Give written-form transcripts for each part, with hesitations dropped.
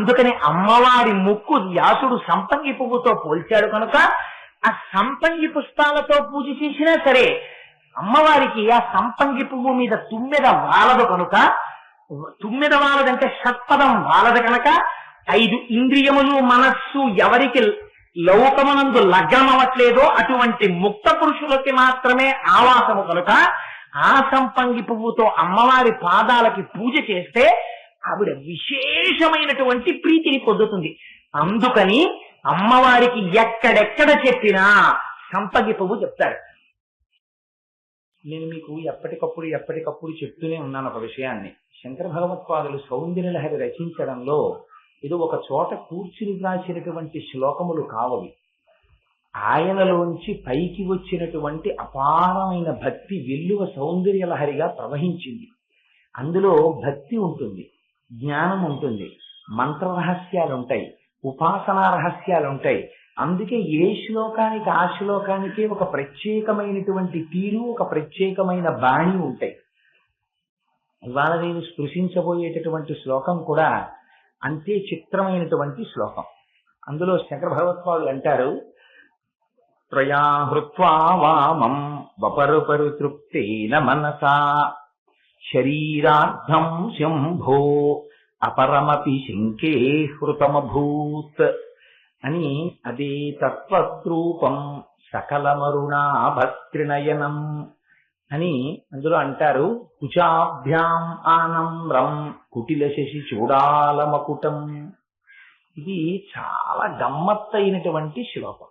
అందుకని అమ్మవారి ముక్కు వ్యాసుడు సంపంగి పువ్వుతో పోల్చాడు కనుక ఆ సంపంగి పుష్పాలతో పూజ చేసినా సరే అమ్మవారికి ఆ సంపంగి పువ్వు మీద తుమ్మెద వాలదు కనుక, తుమ్మెద వాలదంటే షట్పదం వాలదు కనుక 5 ఇంద్రియములు మనస్సు ఎవరికి లౌకమునందు లగ్నమవట్లేదో అటువంటి ముక్త పురుషులకి మాత్రమే ఆవాసము కనుక ఆ సంపంగి పువ్వుతో అమ్మవారి పాదాలకి పూజ చేస్తే ఆవిడ విశేషమైనటువంటి ప్రీతిని పొందుతుంది. అందుకని అమ్మవారికి ఎక్కడెక్కడ చెప్పినా సంపంగి పువ్వు చెప్తారు. నేను మీకు ఎప్పటికప్పుడు చెప్తూనే ఉన్నాను ఒక విషయాన్ని. శంకర భగవత్పాదులు సౌందర్యలహరి రచించడంలో ఇది ఒక చోట కూర్చుని రాసినటువంటి శ్లోకములు కావవి. ఆయనలోంచి పైకి వచ్చినటువంటి అపారమైన భక్తి వెల్లువ సౌందర్యలహరిగా ప్రవహించింది. అందులో భక్తి ఉంటుంది, జ్ఞానం ఉంటుంది, మంత్ర రహస్యాలుంటాయి, ఉపాసనా రహస్యాలుంటాయి. అందుకే ఏ శ్లోకానికి ఆ శ్లోకానికి ఒక ప్రత్యేకమైనటువంటి తీరు, ఒక ప్రత్యేకమైన బాణి ఉంటాయి. ఇవాళ నేను స్పృశించబోయేటటువంటి శ్లోకం కూడా అంతే చిత్రమైనటువంటి శ్లోకం. అందులో శంకర భగవత్పాదులు అంటారు, త్రయా హృత్వా వామం వపరుపరు తృప్తేన మనసా శరీరార్థం శంభో అపరమపి శంకే హృతమభూత్ అని అదే తత్వరూపం సకలమరుణాభస్త్రినయనం అని అందులో అంటారు. కుచాభ్యాం ఆనమ్రం కుటిల శశి చూడాలమకుటం. ఇది చాలా గమ్మత్తైనటువంటి శ్లోకం.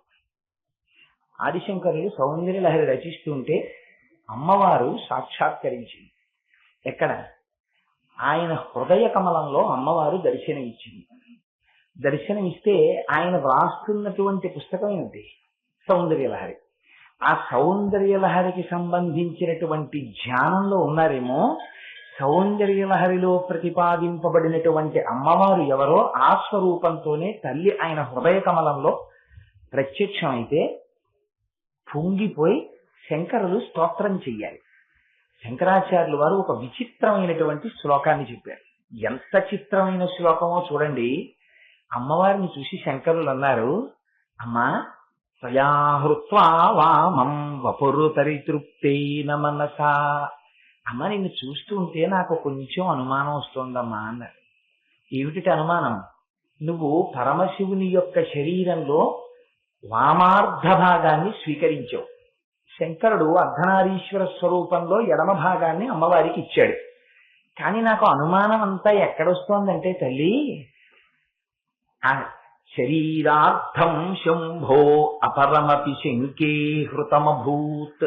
ఆదిశంకరులు సౌందర్యలహరి రచిస్తుంటే అమ్మవారు సాక్షాత్కరించింది. ఎక్కడ? ఆయన హృదయ కమలంలో అమ్మవారు దర్శనమిచ్చింది. దర్శనమిస్తే ఆయన వ్రాస్తున్నటువంటి పుస్తకం ఏమిటి? సౌందర్యలహరి. ఆ సౌందర్యలహరికి సంబంధించినటువంటి ధ్యానంలో ఉన్నారేమో. సౌందర్యలహరిలో ప్రతిపాదింపబడినటువంటి అమ్మవారు ఎవరో ఆ స్వరూపంతోనే తల్లి ఆయన హృదయ కమలంలో ప్రత్యక్షమైతే పొంగిపోయి శంకరులు స్తోత్రం చెయ్యాలి. శంకరాచార్యులు వారు ఒక విచిత్రమైనటువంటి శ్లోకాన్ని చెప్పారు. ఎంత చిత్రమైన శ్లోకమో చూడండి. అమ్మవారిని చూసి శంకరులు అన్నారు, అమ్మా త్వయా హృత్వా వామం వపురు తరితృప్తేన మనసా. అమ్మ నిన్ను చూస్తుంటే నాకు కొంచెం అనుమానం వస్తోందమ్మా అన్నారు. ఏమిటి అనుమానం? నువ్వు పరమశివుని యొక్క శరీరంలో వామార్ధ భాగాన్ని స్వీకరించావు. శంకరుడు అర్ధనారీశ్వర స్వరూపంలో ఎడమ భాగాన్ని అమ్మవారికి ఇచ్చాడు. కానీ నాకు అనుమానం అంతా ఎక్కడొస్తోందంటే తల్లి, ఆ శరీరార్థం శంభో అపరమపి శంకే హృతమభూత్.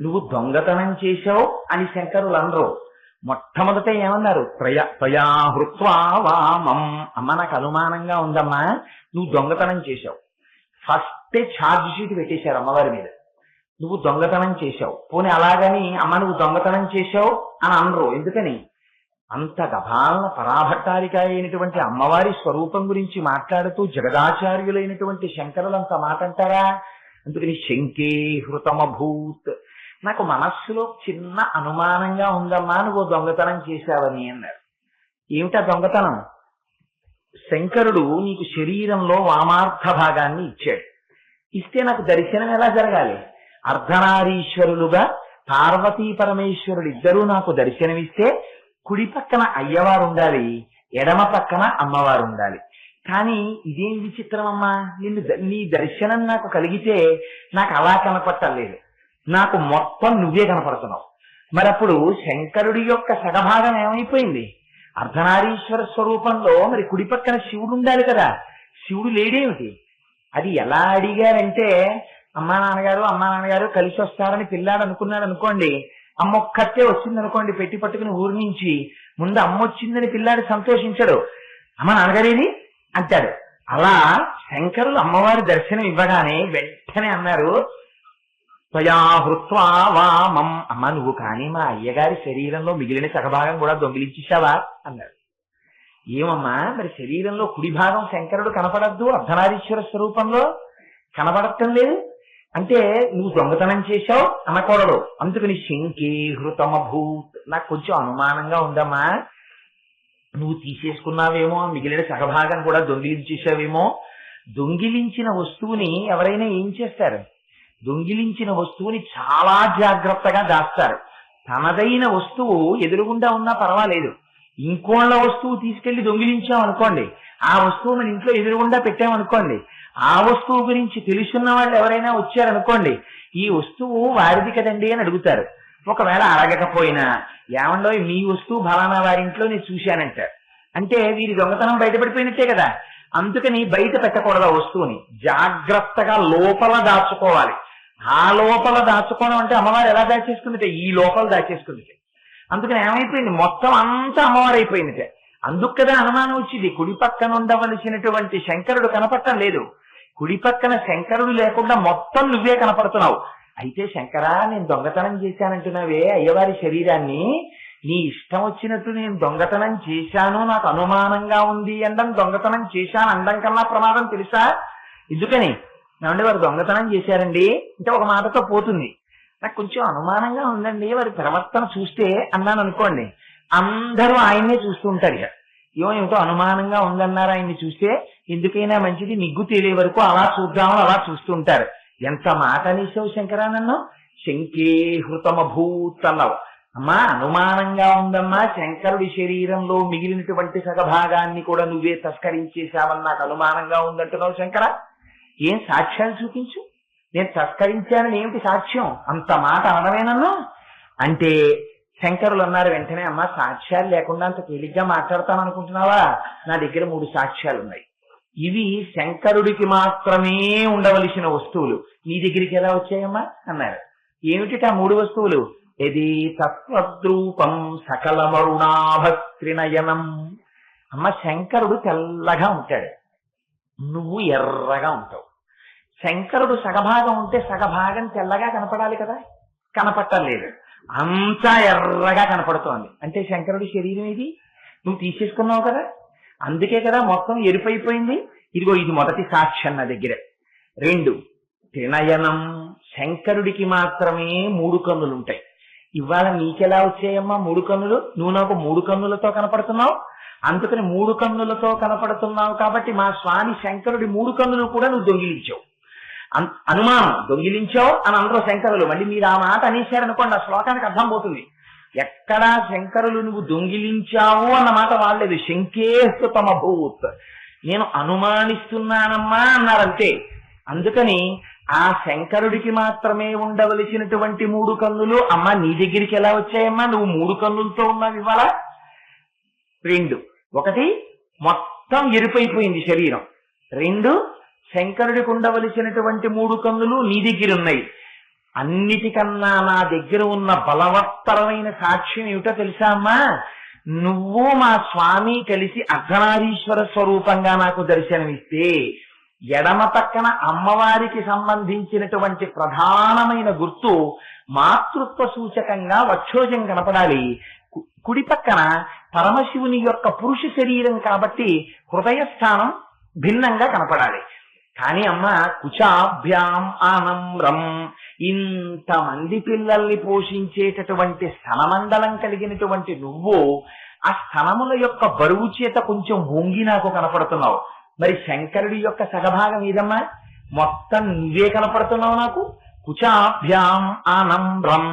నువ్వు దొంగతనం చేశావు అని శంకరులు అనరు. మొట్టమొదట ఏమన్నారు? త్వయా హృత్వా వామం. అమ్మ నాకు అనుమానంగా ఉందమ్మా, నువ్వు దొంగతనం చేశావు. ఫస్టే ఛార్జ్ షీట్ పెట్టేశారు అమ్మవారి మీద. నువ్వు దొంగతనం చేశావు. పోనీ అలాగని అమ్మ నువ్వు దొంగతనం చేశావు అని అనరు. ఎందుకని? అంత గభాలన పరాభట్టారిక అయినటువంటి అమ్మవారి స్వరూపం గురించి మాట్లాడుతూ జగదాచార్యులైనటువంటి శంకరులు అంత మాట అంటారా? అందుకని శంకే హృతమభూత్. నాకు మనస్సులో చిన్న అనుమానంగా ఉందమ్మా, నువ్వు దొంగతనం చేశావని అన్నారు. ఏమిటా దొంగతనం? శంకరుడు నీకు శరీరంలో వామార్థ భాగాన్ని ఇచ్చాడు. ఇస్తే నాకు దర్శనం ఎలా జరగాలి? అర్ధనారీశ్వరులుగా పార్వతీ పరమేశ్వరుడు ఇద్దరూ నాకు దర్శనమిస్తే కుడి పక్కన అయ్యవారు ఉండాలి, ఎడమ పక్కన అమ్మవారు ఉండాలి. కానీ ఇదేం విచిత్రం అమ్మా, నీ దర్శనం నాకు కలిగితే నాకు అలా కనపట్టలేదు, నాకు మొత్తం నువ్వే కనపడుతున్నావు. మరప్పుడు శంకరుడి యొక్క సగభాగం ఏమైపోయింది? అర్ధనారీశ్వర స్వరూపంలో మరి కుడి పక్కన శివుడు ఉండాలి కదా, శివుడు లేడేమిటి? అది ఎలా అడిగారంటే, అమ్మా నాన్నగారు కలిసి వస్తారని పిల్లాడు అనుకున్నాడు అనుకోండి, అమ్మ ఒక్కతే వచ్చింది అనుకోండి పెట్టి పట్టుకుని ఊరి నుంచి, ముందు అమ్మ వచ్చిందని పిల్లాడు సంతోషించడు, అమ్మ నాన్నగారేది అంటాడు. అలా శంకరులు అమ్మవారి దర్శనం ఇవ్వగానే వెంటనే అన్నారు, త్వయా హృత్వా వామం. అమ్మ నువ్వు కానీ మా అయ్యగారి శరీరంలో మిగిలిన సగభాగం కూడా దొంగిలించేశావా అన్నారు. ఏమమ్మా మరి శరీరంలో కుడి భాగం శంకరుడు కనపడద్దు, అర్ధనారీశ్వర స్వరూపంలో కనపడటం లేదు అంటే నువ్వు దొంగతనం చేశావు అనకూడదు. అందుకని శంకే హృతమభూత్. నాకు కొంచెం అనుమానంగా ఉందమ్మా, నువ్వు తీసేసుకున్నావేమో, మిగిలిన సగభాగం కూడా దొంగిలించేసావేమో. దొంగిలించిన వస్తువుని ఎవరైనా ఏం చేస్తారు? దొంగిలించిన వస్తువుని చాలా జాగ్రత్తగా దాస్తారు. తనదైన వస్తువు ఎదురుగుండా ఉన్నా పర్వాలేదు, ఇంకోళ్ళ వస్తువు తీసుకెళ్లి దొంగిలించాం అనుకోండి, ఆ వస్తువు మన ఇంట్లో ఎదురుగుండా పెట్టామనుకోండి, ఆ వస్తువు గురించి తెలుసున్న వాళ్ళు ఎవరైనా వచ్చారనుకోండి, ఈ వస్తువు వారిది కదండి అని అడుగుతారు. ఒకవేళ అడగకపోయినా, ఏమండో మీ వస్తువు ఫలానా వారింట్లో నేను చూశానంటారు. అంటే వీరి దొంగతనం బయటపడిపోయినట్టే కదా. అందుకని బయట పెట్టకూడదు ఆ వస్తువుని, జాగ్రత్తగా లోపల దాచుకోవాలి. ఆ లోపల దాచుకోవడం అంటే అమ్మవారు ఎలా దాచేసుకుందిటే ఈ లోపల దాచేసుకుందిటే. అందుకని ఏమైపోయింది, మొత్తం అంతా అమ్మవారు అయిపోయిందిటే. అందుకు కదా అనుమానం వచ్చింది, కుడి పక్కన ఉండవలసినటువంటి శంకరుడు కనపడటం లేదు, కుడి పక్కన శంకరుడు లేకుండా మొత్తం నువ్వే కనపడుతున్నావు. అయితే శంకరా, నేను దొంగతనం చేశానంటున్నావే అయ్యవారి శరీరాన్ని, నీ ఇష్టం వచ్చినట్టు నేను దొంగతనం చేశాను, నాకు అనుమానంగా ఉంది అనడం దొంగతనం చేశాను అనడం కన్నా ప్రమాదం తెలుసా? ఎందుకని ఏమంటే వారు దొంగతనం చేశారండి అంటే ఒక మాటతో పోతుంది. నాకు కొంచెం అనుమానంగా ఉందండి వారి ప్రవర్తన చూస్తే అన్నాను అనుకోండి, అందరూ ఆయన్నే చూస్తూ ఉంటారు. ఇక ఏమిటో అనుమానంగా ఉందన్నారు ఆయన్ని చూస్తే, ఎందుకైనా మంచిది నిగ్గు తేలే వరకు అలా చూద్దామని అలా చూస్తూ ఉంటారు. ఎంత మాట అనేసావు శంకరా, నన్ను శంకే హృతమభూత్ అన్నావు. అమ్మా అనుమానంగా ఉందమ్మా, శంకరుడి శరీరంలో మిగిలినటువంటి సగభాగాన్ని కూడా నువ్వే తస్కరించేశావని నాకు అనుమానంగా ఉందంటున్నావు శంకర. ఏం సాక్ష్యాలు చూపించు, నేను తస్కరించానని ఏమిటి సాక్ష్యం? అంత మాట అనడమే నన్ను అంటే శంకరులు అన్నారు వెంటనే, అమ్మా సాక్ష్యాలు లేకుండా అంత తేలిగ్గా మాట్లాడతాను అనుకుంటున్నావా? నా దగ్గర 3 సాక్ష్యాలు ఉన్నాయి. ఇవి శంకరుడికి మాత్రమే ఉండవలసిన వస్తువులు, నీ దగ్గరికి ఎలా వచ్చాయమ్మా అన్నారు. ఏమిటి ఆ 3 వస్తువులు? ఇది తత్వద్రూపం సకలమరుణాభత్రినయనం. అమ్మ శంకరుడు తెల్లగా ఉంటాడు, నువ్వు ఎర్రగా ఉంటావు. శంకరుడు సగభాగం ఉంటే సగభాగం తెల్లగా కనపడాలి కదా, కనపట్టలేదు, అంతా ఎర్రగా కనపడుతోంది. అంటే శంకరుడి శరీరం ఇది నువ్వు తీసేసుకున్నావు కదా, అందుకే కదా మొత్తం ఎరుపైపోయింది. ఇదిగో ఇది మొదటి సాక్ష్యం నా దగ్గర. 2 త్రినయనం, శంకరుడికి మాత్రమే 3 కన్నులు ఉంటాయి. ఇవాళ నీకెలా వచ్చాయమ్మా 3 కన్నులు? నువ్వు నాకు 3 కన్నులతో కనపడుతున్నావు, అందుకని 3 కన్నులతో కనపడుతున్నావు కాబట్టి మా స్వామి శంకరుడి 3 కన్నులు కూడా నువ్వు దొంగిలించావు. అనుమానం, దొంగిలించావు అని అందరూ శంకరులు. మళ్ళీ మీరు ఆ మాట అనేశారనుకోండి, ఆ శ్లోకానికి అర్థం పోతుంది. ఎక్కడా శంకరులు నువ్వు దొంగిలించావు అన్న మాట వాడలేదు. శంకేస్తమభూత్, నేను అనుమానిస్తున్నానమ్మా అన్నారంతే. అందుకని ఆ శంకరుడికి మాత్రమే ఉండవలసినటువంటి 3 కన్నులు అమ్మా నీ దగ్గరికి ఎలా వచ్చాయమ్మా? నువ్వు 3 కన్నులతో ఉన్నావు ఇవాళ. 2 1 మొత్తం ఎరుపైపోయింది శరీరం. 2 శంకరుడికి ఉండవలసినటువంటి 3 కన్నులు నీ దగ్గర ఉన్నాయి. అన్నిటికన్నా నా దగ్గర ఉన్న బలవత్తరమైన సాక్ష్యం ఏమిటో తెలుసా అమ్మా? నువ్వు మా స్వామి కలిసి అర్ధనారీశ్వర స్వరూపంగా నాకు దర్శనమిస్తే ఎడమ పక్కన అమ్మవారికి సంబంధించినటువంటి ప్రధానమైన గుర్తు మాతృత్వ సూచకంగా వక్షోజం కనపడాలి. కుడి పక్కన పరమశివుని యొక్క పురుష శరీరం కాబట్టి హృదయ స్థానం భిన్నంగా కనపడాలి. కానీ అమ్మ కుచాభ్యాం ఆనమ్రం, ఇంతమంది పిల్లల్ని పోషించేటటువంటి స్థనమండలం కలిగినటువంటి నువ్వు ఆ స్థనముల యొక్క బరువు చేత కొంచెం వంగి నాకు కనపడుతున్నావు. మరి శంకరుడి యొక్క సగభాగం ఏదమ్మా? మొత్తం నువ్వే కనపడుతున్నావు నాకు. కుచాభ్యాం ఆనమ్రం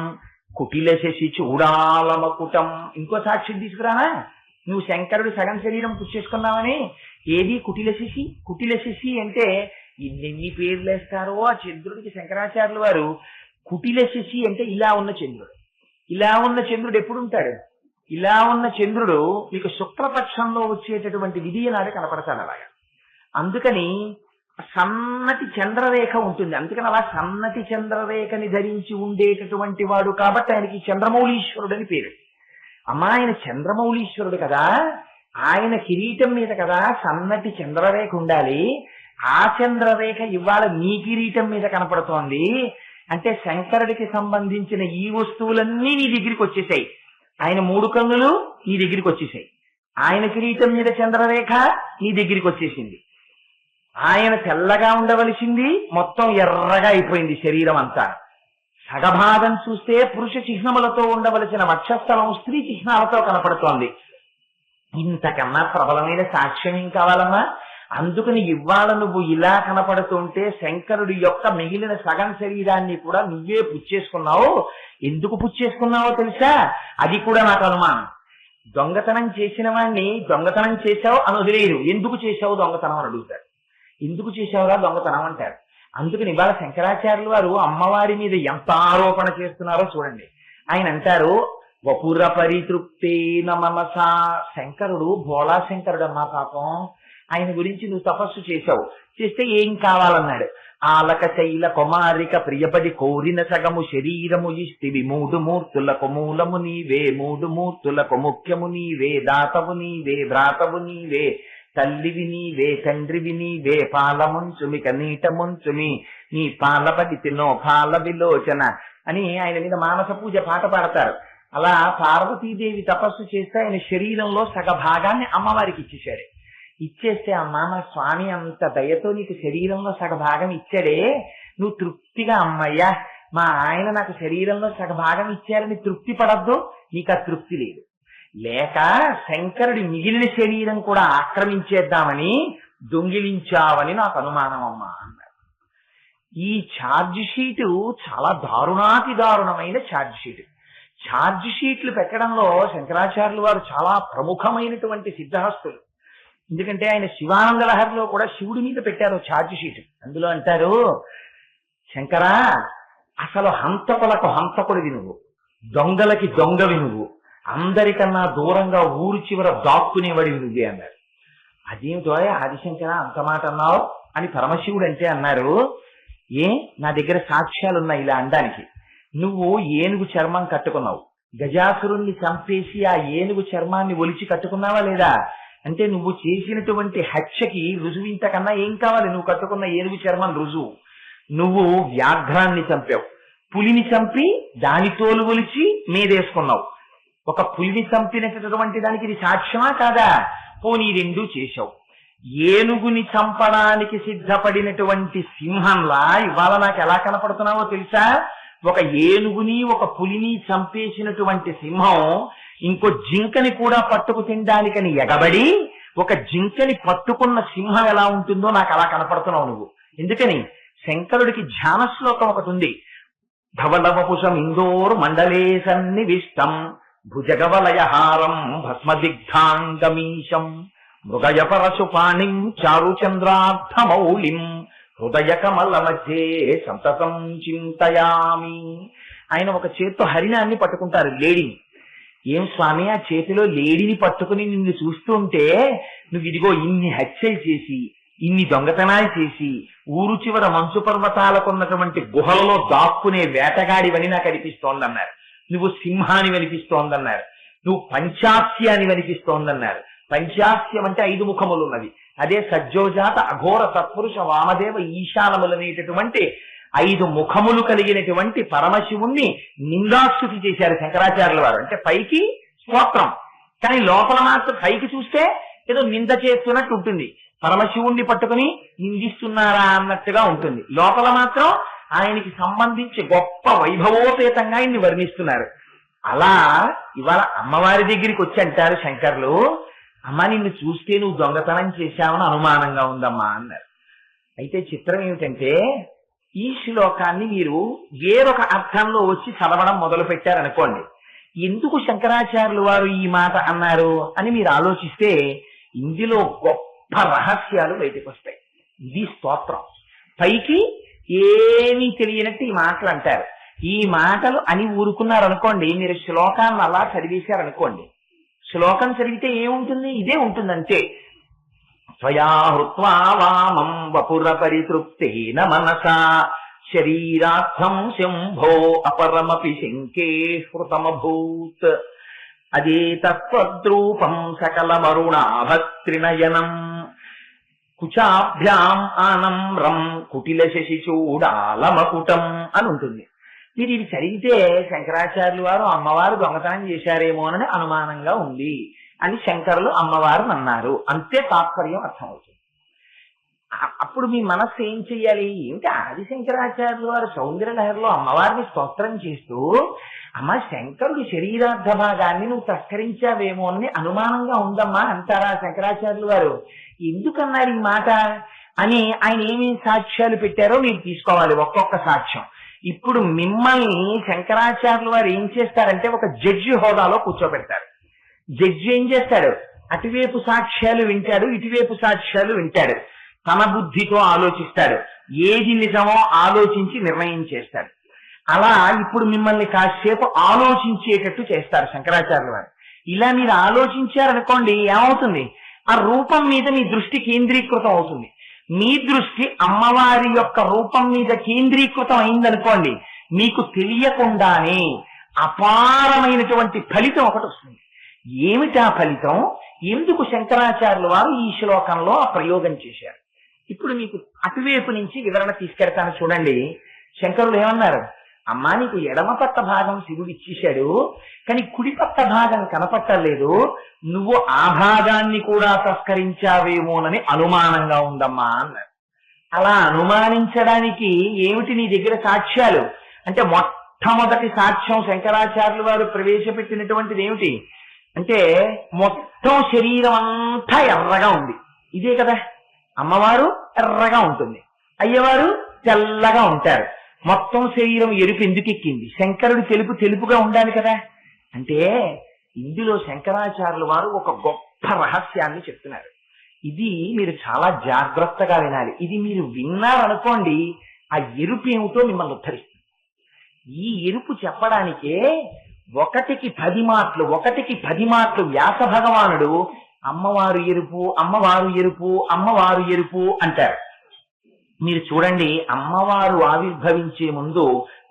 కుటిల శశి చూడాలమకుటం. ఇంకో సాక్ష్యం తీసుకురానా? నువ్వు శంకరుడి సగం శరీరం పుచ్చేసుకున్నావని. ఏది కుటిల శశి? కుటిల శశి అంటే ఎన్ని పేర్లు వేస్తారో ఆ చంద్రుడికి శంకరాచార్యుల వారు. కుటిల శశి అంటే ఇలా ఉన్న చంద్రుడు. ఇలా ఉన్న చంద్రుడు ఎప్పుడు ఉంటాడు? ఇలా ఉన్న చంద్రుడు మీకు శుక్లపక్షంలో వచ్చేటటువంటి విధియ నాడు కనపడతాడు అలాగా. అందుకని సన్నటి చంద్రరేఖ ఉంటుంది. అందుకని అలా సన్నటి చంద్రరేఖని ధరించి ఉండేటటువంటి వాడు కాబట్టి ఆయనకి చంద్రమౌళీశ్వరుడు అని పేరు. అమ్మా ఆయన చంద్రమౌళీశ్వరుడు కదా, ఆయన కిరీటం మీద కదా సన్నటి చంద్రరేఖ ఉండాలి. ఆ చంద్రరేఖ ఇవాళ నీ కిరీటం మీద కనపడుతోంది. అంటే శంకరుడికి సంబంధించిన ఈ వస్తువులన్నీ నీ దగ్గరికి వచ్చేసాయి. ఆయన 3 కన్నులు నీ దగ్గరికి వచ్చేసాయి. ఆయన కిరీటం మీద చంద్రరేఖ నీ దగ్గరికి వచ్చేసింది. ఆయన తెల్లగా ఉండవలసింది మొత్తం ఎర్రగా అయిపోయింది శరీరం అంతా. సగభాగం చూస్తే పురుష చిహ్నములతో ఉండవలసిన వక్షస్థలం స్త్రీ చిహ్నాలతో కనపడుతోంది. ఇంతకన్నా ప్రబలమైన సాక్ష్యం ఏం కావాలమ్మా? అందుకని ఇవాళ నువ్వు ఇలా కనపడుతుంటే శంకరుడి యొక్క మిగిలిన సగం శరీరాన్ని కూడా నువ్వే పుచ్చేసుకున్నావు. ఎందుకు పుచ్చేసుకున్నావో తెలుసా? అది కూడా నాకు అనుమానం. దొంగతనం చేసిన వాణ్ణి దొంగతనం చేశావు అని వదిలేరు. ఎందుకు చేశావు దొంగతనం అని అడుగుతారు. ఎందుకు చేశావురా దొంగతనం అంటారు. అందుకని ఇవాళ శంకరాచార్యులు వారు అమ్మవారి మీద ఎంత ఆరోపణ చేస్తున్నారో చూడండి. ఆయన అంటారు, వపుర పరితృప్తేన మనసా. శంకరుడు భోళా శంకరుడు అమ్మా పాపం. ఆయన గురించి నువ్వు తపస్సు చేశావు. చేస్తే ఏం కావాలన్నాడు. ఆలక శైల కుమారిక ప్రియపడి కోరిన సగము శరీరము ఇస్తివి. మూడు మూర్తులకు మూలము నీవే, మూడు మూర్తులకు ముఖ్యము నీవే. దాతవు నీవే, భ్రాతవు నీవే, తల్లివి నీవే, తండ్రివి నీవే. పాలముంచుమిక నీట ముంచుమి, నీ పాలపడి తినో పాల విలోచన అని ఆయన మీద మానస పూజ పాట పాడతారు. అలా పార్వతీదేవి తపస్సు చేస్తే ఆయన శరీరంలో సగ భాగాన్ని అమ్మవారికి ఇచ్చేశాడు. ఇచ్చేస్తే అమ్మా, మా స్వామి అంత దయతో నీకు శరీరంలో సగ భాగం ఇచ్చాడే, నువ్వు తృప్తిగా అమ్మయ్యా మా ఆయన నాకు శరీరంలో సగ భాగం ఇచ్చారని తృప్తి పడద్దు? నీకు ఆ తృప్తి లేదు. లేక శంకరుడి మిగిలిన శరీరం కూడా ఆక్రమించేద్దామని దొంగిలించావని నాకు అనుమానం అమ్మా అన్నారు. ఈ ఛార్జ్ షీటు చాలా దారుణాతి దారుణమైన ఛార్జ్ షీట్. ఛార్జ్ షీట్లు పెట్టడంలో శంకరాచార్యులు వారు చాలా ప్రముఖమైనటువంటి సిద్ధహస్తులు. ఎందుకంటే ఆయన శివానంద లహరిలో కూడా శివుడి మీద పెట్టారు ఛార్జ్ షీట్. అందులో అంటారు, శంకరా అసలు హంతకులకు హంతకుడివి నువ్వు, దొంగలకి దొంగవి నువ్వు, అందరికన్నా దూరంగా ఊరు చివర దాక్కునేవాడివి నువ్వే అన్నారు. అదేమిటో ఆదిశంకర అంత మాట అన్నావు అని పరమశివుడు అంటే అన్నారు, నా దగ్గర సాక్ష్యాలున్నాయి ఇలా అనడానికి. నువ్వు ఏనుగు చర్మం కట్టుకున్నావు, గజాసురుణ్ణి చంపేసి ఆ ఏనుగు చర్మాన్ని ఒలిచి కట్టుకున్నావా లేదా? అంటే నువ్వు చేసినటువంటి హత్యకి రుజువు ఇంతకన్నా ఏం కావాలి? నువ్వు కట్టుకున్న ఏనుగు చర్మం రుజువు. నువ్వు వ్యాఘ్రాన్ని చంపావు, పులిని చంపి దాని తోలు ఒలిచి మీదేసుకున్నావు. ఒక పులిని చంపినటువంటి దానికి ఇది సాక్ష్యమా కాదా? పోనీ రెండూ చేశావు. ఏనుగుని చంపడానికి సిద్ధపడినటువంటి సింహంలా ఇవాళ నాకు ఎలా కనపడుతున్నావో తెలుసా? ఒక ఏనుగుని ఒక పులిని చంపేసినటువంటి సింహం ఇంకో జింకని కూడా పట్టుకు తినడానికని ఎగబడి ఒక జింకని పట్టుకున్న సింహం ఎలా ఉంటుందో నాకు అలా కనపడుతున్నావు నువ్వు. ఎందుకని? శంకరుడికి ధ్యాన శ్లోకం ఒకటి ఉంది. ధవలవపుషం ఇందోర్ మండలే సన్నివిష్టం భుజగవలయహారం భస్మదిగ్ధాంగమీశం మృగయ పరశుపాణిం చారుచంద్రార్థమౌళిం హృదయ కమల మధ్యే సంతతం చింతయామి. ఆయన ఒక చేత్తో హరిణాన్ని పట్టుకుంటారు, లేడీని. ఏం స్వామి, ఆ చేతిలో లేడీని పట్టుకుని నిన్ను చూస్తుంటే నువ్వు ఇదిగో ఇన్ని హత్యలు చేసి ఇన్ని దొంగతనాలు చేసి ఊరు చివర మంచు పర్వతాలకున్నటువంటి గుహలలో దాక్కునే వేటగాడివని నాకు అనిపిస్తోందన్నారు. నువ్వు సింహాని అనిపిస్తోందన్నారు. నువ్వు పంచాస్యాన్ని అనిపిస్తోందన్నారు. పంచాస్యం అంటే 5 ముఖములు ఉన్నది. అదే సజ్జోజాత అఘోర సత్పురుష వామదేవ ఈశానములనేటటువంటి 5 ముఖములు కలిగినటువంటి పరమశివుణ్ణి నిందాస్తుతి చేశారు శంకరాచార్యుల వారు. అంటే పైకి స్తోత్రం, కానీ లోపల మాత్రం పైకి చూస్తే ఏదో నింద చేస్తున్నట్టు ఉంటుంది. పరమశివుణ్ణి పట్టుకుని నిందిస్తున్నారా అన్నట్టుగా ఉంటుంది. లోపల మాత్రం ఆయనకి సంబంధించి గొప్ప వైభవోపేతంగా ఆయన్ని వర్ణిస్తున్నారు. అలా ఇవాళ అమ్మవారి దగ్గరికి వచ్చి అంటారు శంకర్లు, అమ్మ నిన్ను చూస్తే నువ్వు దొంగతనం చేశావని అనుమానంగా ఉందమ్మా అన్నారు. అయితే చిత్రం ఏమిటంటే ఈ శ్లోకాన్ని మీరు వేరొక అర్థంలో వచ్చి చదవడం మొదలు పెట్టారనుకోండి, ఎందుకు శంకరాచార్యులు వారు ఈ మాట అన్నారు అని మీరు ఆలోచిస్తే ఇందులో గొప్ప రహస్యాలు బయటకు వస్తాయి. ఇది స్తోత్రం. పైకి ఏమీ తెలియనట్టు ఈ మాటలు అంటారు. ఈ మాటలు అని ఊరుకున్నారనుకోండి, మీరు శ్లోకాన్ని అలా చదివేశారనుకోండి, శ్లోకం చదివితే ఏముంటుంది? ఇదే ఉంటుంది అంతే. స్వయా హృత్వా వామం వపుర పరితృప్తేన మనసా శరీరార్థం శంభో అపరమపి శంకే హృతమభూత్ అదే తత్వద్రూపం సకలమరుణాభత్రినయనం కుచాభ్యాం ఆనమ్రం కుటిల శశి చూడాలమకుటం అని ఉంటుంది. మీరు ఇది చదివితే శంకరాచార్యులు వారు అమ్మవారు దొంగతనం చేశారేమోనని అనుమానంగా ఉంది అని శంకరులు అమ్మవారు అన్నారు. అంతే తాత్పర్యం అర్థమవుతుంది. అప్పుడు మీ మనస్సు ఏం చెయ్యాలి? ఏమిటి ఆది శంకరాచార్యులు వారు సౌందర్య లహరిలో అమ్మవారిని స్తోత్రం చేస్తూ, అమ్మ శంకరుడి శరీరార్థ భాగాన్ని నువ్వు తస్కరించావేమో అని అనుమానంగా ఉందమ్మా అంటారా శంకరాచార్యులు వారు? ఎందుకన్నారు ఈ మాట అని ఆయన ఏమేమి సాక్ష్యాలు పెట్టారో మీరు తీసుకోవాలి, ఒక్కొక్క సాక్ష్యం. ఇప్పుడు మిమ్మల్ని శంకరాచార్యులు వారు ఏం చేస్తారంటే ఒక జడ్జి హోదాలో కూర్చోబెడతారు. జడ్జి ఏం చేస్తాడు? అటువైపు సాక్ష్యాలు వింటాడు, ఇటువైపు సాక్ష్యాలు వింటాడు, తన బుద్ధితో ఆలోచిస్తాడు, ఏది నిజమో ఆలోచించి నిర్ణయం చేస్తాడు. అలా ఇప్పుడు మిమ్మల్ని కాసేపు ఆలోచించేటట్టు చేస్తారు శంకరాచార్యుల వారు. ఇలా మీరు ఆలోచించారనుకోండి, ఏమవుతుంది? ఆ రూపం మీద మీ దృష్టి కేంద్రీకృతం అవుతుంది. మీ దృష్టి అమ్మవారి యొక్క రూపం మీద కేంద్రీకృతం అయిందనుకోండి, మీకు తెలియకుండానే అపారమైనటువంటి ఫలితం ఒకటి వస్తుంది. ఏమిటా ఫలితం? ఎందుకు శంకరాచార్యుల వారు ఈ శ్లోకంలో ఆ ప్రయోగం చేశారు? ఇప్పుడు మీకు అటువైపు నుంచి వివరణ తీసుకెడతాను చూడండి. శంకరులు ఏమన్నారు? అమ్మా, నీకు ఎడమ పక్క భాగం శివుడు ఇచ్చేశాడు, కానీ కుడి పక్క భాగం కనపట్టలేదు, నువ్వు ఆ భాగాన్ని కూడా తస్కరించావేమోనని అనుమానంగా ఉందమ్మా అన్నారు. అలా అనుమానించడానికి ఏమిటి నీ దగ్గర సాక్ష్యాలు అంటే, మొట్టమొదటి సాక్ష్యం శంకరాచార్యుల వారు ప్రవేశపెట్టినటువంటిది ఏమిటి అంటే, మొత్తం శరీరం అంతా ఎర్రగా ఉంది. ఇదే కదా, అమ్మవారు ఎర్రగా ఉంటుంది, అయ్యవారు తెల్లగా ఉంటారు. మొత్తం శరీరం ఎరుపు ఎందుకు ఎక్కింది? శంకరుడు తెలుపుగా ఉండాలి కదా. అంటే ఇందులో శంకరాచార్యుల వారు ఒక గొప్ప రహస్యాన్ని చెప్తున్నారు. ఇది మీరు చాలా జాగ్రత్తగా వినాలి. ఇది మీరు విన్నారనుకోండి, ఆ ఎరుపు ఏమిటో మిమ్మల్ని ఉద్ధరిస్తుంది. ఈ ఎరుపు చెప్పడానికే ఒకటికి 10 మాటలు వ్యాస భగవానుడు అమ్మవారు ఎరుపు, అమ్మవారు ఎరుపు, అమ్మవారు ఎరుపు అంటారు. మీరు చూడండి, అమ్మవారు ఆవిర్భవించే ముందు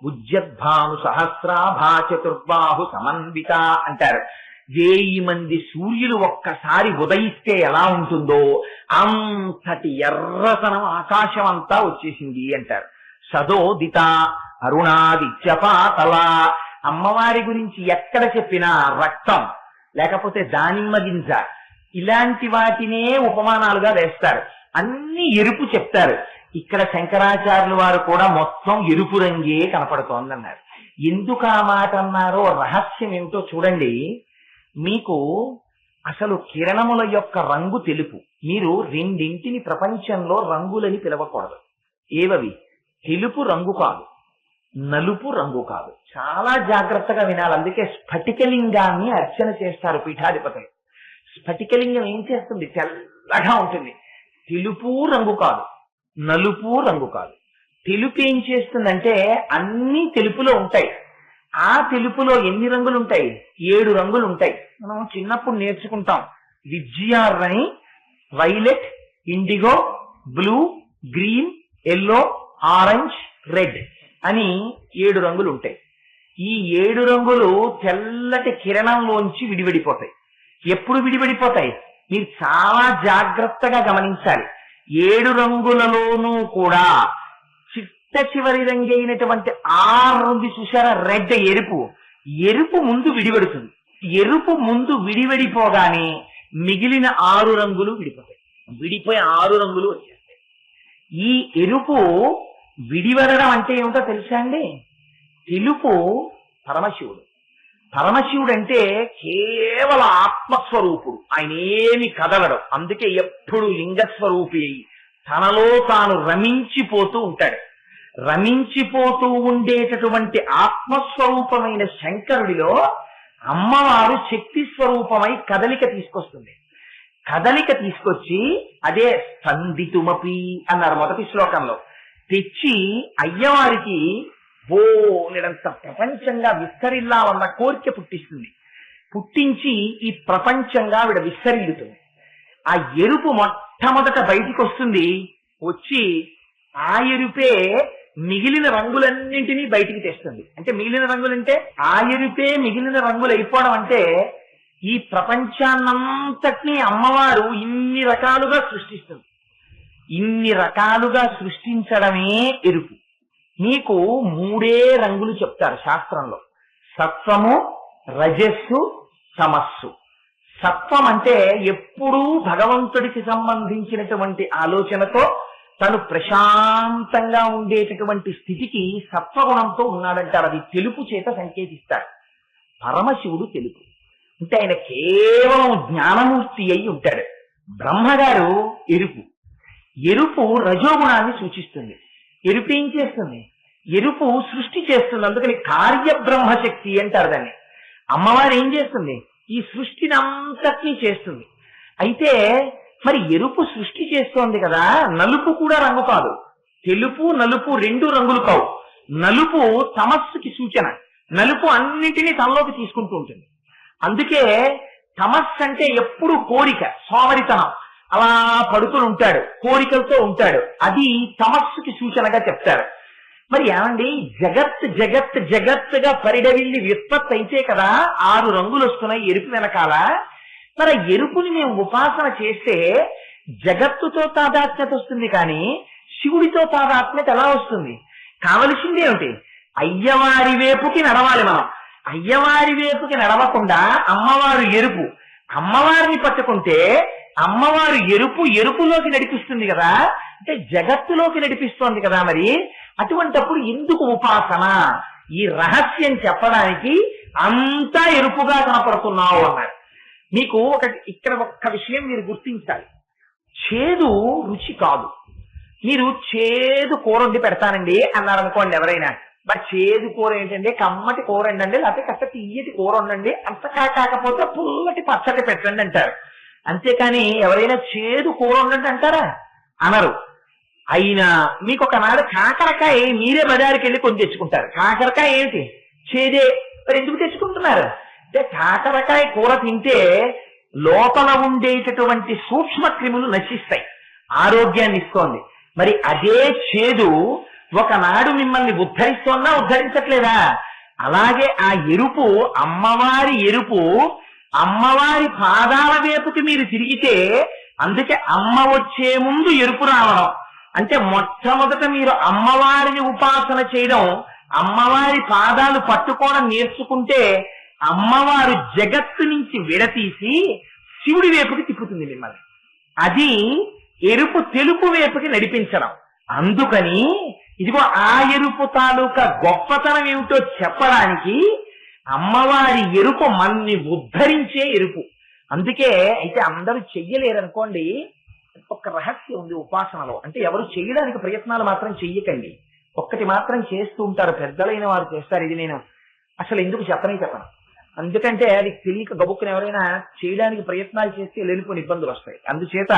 ఉజ్జద్భాను సహస్రాభా చతుర్బాహు సమన్విత అంటారు. 1000 మంది సూర్యులు ఒక్కసారి ఉదయిస్తే ఎలా ఉంటుందో అంతటి ఎర్రతనం ఆకాశం అంతా వచ్చేసింది అంటారు. సదోదిత అరుణాదిత్యపాతల. అమ్మవారి గురించి ఎక్కడ చెప్పినా రక్తం లేకపోతే దానిమ్మ గింజ ఇలాంటి వాటినే ఉపమానాలుగా వేస్తారు. అన్ని ఎరుపు చెప్తారు. ఇక్కడ శంకరాచార్యుల వారు కూడా మొత్తం ఎరుపు రంగే కనపడుతోందన్నారు. ఎందుకు ఆ మాట అన్నారో రహస్యం ఏమిటో చూడండి. మీకు అసలు కిరణముల యొక్క రంగు తెలుపు. మీరు రెండింటిని ప్రపంచంలో రంగులని పిలవకూడదు. ఏవవి? తెలుపు రంగు కాదు, నలుపు రంగు కాదు. చాలా జాగ్రత్తగా వినాలి. అందుకే స్ఫటికలింగాన్ని అర్చన చేస్తారు పీఠాధిపతులు. స్ఫటికలింగం ఏం చేస్తుంది? తెల్లగా ఉంటుంది. తెలుపు రంగు కాదు, నలుపు రంగు కాదు. తెలుపు ఏం చేస్తుందంటే అన్ని తెలుపులో ఉంటాయి. ఆ తెలుపులో ఎన్ని రంగులు ఉంటాయి? 7 రంగులు ఉంటాయి. మనం చిన్నప్పుడు నేర్చుకుంటాం. విజిఆర్ అని violet, IndiGo, blue, green, yellow, orange, red అని 7 రంగులు ఉంటాయి. ఈ 7 రంగులు తెల్లటి కిరణంలోంచి విడివిడిపోతాయి. ఎప్పుడు విడివిడిపోతాయి? మీరు చాలా జాగ్రత్తగా గమనించాలి. 7 రంగులలోనూ కూడా చిట్ట చివరి రంగు అయినటువంటి 6 ఉంది చూసారా, రెడ్, ఎరుపు. ఎరుపు ముందు విడివడుతుంది. ఎరుపు ముందు విడివడిపోగానే మిగిలిన 6 రంగులు విడిపోతాయి. విడిపోయి 6 రంగులు వచ్చేస్తాయి. ఈ ఎరుపు విడివడడం అంటే ఏమిటో తెలుసా అండి? తెలుపు పరమశివుడు. పరమశివుడు అంటే కేవల ఆత్మస్వరూపుడు. ఆయన ఏమి కదలడం. అందుకే ఎప్పుడు లింగస్వరూపి అయి తనలో తాను రమించిపోతూ ఉంటాడు. రమించిపోతూ ఉండేటటువంటి ఆత్మస్వరూపమైన శంకరుడిలో అమ్మవారు శక్తి స్వరూపమై కదలిక తీసుకొస్తుంది. కదలిక తీసుకొచ్చి అదే స్పందితుమపి అన్నారు మొదటి శ్లోకంలో. తెచ్చి అయ్యవారికి బోలెడంత ప్రపంచంగా విస్తరిల్లాలన్న కోరిక పుట్టిస్తుంది. పుట్టించి ఈ ప్రపంచంగా ఆవిడ విస్తరిల్లుతుంది. ఆ ఎరుపు మొట్టమొదట బయటికి వస్తుంది. వచ్చి ఆ ఎరుపే మిగిలిన రంగులన్నింటినీ బయటికి తెస్తుంది. అంటే మిగిలిన రంగులంటే ఆ ఎరుపే మిగిలిన రంగులు అయిపోవడం అంటే ఈ ప్రపంచాన్నంతటినీ అమ్మవారు ఇన్ని రకాలుగా సృష్టిస్తుంది. ఇన్ని రకాలుగా సృష్టించడమే ఎరుపు. మీకు 3 రంగులు చెప్తారు శాస్త్రంలో: సత్వము, రజస్సు, తమస్సు. సత్వం అంటే ఎప్పుడూ భగవంతుడికి సంబంధించినటువంటి ఆలోచనతో తను ప్రశాంతంగా ఉండేటటువంటి స్థితికి సత్వగుణంతో ఉన్నాడంటారు. అది తెలుపు చేత సంకేతిస్తాడు. పరమశివుడు తెలుపు అంటే ఆయన కేవలం జ్ఞానమూర్తి అయి ఉంటాడు. బ్రహ్మగారు ఎరుపు. ఎరుపు రజోగుణాన్ని సూచిస్తుంది. ఎరుపు ఏం చేస్తుంది? ఎరుపు సృష్టి చేస్తుంది. అందుకని కార్యబ్రహ్మశక్తి అంటారు దాన్ని. అమ్మవారు ఏం చేస్తుంది? ఈ సృష్టిని అంతటినీ చేస్తుంది. అయితే మరి ఎరుపు సృష్టి చేస్తోంది కదా, నలుపు కూడా రంగు కాదు. తెలుపు నలుపు రెండు రంగులు కావు. నలుపు తమస్సుకి సూచన. నలుపు అన్నిటినీ తనలోకి తీసుకుంటూ ఉంటుంది. అందుకే తమస్సు అంటే ఎప్పుడు కోరిక, సోమరితనం, అలా పడుతూ ఉంటాడు, కోరికలతో ఉంటాడు. అది తమస్సుకి సూచనగా చెప్తారు. మరి ఏమండి, జగత్తుగా పరిడవిల్లి వ్యుత్పత్తి అయితే కదా 6 రంగులు వస్తున్నాయి ఎరుపు వెనకాల. మరి ఎరుపుని మేము ఉపాసన చేస్తే జగత్తుతో తాదాత్మ్యత వస్తుంది, కానీ శివుడితో తాదాత్మ్యత ఎలా వస్తుంది? కావలసింది ఏమిటి? అయ్యవారి వైపుకి నడవాలి మనం. అయ్యవారి వైపుకి నడవకుండా అమ్మవారు ఎరుపు, అమ్మవారిని పట్టుకుంటే అమ్మవారు ఎరుపులోకి నడిపిస్తుంది కదా, అంటే జగత్తులోకి నడిపిస్తోంది కదా. మరి అటువంటప్పుడు ఎందుకు ఉపాసన? ఈ రహస్యం చెప్పడానికి అంతా ఎరుపుగా కనపడుతున్నావు అన్నారు. మీకు ఇక్కడ ఒక్క విషయం మీరు గుర్తించాలి. చేదు రుచి కాదు. మీరు చేదు కూర వండి పెడతానండి అన్నారు అనుకోండి ఎవరైనా, మరి చేదు కూర ఏంటండి, కమ్మటి కూర వండండి, లేకపోతే కాస్త తీయటి కూర వండండి, అంత కాకపోతే పుల్లటి పచ్చడి పెట్టండి అంటారు. అంతేకాని ఎవరైనా చేదు కూర వండండి అంటారా? అనరు. అయినా మీకు ఒకనాడు కాకరకాయ మీరే బజారుకి వెళ్ళి కొని తెచ్చుకుంటారు. కాకరకాయ ఏంటి? చేదే. మరి ఎందుకు తెచ్చుకుంటున్నారు అంటే కాకరకాయ కూర తింటే లోపల ఉండేటటువంటి సూక్ష్మ క్రిములు నశిస్తాయి, ఆరోగ్యాన్ని ఇస్తోంది. మరి అదే చేదు ఒకనాడు మిమ్మల్ని ఉద్ధరిస్తోందా, ఉద్ధరించట్లేదా? అలాగే ఆ ఎరుపు, అమ్మవారి ఎరుపు, అమ్మవారి పాదాల వైపుకి మీరు తిరిగితే, అందుకే అమ్మ వచ్చే ముందు ఎరుపు రావడం అంటే మొట్టమొదట మీరు అమ్మవారిని ఉపాసన చేయడం, అమ్మవారి పాదాలు పట్టుకోవడం నేర్చుకుంటే అమ్మవారు జగత్తు నుంచి విడతీసి శివుడి వైపుకి తిప్పుతుంది మిమ్మల్ని. అది ఎరుపు తెలుపు వైపుకి నడిపించడం. అందుకని ఇదిగో ఆ ఎరుపు తాలూకా గొప్పతనం ఏమిటో చెప్పడానికి అమ్మవారి ఎరుపు మన్ని ఉద్ధరించే ఎరుపు. అందుకే అయితే అందరూ చెయ్యలేరనుకోండి, ఒక రహస్యం ఉంది ఉపాసనలో. అంటే ఎవరు చేయడానికి ప్రయత్నాలు మాత్రం చెయ్యకండి, ఒక్కటి మాత్రం చేస్తూ ఉంటారు, పెద్దలైన వారు చేస్తారు. ఇది నేను అసలు ఎందుకు చెప్పను. అందుకంటే అది తెలియక గబుక్కుని ఎవరైనా చేయడానికి ప్రయత్నాలు చేస్తే లేనిపోని ఇబ్బందులు వస్తాయి. అందుచేత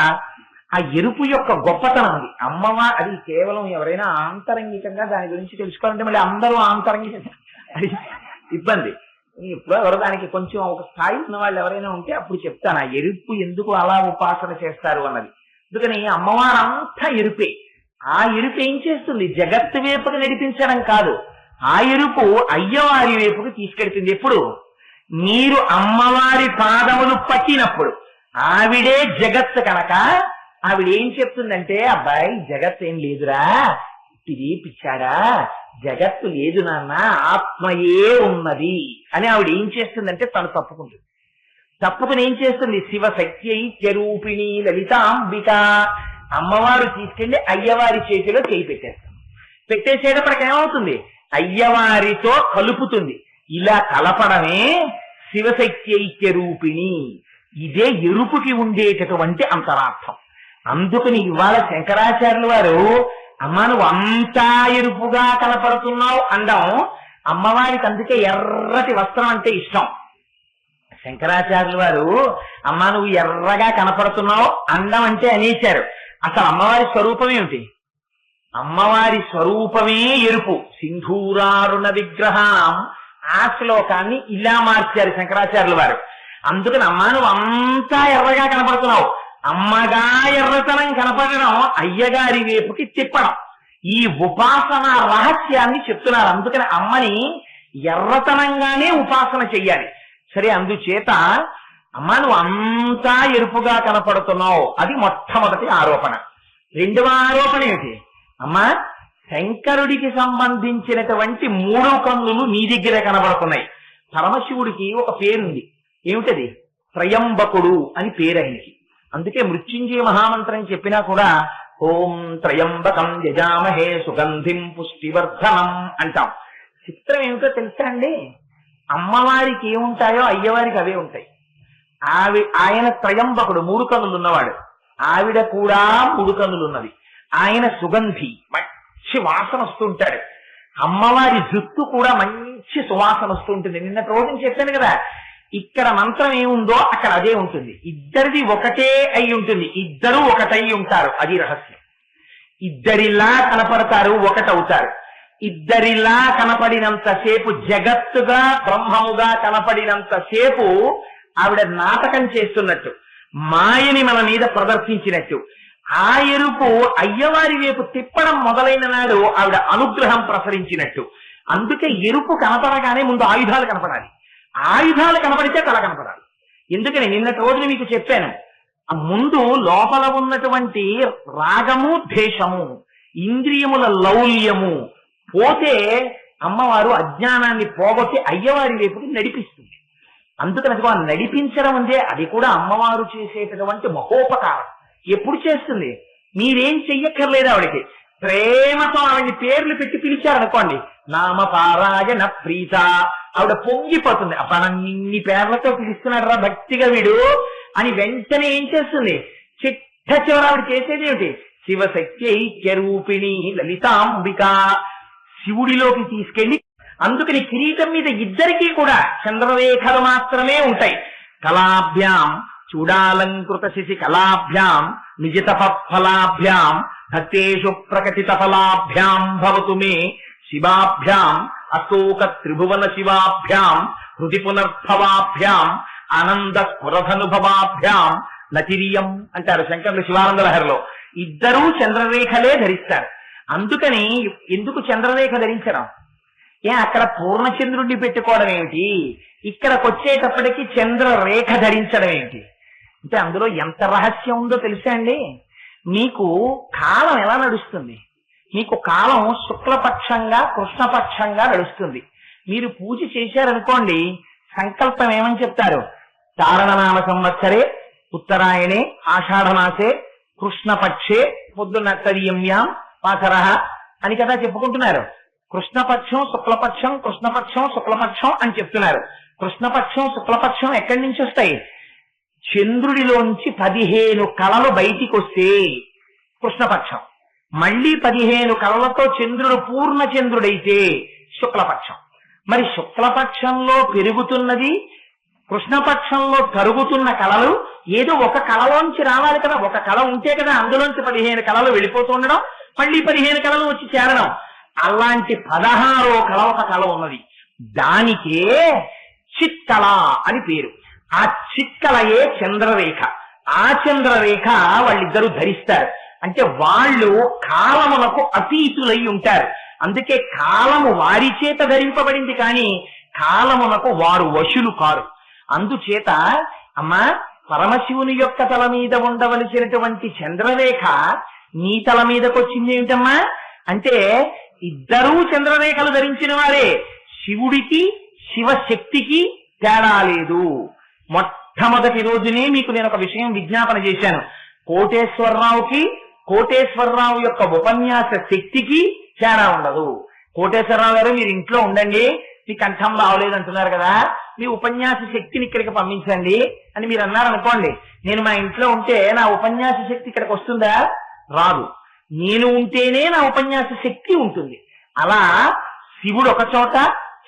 ఆ ఎరుపు యొక్క గొప్పతనం ఉంది. అమ్మవారు అది కేవలం ఎవరైనా ఆంతరంగికంగా దాని గురించి తెలుసుకోవాలంటే మళ్ళీ అందరూ ఆంతరంగికంగా అది ఇబ్బంది. ఇప్పుడు ఎవరు దానికి కొంచెం ఒక స్థాయి ఉన్న వాళ్ళు ఎవరైనా ఉంటే అప్పుడు చెప్తాను ఆ ఎరుపు ఎందుకు అలా ఉపాసన చేస్తారు అన్నది. అందుకని అమ్మవారు అంతా ఎరుపే. ఆ ఎరుపు ఏం చేస్తుంది? జగత్తు వైపుకి నడిపించడం కాదు, ఆ ఎరుపు అయ్యవారి వైపుకి తీసుకెడుతుంది. ఎప్పుడు? మీరు అమ్మవారి పాదములు పట్టినప్పుడు. ఆవిడే జగత్తు కనుక ఆవిడ ఏం చెప్తుందంటే, అబ్బాయి జగత్ ఏం లేదురా, ఇది పిచ్చారా, జగత్తు లేదు నాన్న, ఆత్మయే ఉన్నది అని ఆవిడ ఏం చేస్తుందంటే తను తప్పుకుంటుంది. తప్పుకుని ఏం చేస్తుంది? శివశక్త్యైక్యరూపిణి లలితాంబిక, అమ్మవారు తీసుకెళ్లి అయ్యవారి చేతిలో చేయి పెట్టేస్తుంది. పెట్టేసేటప్పటికి ఏమవుతుంది? అయ్యవారితో కలుపుతుంది. ఇలా కలపడమే శివశక్త్యైక్యరూపిణి. ఇదే ఎరుపుకి ఉండేటటువంటి అంతరార్థం. అందుకని ఇవాళ శంకరాచార్యుల వారు అమ్మ నువ్వు అంతా ఎరుపుగా కనపడుతున్నావు అండం, అమ్మవారికి అందుకే ఎర్రటి వస్త్రం అంటే ఇష్టం. శంకరాచార్యుల వారు అమ్మ నువ్వు ఎర్రగా కనపడుతున్నావు అండం అంటే అనేశారు. అసలు అమ్మవారి స్వరూపం ఏమిటి? అమ్మవారి స్వరూపమే ఎరుపు. సింధూరారుణ విగ్రహం, ఆ శ్లోకాన్ని ఇలా మార్చారు శంకరాచార్యుల వారు. అందుకని అమ్మ నువ్వు అంతా ఎర్రగా కనపడుతున్నావు, అమ్మగా ఎర్రతనం కనపడడం, అయ్యగారి వైపుకి తిప్పడం, ఈ ఉపాసన రహస్యాన్ని చెప్తున్నారు. అందుకని అమ్మని ఎర్రతనంగానే ఉపాసన చెయ్యాలి. సరే, అందుచేత అమ్మ నువ్వు అంతా ఎరుపుగా కనపడుతున్నావు, అది మొట్టమొదటి ఆరోపణ. రెండవ ఆరోపణ ఏమిటి? అమ్మా శంకరుడికి సంబంధించినటువంటి 3 కన్నులు నీ దగ్గర కనబడుతున్నాయి. పరమశివుడికి ఒక పేరుంది, ఏమిటది? త్రయంబకుడు అని పేరు ఆయనకి. అందుకే మృత్యుంజయ మహామంత్రం చెప్పినా కూడా ఓం త్రయంబకం యజామహే సుగంధిం పుష్టివర్ధనం అంటాం. చిత్రం ఏమిటో తెలుసా అండి? అమ్మవారికి ఏముంటాయో అయ్యవారికి అవే ఉంటాయి. ఆయన త్రయంబకుడు, 3 కన్నులు ఉన్నవాడు. ఆవిడ కూడా 3 కన్నులు ఉన్నది. ఆయన సుగంధి, మంచి వాసన వస్తుంటాడు. అమ్మవారి జుట్టు కూడా మంచి సువాసన వస్తూ ఉంటుంది. నిన్నటి రోజున చెప్పాను కదా, ఇక్కడ మంత్రం ఏముందో అక్కడ అదే ఉంటుంది. ఇద్దరిది ఒకటే అయి ఉంటుంది, ఇద్దరు ఒకటై ఉంటారు. అది రహస్యం. ఇద్దరిలా కనపడతారు, ఒకటవుతారు. ఇద్దరిలా కనపడినంతసేపు, జగత్తుగా బ్రహ్మముగా కనపడినంతసేపు ఆవిడ నాటకం చేస్తున్నట్టు, మాయని మన మీద ప్రదర్శించినట్టు. ఆ ఎరుపు అయ్యవారి వైపు తిప్పడం మొదలైన నాడు ఆవిడ అనుగ్రహం ప్రసరించినట్టు. అందుకే ఎరుపు కనపడగానే ముందు ఆయుధాలు కనపడాలి. ఆయుధాలు కనపడితే తల కనపడాలి. ఎందుకని నిన్నటి రోజున మీకు చెప్పాను, ముందు లోపల ఉన్నటువంటి రాగము, ద్వేషము, ఇంద్రియముల లౌల్యము పోతే అమ్మవారు అజ్ఞానాన్ని పోగొట్టి అయ్యవారి వైపుకి నడిపిస్తుంది. అందుకని నడిపించడం అంటే అది కూడా అమ్మవారు చేసేటటువంటి మహోపకారం. ఎప్పుడు చేస్తుంది? మీరేం చెయ్యక్కర్లేదు. ఆవిడకి ప్రేమతో ఆవిడని పేర్లు పెట్టి పిలిచారనుకోండి, నామపారాయణ ప్రీత, ఆవిడ పొంగిపోతుంది. అబ్బా ఇన్ని పేర్లతో పిలుస్తున్నాడు రా భక్తిగా వీడు అని వెంటనే ఏం చేస్తుంది? చిట్ట చివర ఆవిడ చేసేది ఏమిటి? శివశక్తి ఐక్యరూపిణి లలితాంబిక, శివుడిలోకి తీసుకెళ్లి, అందుకని కిరీటం మీద ఇద్దరికీ కూడా చంద్రరేఖలు మాత్రమే ఉంటాయి. కళాభ్యాం చూడాలంకృత శిశి కళాభ్యాం నిజితపఫలాభ్యాం భక్తేషు ప్రకటిత ఫలాభ్యాం భవతు మే శివాభ్యాం అశోక త్రిభువన శివాభ్యాం హృది పునర్భవాభ్యాం ఆనంద స్ఫురధనుభవాభ్యాం నతిరియం అంటారు శంకరులు శివానంద లహరిలో. ఇద్దరూ చంద్రరేఖలే ధరిస్తారు. అందుకని ఎందుకు చంద్రరేఖ ధరించడం? అక్కడ పూర్ణచంద్రుడిని పెట్టుకోవడం ఏమిటి? ఇక్కడికి వచ్చేటప్పటికి చంద్రరేఖ ధరించడం ఏమిటి? అంటే అందులో ఎంత రహస్యం ఉందో తెలుసా అండి? మీకు కాలం ఎలా నడుస్తుంది? మీకు కాలం శుక్లపక్షంగా కృష్ణపక్షంగా నడుస్తుంది. మీరు పూజ చేశారనుకోండి, సంకల్పం ఏమని చెప్తారు? తారణనామ సంవత్సరే ఉత్తరాయణే ఆషాఢమాసే కృష్ణపక్షే పొద్దున్న తదియమ్యాం పాసరహ అని కదా చెప్పుకుంటున్నారు. కృష్ణపక్షం శుక్లపక్షం, కృష్ణపక్షం శుక్లపక్షం అని చెప్తున్నారు. కృష్ణపక్షం శుక్లపక్షం ఎక్కడి నుంచి వస్తాయి? చంద్రుడిలోంచి 15 కళలు బయటికి వస్తే కృష్ణపక్షం, మళ్ళీ 15 కళలతో చంద్రుడు పూర్ణ చంద్రుడైతే శుక్లపక్షం. మరి శుక్లపక్షంలో పెరుగుతున్నది, కృష్ణపక్షంలో తరుగుతున్న కళలు ఏదో ఒక కళలోంచి రావాలి కదా. ఒక కళ ఉంటే కదా అందులోంచి 15 కళలు వెళ్ళిపోతూ ఉండడం, మళ్ళీ 15 కళలు వచ్చి చేరడం. అలాంటి 16వ కళ ఒక కళ ఉన్నది. దానికే చిత్కళ అని పేరు. ఆ చిత్కళయే చంద్రరేఖ. ఆ చంద్రరేఖ వాళ్ళిద్దరూ ధరిస్తారు. అంటే వాళ్ళు కాలమునకు అతీతులై ఉంటారు. అందుకే కాలము వారి చేత ధరింపబడింది, కానీ కాలమునకు వారు వశులు కారు. అందుచేత అమ్మా, పరమశివుని యొక్క తల మీద ఉండవలసినటువంటి చంద్రరేఖ నీ తల మీదకి వచ్చింది ఏమిటమ్మా అంటే, ఇద్దరూ చంద్రరేఖలు ధరించిన వారే. శివుడికి శివశక్తికి తేడా లేదు. మొట్టమొదటి రోజునే మీకు నేను ఒక విషయం విజ్ఞాపన చేశాను. కోటేశ్వరరావుకి, కోటేశ్వరరావు యొక్క ఉపన్యాస శక్తికి తేడా ఉండదు. కోటేశ్వరరావు గారు మీరు ఇంట్లో ఉండండి, మీ కంఠం బాగలేదు అంటున్నారు కదా, మీ ఉపన్యాస శక్తిని ఇక్కడికి పంపించండి అని మీరు అన్నారనుకోండి. నేను మా ఇంట్లో ఉంటే నా ఉపన్యాస శక్తి ఇక్కడికి వస్తుందా? రాదు. నేను ఉంటేనే నా ఉపన్యాస శక్తి ఉంటుంది. అలా శివుడు ఒక చోట,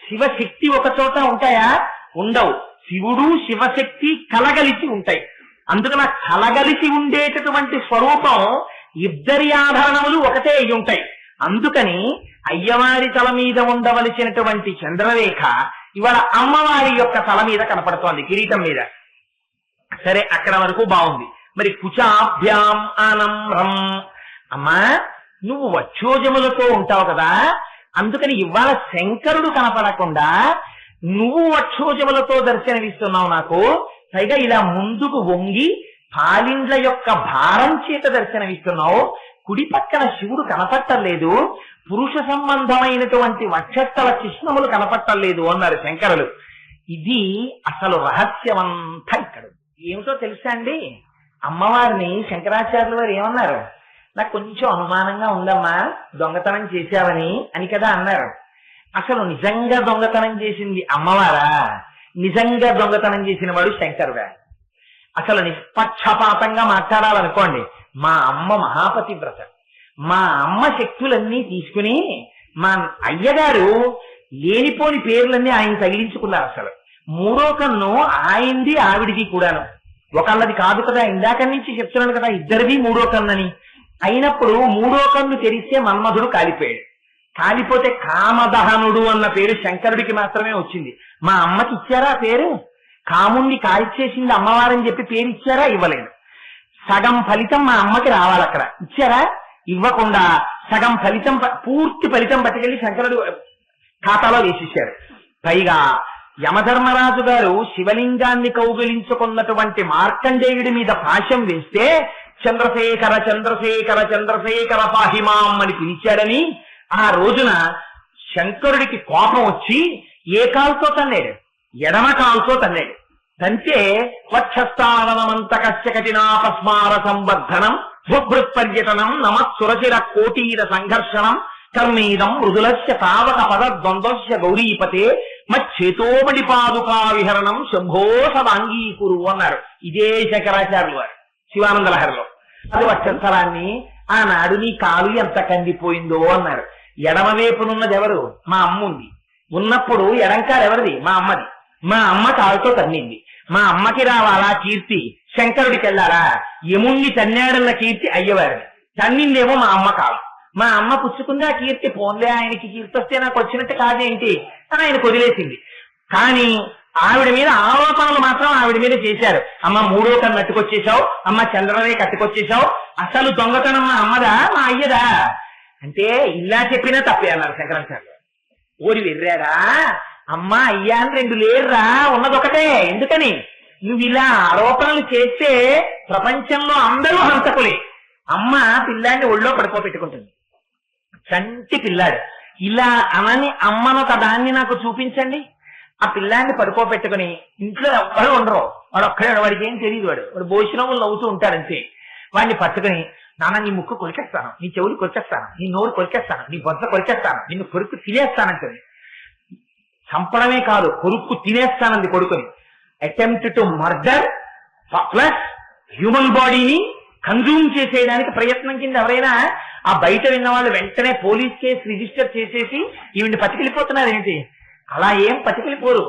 శివశక్తి ఒక చోట ఉంటాయా? ఉండవు. శివుడు శివశక్తి కలగలిసి ఉంటాయి. అందుకని కలగలిసి ఉండేటటువంటి స్వరూపం ఇద్దరి ఆభరణములు ఒకటే అయి ఉంటాయి. అందుకని అయ్యవారి తల మీద ఉండవలసినటువంటి చంద్రరేఖ ఇవాళ అమ్మవారి యొక్క తల మీద కనపడుతోంది, కిరీటం మీద. సరే, అక్కడ వరకు బాగుంది. మరి కుచాభ్యాం ఆనమ్రం, అమ్మా నువ్వు వక్షోజములతో ఉంటావు కదా, అందుకని ఇవాళ శంకరుడు కనపడకుండా నువ్వు వక్షోజములతో దర్శనమిస్తున్నావు నాకు. పైగా ఇలా ముందుకు వంగి పాలిండ్ల యొక్క భారం చేత దర్శనమిస్తున్నావు. కుడి పక్కన శివుడు కనపట్టలేదు, పురుష సంబంధమైనటువంటి వక్షస్థల చిహ్నములు కనపట్టలేదు అన్నారు శంకరులు. ఇది అసలు రహస్యమంతా ఇక్కడ ఏమిటో తెలుసా అండి? అమ్మవారిని శంకరాచార్యుల వారు ఏమన్నారు? నాకు కొంచెం అనుమానంగా ఉందమ్మా దొంగతనం చేశావని అని కదా అన్నారు. అసలు నిజంగా దొంగతనం చేసింది అమ్మవారా, నిజంగా దొంగతనం చేసిన వాడు శంకరుడా? అసలు నిష్పక్షపాతంగా మాట్లాడాలనుకోండి, మా అమ్మ మహాపతివ్రత, మా అమ్మ శక్తులన్నీ తీసుకుని మా అయ్యగారు లేనిపోని పేర్లన్నీ ఆయన తగిలించుకున్నారు. అసలు మూడో కన్ను ఆయనది ఆవిడిది కూడాను, ఒకళ్ళది కాదు కదా. ఇందాక నుంచి చెప్తున్నాను కదా ఇద్దరిది మూడో కన్నుని. అయినప్పుడు మూడో కన్ను తెరిస్తే మన్మధుడు కాలిపోయాడు. కాలిపోతే కామదహనుడు అన్న పేరు శంకరుడికి మాత్రమే వచ్చింది. మా అమ్మకి ఇచ్చారా పేరు? కాముణ్ణి కాల్చేసింది అమ్మవారని చెప్పి పేరు ఇచ్చారా? ఇవ్వలేదు. సగం ఫలితం మా అమ్మకి రావాలి, అక్కడ ఇచ్చారా? ఇవ్వకుండా సగం ఫలితం, పూర్తి ఫలితం పట్టుకెళ్లి శంకరుడు ఖాతాలో వేసేశారు. పైగా యమధర్మరాజు గారు శివలింగాన్ని కౌగిలించుకున్నటువంటి మార్కండేయుడి మీద పాశం వేస్తే చంద్రశేఖర చంద్రశేఖర చంద్రశేఖర పాహిమాం అని పిలిచాడని ఆ రోజున శంకరుడికి కోపం వచ్చి ఏ కాలుతో తన్నాడు? ఎడమ కాలుతో తన్నాడు. తంతే వక్షస్థానమంతకస్య కఠినాపస్మార సంవర్ధనం భృత్పర్యటనం నమస్సురచిర కోటీర సంఘర్షణం కర్మీదం మృదులస్య తావక పద ద్వంద్వస్య గౌరీపతే మచ్చేతోమణి పాదుకా విహరణం శంభో సదాంగీకురు అన్నారు. ఇదే శంకరాచార్యులు వారు శివానంద లహరిలో. అది వక్షస్థలాన్ని ఆనాడు నీ కాలు ఎంత కందిపోయిందో అన్నారు. ఎడమవైపునున్నది ఎవరు? మా అమ్మ ఉంది. ఉన్నప్పుడు ఎడంకాలు ఎవరిది? మా అమ్మది. మా అమ్మ కాలుతో తన్నింది. మా అమ్మకి రావాలా కీర్తి, శంకరుడికి వెళ్ళాలా? యముణ్ణి తన్నాడన్న కీర్తి అయ్యవారిది, తన్నిందేమో మా అమ్మ కాలు. మా అమ్మ పుచ్చుకుంది ఆ కీర్తి. పోన్లే, ఆయనకి కీర్తి వస్తే నాకు వచ్చినట్టు కాదేంటి అని ఆయన వదిలేసింది. కానీ ఆవిడ మీద ఆరోపణలు మాత్రం ఆవిడ మీద చేశారు. అమ్మ మూడో కన్ను అట్టుకొచ్చేశావు, అమ్మ చంద్రనే కట్టుకొచ్చేశావు, అసలు దొంగతనం మా అమ్మదా మా అయ్యదా అంటే ఇలా చెప్పినా తప్పే అన్నారు శంకరాచార్య. ఓరి వెర్రాడా, అమ్మ అయ్యా అని రెండు లేరురా, ఉన్నదొకటే. ఎందుకని? నువ్వు ఇలా ఆరోపణలు చేస్తే ప్రపంచంలో అందరూ హంతకులే. అమ్మ పిల్లాన్ని ఒళ్ళో పడుకోబెట్టుకుంటుంది, చంటి పిల్లాడు. ఇలా అనని అమ్మనొక దాన్ని నాకు చూపించండి. ఆ పిల్లాన్ని పడుకోబెట్టుకుని ఇంట్లో ఎవ్వరూ ఉండరు, వాడు ఒక్కడే, వాడికి ఏం తెలియదు, వాడు భోజనములు నవ్వుతూ ఉంటాడంతే. వాడిని పట్టుకుని, నాన్న నీ ముక్కు కొలికేస్తాను, నీ చెవులు కొలికేస్తాను, నీ నోరు కొలికేస్తాను, నీ బొద్ద కొలికేస్తాను, నిన్ను కొరుకు తినేస్తానంటుంది. చంపడమే కాదు, కొరుక్కు తినేస్తానంది కొడుకుని. Attempt to murder plus human బాడీని కన్జ్యూమ్ చేసేయడానికి ప్రయత్నం కింద ఎవరైనా ఆ బయట విన్న వాళ్ళు వెంటనే పోలీస్ కేసు రిజిస్టర్ చేసేసి ఈవిని పట్టుకెళ్ళిపోతున్నారు ఏంటి? అలా ఏం పట్టుకెళ్ళిపోరు.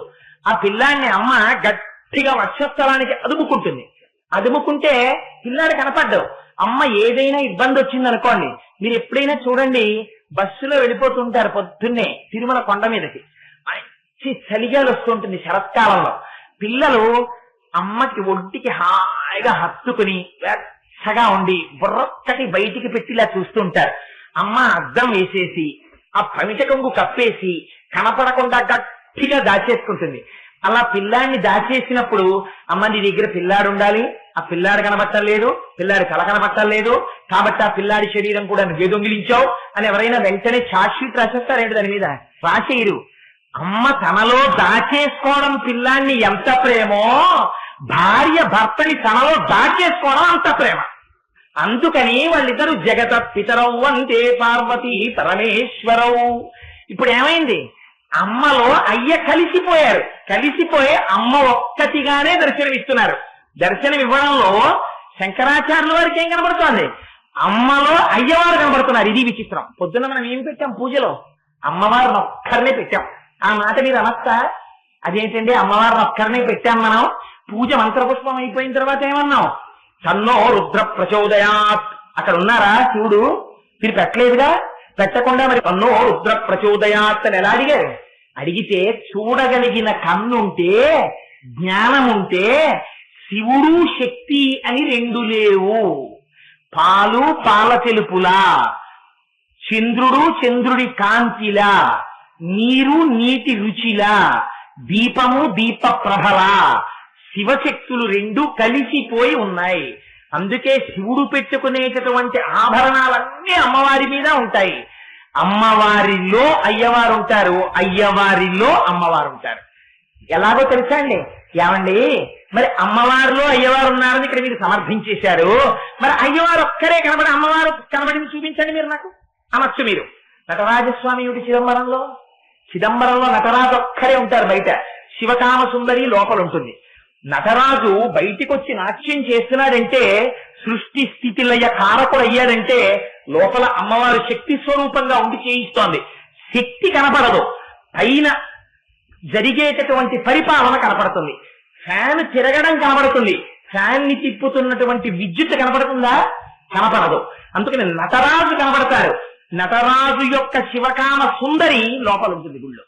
ఆ పిల్లాన్ని అమ్మ గట్టిగా వక్షస్థలానికి అదుముకుంటుంది. అదుముకుంటే పిల్లాడు కనపడ్డావు. అమ్మ ఏదైనా ఇబ్బంది వచ్చింది అనుకోండి, మీరు ఎప్పుడైనా చూడండి, బస్సులో వెళ్ళిపోతుంటారు పొద్దున్నే తిరుమల కొండ మీదకి, మంచి చలిగాలు వస్తుంటుంది శరత్కాలంలో. పిల్లలు అమ్మకి ఒంటికి హాయిగా హత్తుకుని వెచ్చగా ఉండి బుర్రొక్కటి బయటికి పెట్టిలా చూస్తుంటారు. అమ్మ అద్దం వేసేసి ఆ పమిట కొంగు కప్పేసి కనపడకుండా గట్టిగా దాచేసుకుంటుంది. అలా పిల్లాన్ని దాచేసినప్పుడు అమ్మ నీ దగ్గర పిల్లాడు ఉండాలి, ఆ పిల్లాడు కనబట్టలేదు, పిల్లాడి కళ కనబట్టలేదు, కాబట్టి ఆ పిల్లాడి శరీరం కూడా నువ్వే దొంగిలించావు అని ఎవరైనా వెంటనే ఛార్జ్ షీట్ రాసేస్తారేంటి? దాని మీద రాసేయరు. అమ్మ తనలో దాచేసుకోవడం పిల్లాన్ని ఎంత ప్రేమో, భార్య భర్తని తనలో దాచేసుకోవడం అంత ప్రేమ. అందుకని వాళ్ళిద్దరు జగత పితరవు అంటే పార్వతీ పరమేశ్వరవు. ఇప్పుడు ఏమైంది? అమ్మలో అయ్య కలిసిపోయారు. కలిసిపోయి అమ్మ ఒక్కటిగానే దర్శనమిస్తున్నారు. దర్శనం ఇవ్వడంలో శంకరాచార్యుల వారికి ఏం కనబడుతోంది? అమ్మలో అయ్యవారు కనబడుతున్నారు. ఇది విచిత్రం. పొద్దున్న మనం ఏం పెట్టాం పూజలో? అమ్మవారిని ఒక్కరినే పెట్టాం. ఆ మాట మీద అనొస్తా? అదేంటండి అమ్మవారిని ఒక్కరినే పెట్టాం మనం. పూజ మంత్రపుష్పం అయిపోయిన తర్వాత ఏమన్నాం? తన్నో రుద్ర ప్రచోదయాత్. అక్కడ ఉన్నారా శివుడు? మీరు పెట్టలేదుగా. పెట్టకుండా మరి తన్నో రుద్ర ప్రచోదయాత్ అని ఎలా అడిగారు? అడిగితే చూడగలిగిన కన్నుంటే, జ్ఞానం ఉంటే శివుడు శక్తి అని రెండు లేవు. పాలు పాల తెలుపులా, చంద్రుడు చంద్రుడి కాంతిలా, నీరు నీటి రుచిలా, దీపము దీప ప్రభలా శివశక్తులు రెండు కలిసిపోయి ఉన్నాయి. అందుకే శివుడు పెట్టుకునేటటువంటి ఆభరణాలన్నీ అమ్మవారి మీద ఉంటాయి. అమ్మవారిలో అయ్యవారు ఉంటారు, అయ్యవారిలో అమ్మవారు ఉంటారు. ఎలాగో తెలుసా అండి? ఏమండి మరి అమ్మవారిలో అయ్యవారు ఉన్నారని ఇక్కడ మీరు సమర్థించేశారు. మరి అయ్యవారు ఒక్కరే కనబడి అమ్మవారు కనబడింది చూపించండి మీరు నాకు అనొచ్చు. మీరు నటరాజస్వామి ఏమిటి చిదంబరంలో నటరాజు ఒక్కరే ఉంటారు బయట, శివకామ సుందరి లోపల ఉంటుంది. నటరాజు బయటికి వచ్చి నాట్యం చేస్తున్నాడంటే, సృష్టి స్థితి లయ కారకుడు అయ్యాడంటే లోపల అమ్మవారు శక్తి స్వరూపంగా ఉండి చేయిస్తోంది. శక్తి కనపడదు, పైన జరిగేటటువంటి పరిపాలన కనపడుతుంది. ఫ్యాన్ తిరగడం కనబడుతుంది, ఫ్యాన్ ని తిప్పుతున్నటువంటి విద్యుత్ కనపడుతుందా? కనపడదు. అందుకని నటరాజు కనబడతారు. నటరాజు యొక్క శివకామ సుందరి లోపల ఉంటుంది గుళ్ళో.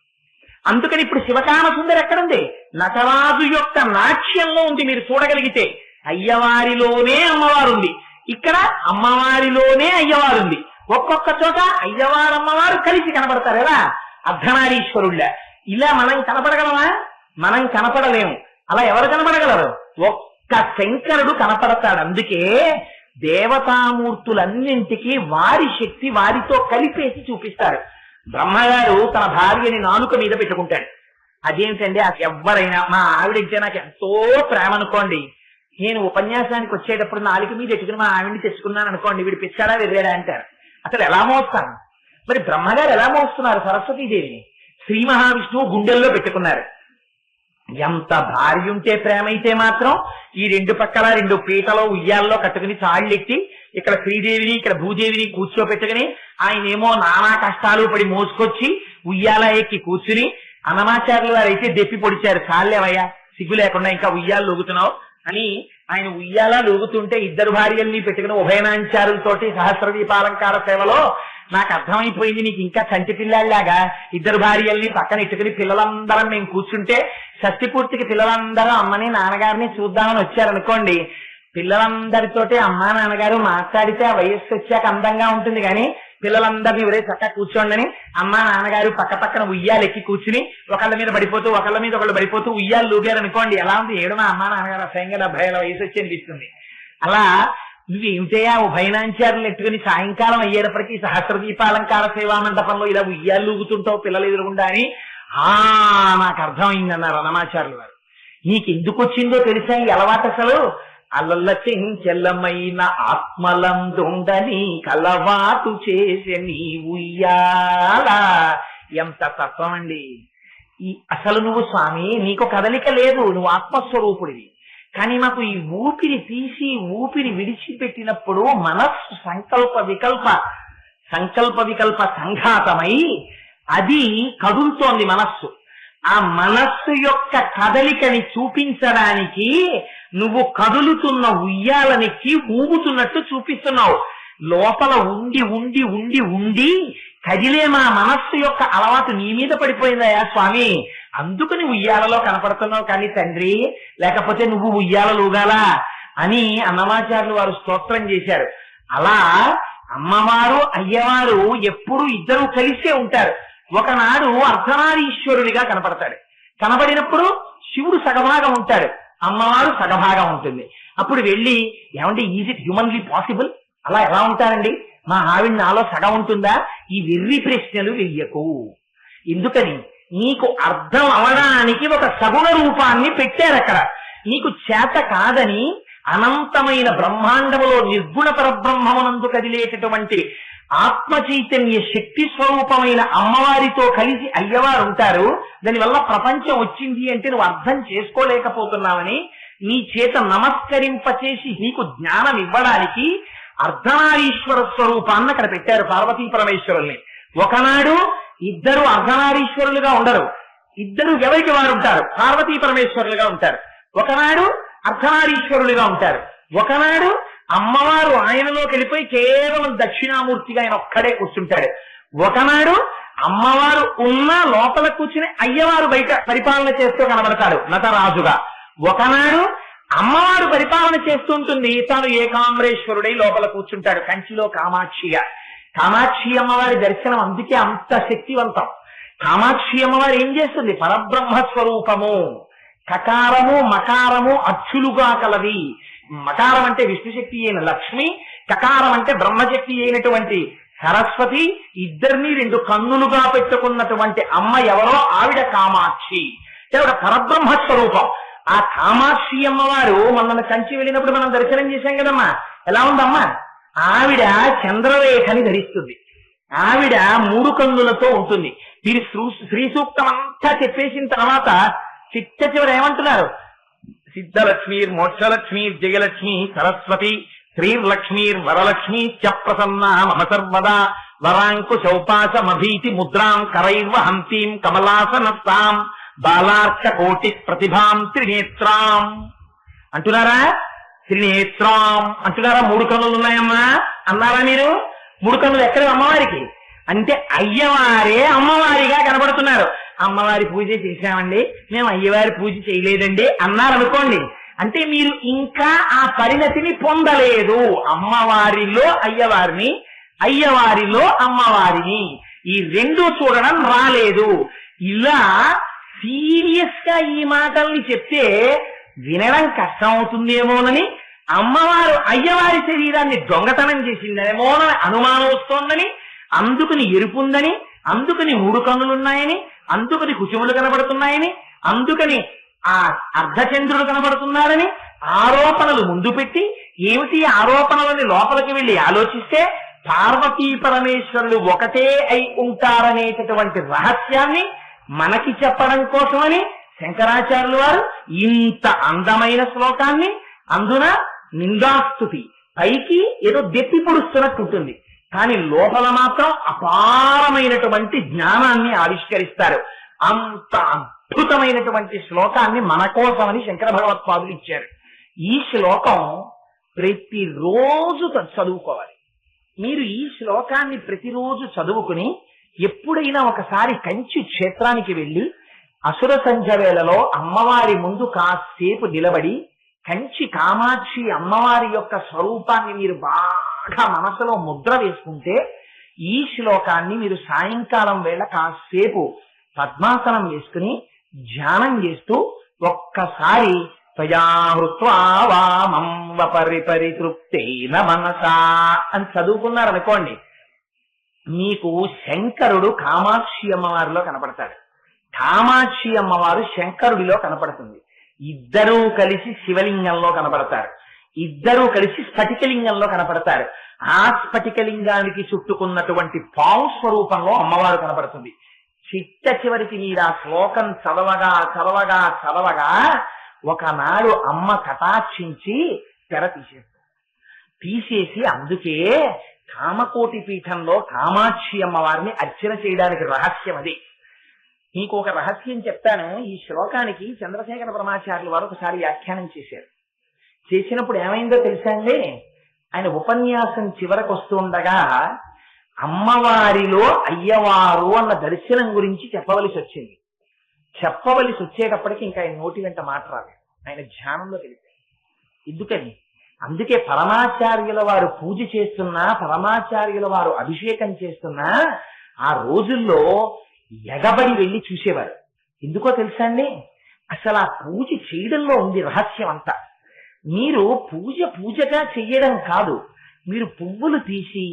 అందుకని ఇప్పుడు శివకామ సుందరి ఎక్కడుంది? నటరాజు యొక్క నాట్యంలో ఉంది. మీరు చూడగలిగితే అయ్యవారిలోనే అమ్మవారు ఉంది, ఇక్కడ అమ్మవారిలోనే అయ్యవారు ఉంది. ఒక్కొక్క చోట అయ్యవారు అమ్మవారు కలిసి కనబడతారు కదా, అర్ధనారీశ్వరుళ్ళ. ఇలా మనం కనపడగలమా? మనం కనపడలేము. అలా ఎవరు కనపడగలరు? ఒక్క శంకరుడు కనపడతాడు. అందుకే దేవతామూర్తులన్నింటికీ వారి శక్తి వారితో కలిపేసి చూపిస్తారు. బ్రహ్మగారు తన భార్యని నాలుక మీద పెట్టుకుంటాడు. అదేంటండి, ఎవరైనా మా ఆవిడంటే నాకు ఎంతో ప్రేమ అనుకోండి, నేను ఉపన్యాసానికి వచ్చేటప్పుడు నాలుక మీద ఎట్టుకుని మా ఆవిడ్ని తెచ్చుకున్నాను అనుకోండి, వీడు పిచ్చాడా వెర్రాడా అంటారు. అసలు ఎలా మోస్తాను? మరి బ్రహ్మగారు ఎలా మోస్తున్నారు? సరస్వతీదేవిని శ్రీ మహావిష్ణువు గుండెల్లో పెట్టుకున్నారు. ఎంత భార్య ఉంటే ప్రేమ అయితే మాత్రం ఈ రెండు పక్కల రెండు పీటలో ఉయ్యాల్లో కట్టుకుని తాళ్ళెట్టి ఇక్కడ శ్రీదేవిని ఇక్కడ భూదేవిని కూర్చోపెట్టుకుని ఆయనేమో నానా కష్టాలు పడి మోసుకొచ్చి ఉయ్యాల ఎక్కి కూర్చుని, అన్నమాచార్యుల వారు అయితే దెప్పి పొడిచారు, చాలేవయ్యా సిగ్గు లేకుండా ఇంకా ఉయ్యాలు లూగుతున్నావు అని. ఆయన ఉయ్యాల లూగుతుంటే ఇద్దరు భార్యల్ని పెట్టుకుని ఉభయనాంచారులతోటి సహస్ర దీపాలంకార సేవలో నాకు అర్థమైపోయింది, నీకు ఇంకా చంటి పిల్లాడిలాగా ఇద్దరు భార్యల్ని పక్కన ఇట్టుకుని పిల్లలందరం మేము కూర్చుంటే, షష్ఠి పూర్తికి పిల్లలందరూ అమ్మని నాన్నగారిని చూద్దామని వచ్చారనుకోండి, పిల్లలందరితోటి అమ్మా నాన్నగారు మాట్లాడితే ఆ వయస్సు వచ్చాక అందంగా ఉంటుంది, కానీ పిల్లలందరినీ ఎవరే చక్కగా కూర్చోండి అమ్మా నాన్నగారు పక్క పక్కన ఉయ్యాలు ఎక్కి కూర్చుని ఒకళ్ళ మీద పడిపోతూ ఒకళ్ళ మీద ఒకళ్ళు పడిపోతూ ఉయ్యాలు లూగారు అనుకోండి, ఎలా ఉంది? ఏడు మా అమ్మా నాన్నగారు అసహ్యంగా 70 వయసు వచ్చి అనిపిస్తుంది. అలా నువ్వు ఏమిటయా ఉభయనాంచారులు ఎట్టుకుని సాయంకాలం అయ్యేటప్పటికీ సహస్ర దీపాలంకార సేవా మండపంలో ఇలా ఉయ్యాలు లూగుతుంటావు పిల్లలు ఎదురుగుండా అని. నాకు అర్థమైందన్నారు అన్నమాచార్యులు వారు. నీకు ఎందుకు వచ్చిందో తెలుసా ఈ అలవాటు? అసలు అల్లల్ల చెంచెల్లమైన ఆత్మలందుండని కలవాటు చేసే నీ ఉయ్యాల. ఎంత తత్వం అండి! అసలు నువ్వు స్వామి నీకు కదలిక లేదు, నువ్వు ఆత్మస్వరూపుడివి. కానీ మాకు ఈ ఊపిరి తీసి ఊపిరి విడిచిపెట్టినప్పుడు మనస్సు సంకల్ప వికల్ప సంఘాతమై అది కదులుతోంది మనస్సు. ఆ మనస్సు యొక్క కదలికని చూపించడానికి నువ్వు కదులుతున్న ఉయ్యాలనెక్కి ఊగుతున్నట్టు చూపిస్తున్నావు. లోపల ఉండి ఉండి ఉండి ఉండి కదిలే మా మనస్సు యొక్క అలవాటు నీ మీద పడిపోయిందయా స్వామి, అందుకని ఉయ్యాలలో కనపడుతున్నావు కానీ తండ్రి, లేకపోతే నువ్వు ఉయ్యాలలుగాలా అని అన్నమాచార్యులు వారు స్తోత్రం చేశారు. అలా అమ్మవారు అయ్యవారు ఎప్పుడు ఇద్దరు కలిసే ఉంటారు. ఒకనాడు అర్ధనారీశ్వరుడిగా కనపడతాడు. కనబడినప్పుడు శివుడు సగభాగం ఉంటాడు, అమ్మవారు సగభాగం ఉంటుంది. అప్పుడు వెళ్ళి, ఏమంటే ఈజ్ ఇట్ హ్యూమన్లీ పాసిబుల్? అలా ఎలా ఉంటారండి? మా ఆవిడ నాలో సగం ఉంటుందా? ఈ వెర్రి ప్రశ్నలు వెయ్యకు. ఎందుకని? నీకు అర్థం అవడానికి ఒక సగుణ రూపాన్ని పెట్టారు అక్కడ. నీకు చేత కాదని అనంతమైన బ్రహ్మాండములో నిర్గుణ పరబ్రహ్మమునందు కదిలేటటువంటి ఆత్మ చైతన్య శక్తి స్వరూపమైన అమ్మవారితో కలిసి అయ్యవారు ఉంటారు. దానివల్ల ప్రపంచం వచ్చింది అంటే నువ్వు అర్థం చేసుకోలేకపోతున్నావని నీ చేత నమస్కరింపచేసి నీకు జ్ఞానం ఇవ్వడానికి అర్ధనారీశ్వర స్వరూపాన్ని అక్కడ పెట్టారు పార్వతీ పరమేశ్వరుల్ని. ఒకనాడు ఇద్దరు అర్ధనారీశ్వరులుగా ఉండరు, ఇద్దరు ఎవరికి వారు ఉంటారు, పార్వతీ పరమేశ్వరులుగా ఉంటారు. ఒకనాడు అర్ధనారీశ్వరులుగా ఉంటారు, ఒకనాడు అమ్మవారు ఆయనలోకి వెళ్ళిపోయి కేవలం దక్షిణామూర్తిగా ఆయన ఒక్కడే కూర్చుంటాడు. ఒకనాడు అమ్మవారు ఉన్న లోపల కూర్చుని అయ్యవారు బయట పరిపాలన చేస్తూ కనబడతాడు నటరాజుగా. ఒకనాడు అమ్మవారు పరిపాలన చేస్తుంటుంది, తాను ఏకాంబరేశ్వరుడై లోపల కూర్చుంటాడు కంచిలో కామాక్షిగా. కామాక్షి అమ్మవారి దర్శనం అందుకే అంత శక్తివంతం. కామాక్షి అమ్మవారు ఏం చేస్తుంది? పరబ్రహ్మ స్వరూపము, కకారము మకారము అచ్చులుగా కలవి. మకారం అంటే విష్ణుశక్తి అయిన లక్ష్మి, కకారం అంటే బ్రహ్మశక్తి అయినటువంటి సరస్వతి. ఇద్దరిని రెండు కన్నులుగా పెట్టుకున్నటువంటి అమ్మ ఎవరో ఆవిడ కామాక్షి. ఆవిడ పరబ్రహ్మ స్వరూపం. ఆ కామాక్షి అమ్మవారు మనల్ని కంచి వెళ్ళినప్పుడు మనం దర్శనం చేశాం కదమ్మా. ఎలా ఉందమ్మా? ఆవిడ చంద్రరేఖని ధరిస్తుంది. ఆవిడ 3 కన్నులతో ఉంటుంది. మీరు శ్రీ సూక్తం అంతా చెప్పేసిన తర్వాత చిట్ట చివరి ఏమంటున్నారు? సిద్ధలక్ష్మీర్ మోక్షలక్ష్మీర్ జయలక్ష్మి సరస్వతి శ్రీర్లక్ష్మీర్ వరలక్ష్మీ చ ప్రసన్నా మమ సర్వదా వరాంకుశౌపాసమభీతి ముద్రాం కరైర్వహంతీం కమలాసనస్తాం బాలార్క కోటి ప్రతిభాం త్రినేత్రాం అంటున్నారా? త్రినేత్రాం అంటున్నారా? 3 కన్నులు ఉన్నాయమ్మా అన్నారా మీరు? 3 కన్నులు ఎక్కడ అమ్మవారికి? అంటే అయ్యవారే అమ్మవారిగా కనబడుతున్నారు. అమ్మవారి పూజ చేశామండి, మేము అయ్యవారి పూజ చేయలేదండి అన్నారనుకోండి, అంటే మీరు ఇంకా ఆ పరిణతిని పొందలేదు. అమ్మవారిలో అయ్యవారిని, అయ్యవారిలో అమ్మవారిని, ఈ 2 చూడడం రాలేదు. ఇలా సీరియస్ గా ఈ మాటల్ని చెప్తే వినడం కష్టం అవుతుందేమోనని, అమ్మవారు అయ్యవారి శరీరాన్ని దొంగతనం చేసిందేమోనని అనుమానం వస్తోందని, అందుకని ఎరుపుందని, అందుకని 3 కన్నులున్నాయని, అందుకని కుశములు కనబడుతున్నాయని, అందుకని ఆ అర్ధచంద్రుడు కనబడుతున్నాడని ఆరోపణలు ముందు పెట్టి, ఏమిటి ఆరోపణలని లోపలికి వెళ్లి ఆలోచిస్తే పార్వతీ పరమేశ్వరులు ఒకటే అయి ఉంటారనేటటువంటి రహస్యాన్ని మనకి చెప్పడం కోసమని శంకరాచార్యులు వారు ఇంత అందమైన శ్లోకాన్ని, అందున నిందాస్తుతి, పైకి ఏదో దెప్పి పొడుస్తున్నట్టు ఉంటుంది, కానీ లోపల మాత్రం అపారమైనటువంటి జ్ఞానాన్ని ఆవిష్కరిస్తారు. అంత అద్భుతమైనటువంటి శ్లోకాన్ని మన కోసమని శంకర భగవత్పాదులు ఇచ్చారు. ఈ శ్లోకం ప్రతిరోజు చదువుకోవాలి. మీరు ఈ శ్లోకాన్ని ప్రతిరోజు చదువుకుని ఎప్పుడైనా ఒకసారి కంచి క్షేత్రానికి వెళ్లి అసుర సంధ్య వేళలో అమ్మవారి ముందు కాసేపు నిలబడి కంచి కామాక్షి అమ్మవారి యొక్క స్వరూపాన్ని మీరు బాగా మనసులో ముద్ర వేసుకుంటే, ఈ శ్లోకాన్ని మీరు సాయంకాలం వేళ కాసేపు పద్మాసనం వేసుకుని ధ్యానం చేస్తూ ఒక్కసారి త్వయాహృత్వా వామం వపరిపరితృప్తేన మనసా అని చదువుకున్నారనుకోండి, మీకు శంకరుడు కామాక్షి అమ్మవారిలో కనపడతాడు, కామాక్షి అమ్మవారు శంకరుడిలో కనపడుతుంది. ఇద్దరూ కలిసి శివలింగంలో కనపడతారు, ఇద్దరూ కలిసి స్ఫటికలింగంలో కనపడతారు. ఆ స్ఫటికలింగానికి చుట్టుకున్నటువంటి పావు స్వరూపంలో అమ్మవారు కనపడుతుంది. చిట్ట చివరికి మీరు ఆ శ్లోకం చదవగా చదవగా చదవగా ఒకనాడు అమ్మ కటాక్షించి తెర తీసేసి, అందుకే కామకోటి పీఠంలో కామాక్షి అమ్మవారిని అర్చన చేయడానికి రహస్యం అది. మీకు ఒక రహస్యం చెప్తాను. ఈ శ్లోకానికి చంద్రశేఖర పరమాచార్యులు వారు ఒకసారి వ్యాఖ్యానం చేశారు. చేసినప్పుడు ఏమైందో తెలుసా అండి? ఆయన ఉపన్యాసం చివరకు వస్తుండగా అమ్మవారిలో అయ్యవారు అన్న దర్శనం గురించి చెప్పవలసి వచ్చింది. చెప్పవలసి వచ్చేటప్పటికి ఇంకా ఆయన నోటి వెంట మాట్లాడారు. ఆయన ధ్యానంలో తెలిపారు. ఎందుకని? అందుకే పరమాచార్యుల వారు పూజ చేస్తున్నా, పరమాచార్యుల వారు అభిషేకం చేస్తున్నా ఆ రోజుల్లో ఎగబడి వెళ్ళి చూసేవారు. ఎందుకో తెలుసా అండి? అసలు ఆ పూజ చేయడంలో ఉంది రహస్యం అంతా. మీరు పూజగా చెయ్యడం కాదు, మీరు పువ్వులు తీసి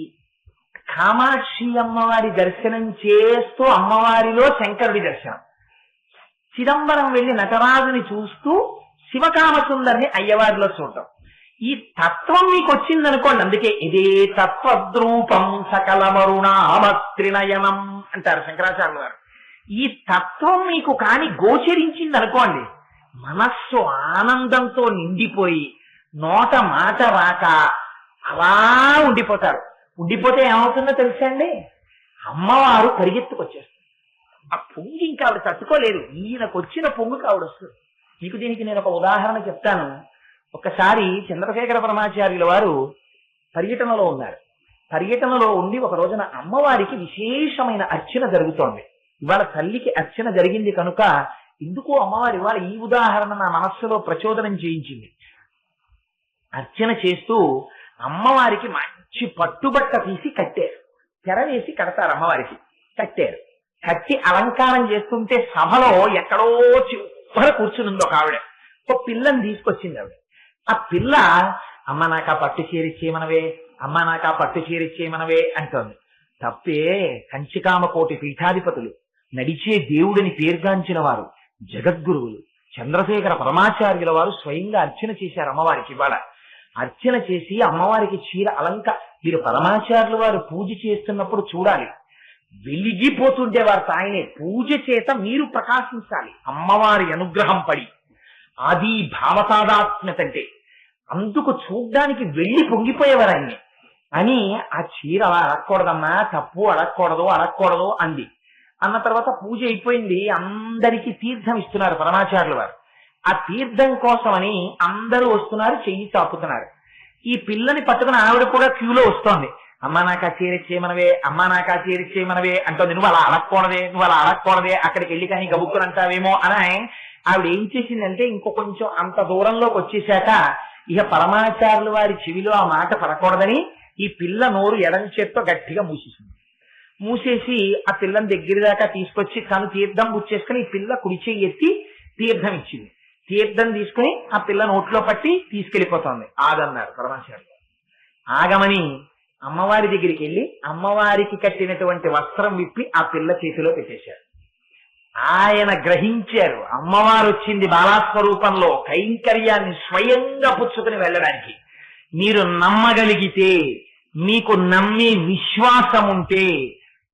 కామాక్షి అమ్మవారి దర్శనం చేస్తూ అమ్మవారిలో శంకరుడి దర్శనం, చిదంబరం వెళ్లి నటరాజుని చూస్తూ శివకామసుందరిని అయ్యవారిలో చూడటం, ఈ తత్వం మీకు వచ్చిందనుకోండి. అందుకే ఇదే తత్వద్రూపం సకల మరుణామత్రినయనం అంటారు శంకరాచార్యులు గారు. ఈ తత్వం మీకు కాని గోచరించింది అనుకోండి, మనస్సు ఆనందంతో నిండిపోయి నోట మాట రాక అలా ఉండిపోతారు. ఉండిపోతే ఏమవుతుందో తెలుసా అండి? అమ్మవారు పరిగెత్తుకొచ్చేస్తారు. ఆ పొంగి ఇంకా ఆవిడ తట్టుకోలేదు. ఈయనకు వచ్చిన పొంగుకు ఆవిడ వస్తుంది. మీకు దీనికి నేను ఒక ఉదాహరణ చెప్తాను. ఒకసారి చంద్రశేఖర పరమాచార్యుల వారు పర్యటనలో ఉన్నారు. పర్యటనలో ఉండి ఒక రోజున అమ్మవారికి విశేషమైన అర్చన జరుగుతోంది. ఇవాళ తల్లికి అర్చన జరిగింది కనుక ఎందుకో అమ్మవారి ఇవాళ ఈ ఉదాహరణ నా మనస్సులో ప్రచోదనం చేయించింది. అర్చన చేస్తూ అమ్మవారికి మంచి పట్టుబట్ట తీసి కట్టారు. తెర వేసి కడతారు అమ్మవారికి. కట్టారు. కట్టి అలంకారం చేస్తుంటే సభలో ఎక్కడో చివర కూర్చునుంది ఒక ఆవిడ. ఒక పిల్లని తీసుకొచ్చింది ఆవిడ. ఆ పిల్ల అమ్మ నాకు ఆ పట్టు చీరిచ్చేయమనవే, అమ్మ నాకు ఆ పట్టు చీరిచ్చేయమనవే అంటోంది. తప్పే. కంచికామకోటి పీఠాధిపతులు, నడిచే దేవుడిని పేర్గాంచిన వారు, జగద్గురువులు, చంద్రశేఖర పరమాచార్యుల వారు స్వయంగా అర్చన చేశారు అమ్మవారికి. ఇవాళ అర్చన చేసి అమ్మవారికి చీర మీరు పరమాచార్యుల వారు పూజ చేస్తున్నప్పుడు చూడాలి, వెలిగిపోతుండేవారు ఆయనే. పూజ చేత మీరు ప్రకాశించాలి, అమ్మవారి అనుగ్రహం పడి. అది భావతాదాత్మ్యత అంటే. అందుకు చూడ్డానికి వెళ్ళి పొంగిపోయేవారు ఆయన్ని. అని ఆ చీర అలా అడగకూడదమ్మా, తప్పు, అడగకూడదు అంది. అన్న తర్వాత పూజ అయిపోయింది, అందరికీ తీర్థం ఇస్తున్నారు పరమాచార్యుల వారు. ఆ తీర్థం కోసమని అందరూ వస్తున్నారు, చెయ్యి చాపుతున్నారు. ఈ పిల్లని పట్టుకుని ఆవిడ కూడా క్యూలో వస్తోంది. అమ్మా నాకు ఆ చీర ఇచ్చేయమనవే, అమ్మా నాకు ఆ చీర ఇచ్చేయమనవే అంటుంది. నువ్వు అలా అడగకూడదే, అక్కడికి వెళ్ళి కానీ గబుక్కుని అంటావేమో అని ఆవిడ ఏం చేసిందంటే, కొంచెం అంత దూరంలోకి వచ్చేసాక ఇక పరమాచార్యుల వారి చెవిలో ఆ మాట పడకూడదని ఈ పిల్ల నోరు ఎడం చేత్తో గట్టిగా మూసేసి ఆ పిల్లని దగ్గర దాకా తీసుకొచ్చి తను తీర్థం పుచ్చేసుకుని ఈ పిల్ల కుడి చెయ్యి ఎత్తి తీర్థం ఇచ్చింది. తీర్థం తీసుకుని ఆ పిల్ల నోట్లో పట్టి తీసుకెళ్లిపోతోంది. ఆగన్నారు పరమాచార్యులు. ఆగమని అమ్మవారి దగ్గరికి వెళ్ళి అమ్మవారికి కట్టినటువంటి వస్త్రం విప్పి ఆ పిల్ల చేతిలో పెట్టేశారు. ఆయన గ్రహించారు అమ్మవారు వచ్చింది బాలాస్వరూపంలో కైంకర్యాన్ని స్వయంగా పుచ్చుకుని వెళ్ళడానికి. మీరు నమ్మగలిగితే, మీకు నమ్మే విశ్వాసం ఉంటే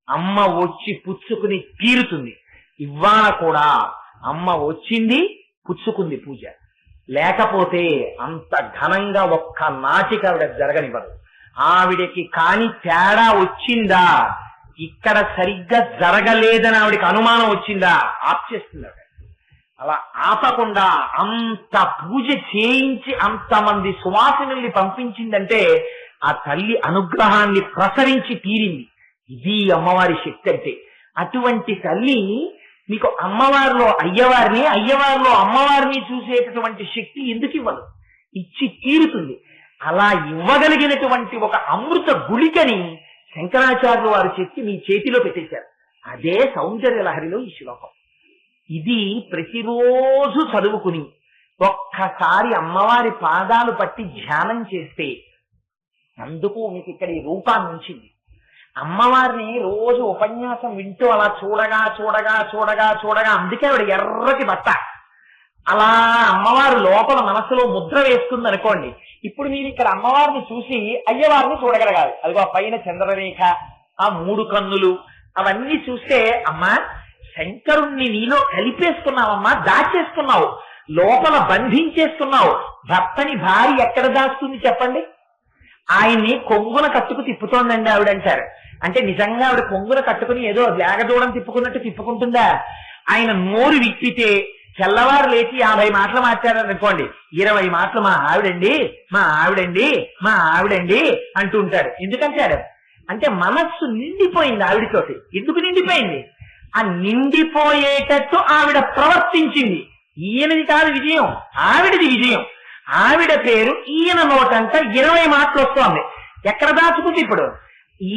అమ్మ వచ్చి పుచ్చుకుని తీరుతుంది. ఇవాళ కూడా అమ్మ వచ్చింది, పుచ్చుకుంది పూజ. లేకపోతే అంత ఘనంగా ఒక్క నాటిక ఆవిడ జరగనివ్వదు. ఆవిడకి కాని తేడా వచ్చిందా, ఇక్కడ సరిగ్గా జరగలేదని ఆవిడకి అనుమానం వచ్చిందా, ఆప్చేస్తుంది ఆవిడ. అలా ఆపకుండా అంత పూజ చేయించి అంతమంది సువాసినుల్ని పంపించిందంటే ఆ తల్లి అనుగ్రహాన్ని ప్రసరించి తీరింది. ఇది అమ్మవారి శక్తి అంటే. అటువంటి తల్లి మీకు అమ్మవారిలో అయ్యవారిలో అమ్మవారిని చూసేటటువంటి శక్తి ఎందుకు ఇవ్వదు? ఇచ్చి తీరుతుంది. అలా ఇవ్వగలిగినటువంటి ఒక అమృత గుళికని శంకరాచార్యులు వారు చెప్పి మీ చేతిలో పెట్టేశారు. అదే సౌందర్య లహరిలో ఈ శ్లోకం. ఇది ప్రతిరోజు చదువుకుని ఒక్కసారి అమ్మవారి పాదాలు పట్టి ధ్యానం చేస్తే, అందుకు మీకు ఇక్కడ ఈ రూపాన్ని ఉంచింది. అమ్మవారిని రోజు ఉపన్యాసం వింటూ అలా చూడగా అందుకే ఆవిడ ఎర్రటి బట్ట. అలా అమ్మవారు లోపల మనసులో ముద్ర వేస్తుంది అనుకోండి. ఇప్పుడు మీరు ఇక్కడ అమ్మవారిని చూసి అయ్యవారిని చూడగలగాలి. అదిగో ఆ పైన చంద్రరేఖ, ఆ 3 కన్నులు, అవన్నీ చూస్తే అమ్మా శంకరుణ్ణి నీలో కలిపేసుకున్నావమ్మా, దాచేసుకున్నావు, లోపల బంధించేసుకున్నావు. భర్తని భార్య ఎక్కడ దాస్తుంది చెప్పండి? ఆయన్ని కొంగున కట్టుకు తిప్పుతోందండి ఆవిడంటారు. అంటే నిజంగా ఆవిడ కొంగున కట్టుకుని ఏదో లేగదూడం తిప్పుకున్నట్టు తిప్పుకుంటుందా? ఆయన నోరు విప్పితే తెల్లవారు లేచి 50 మాటలు మాట్లాడారనుకోండి, 20 మాటలు మా ఆవిడండి అంటూ ఉంటాడు. ఎందుకంటాడు అంటే మనస్సు నిండిపోయింది ఆవిడతోటి. ఎందుకు నిండిపోయింది? ఆ నిండిపోయేటట్టు ఆవిడ ప్రవర్తించింది. ఈయనది కాదు విజయం, ఆవిడది విజయం. ఆవిడ పేరు ఈయన నోటంట 20 మాటలు వస్తోంది. ఎక్కడ దాచుకుంది ఇప్పుడు?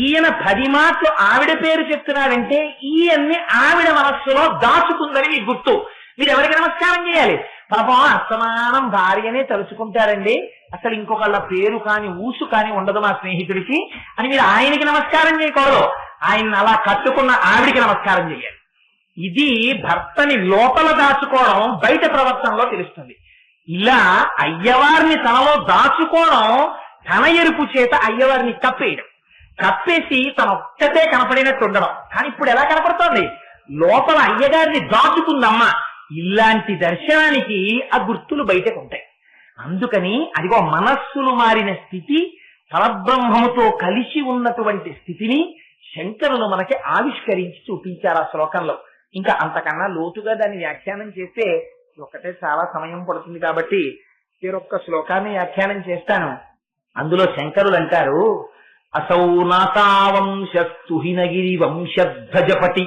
ఈయన 10 మాటలు ఆవిడ పేరు చెప్తున్నాడంటే ఈయన్ని ఆవిడ మనస్సులో దాచుకుందని మీకు గుర్తు. మీరు ఎవరికి నమస్కారం చేయాలి? పాపం అస్తమానం భార్యనే తలుచుకుంటారండి, అసలు ఇంకొకళ్ళ పేరు కాని ఊసు కాని ఉండదు మా స్నేహితుడికి అని మీరు ఆయనకి నమస్కారం చేయకూడదు. ఆయన అలా కట్టుకున్న ఆవిడికి నమస్కారం చేయాలి. ఇది భర్తని లోపల దాచుకోవడం బయట ప్రవర్తనలో తెలుస్తుంది. ఇలా అయ్యవారిని తనలో దాచుకోవడం, తన ఎరుపు చేత అయ్యవారిని కప్పేసి తన ఒక్కతే కనపడినట్టు ఉండడం. కానీ ఇప్పుడు ఎలా కనపడుతోంది? లోపల అయ్యగారిని దాచుకుందమ్మ. ఇలాంటి దర్శనానికి ఆ గుర్తులు బయటకు ఉంటాయి. అందుకని అదిగో మనస్సులు మారిన స్థితి, పరబ్రహ్మముతో కలిసి ఉన్నటువంటి స్థితిని శంకరులు మనకి ఆవిష్కరించి చూపించారు ఆ శ్లోకంలో. ఇంకా అంతకన్నా లోతుగా దాన్ని వ్యాఖ్యానం చేస్తే ఒకటే చాలా సమయం పడుతుంది కాబట్టి వేరొక్క శ్లోకాన్ని వ్యాఖ్యానం చేస్తాను. అందులో శంకరులు అంటారు, అసౌ నాసావంశస్తుహినగిరి వంశధ్వజపటి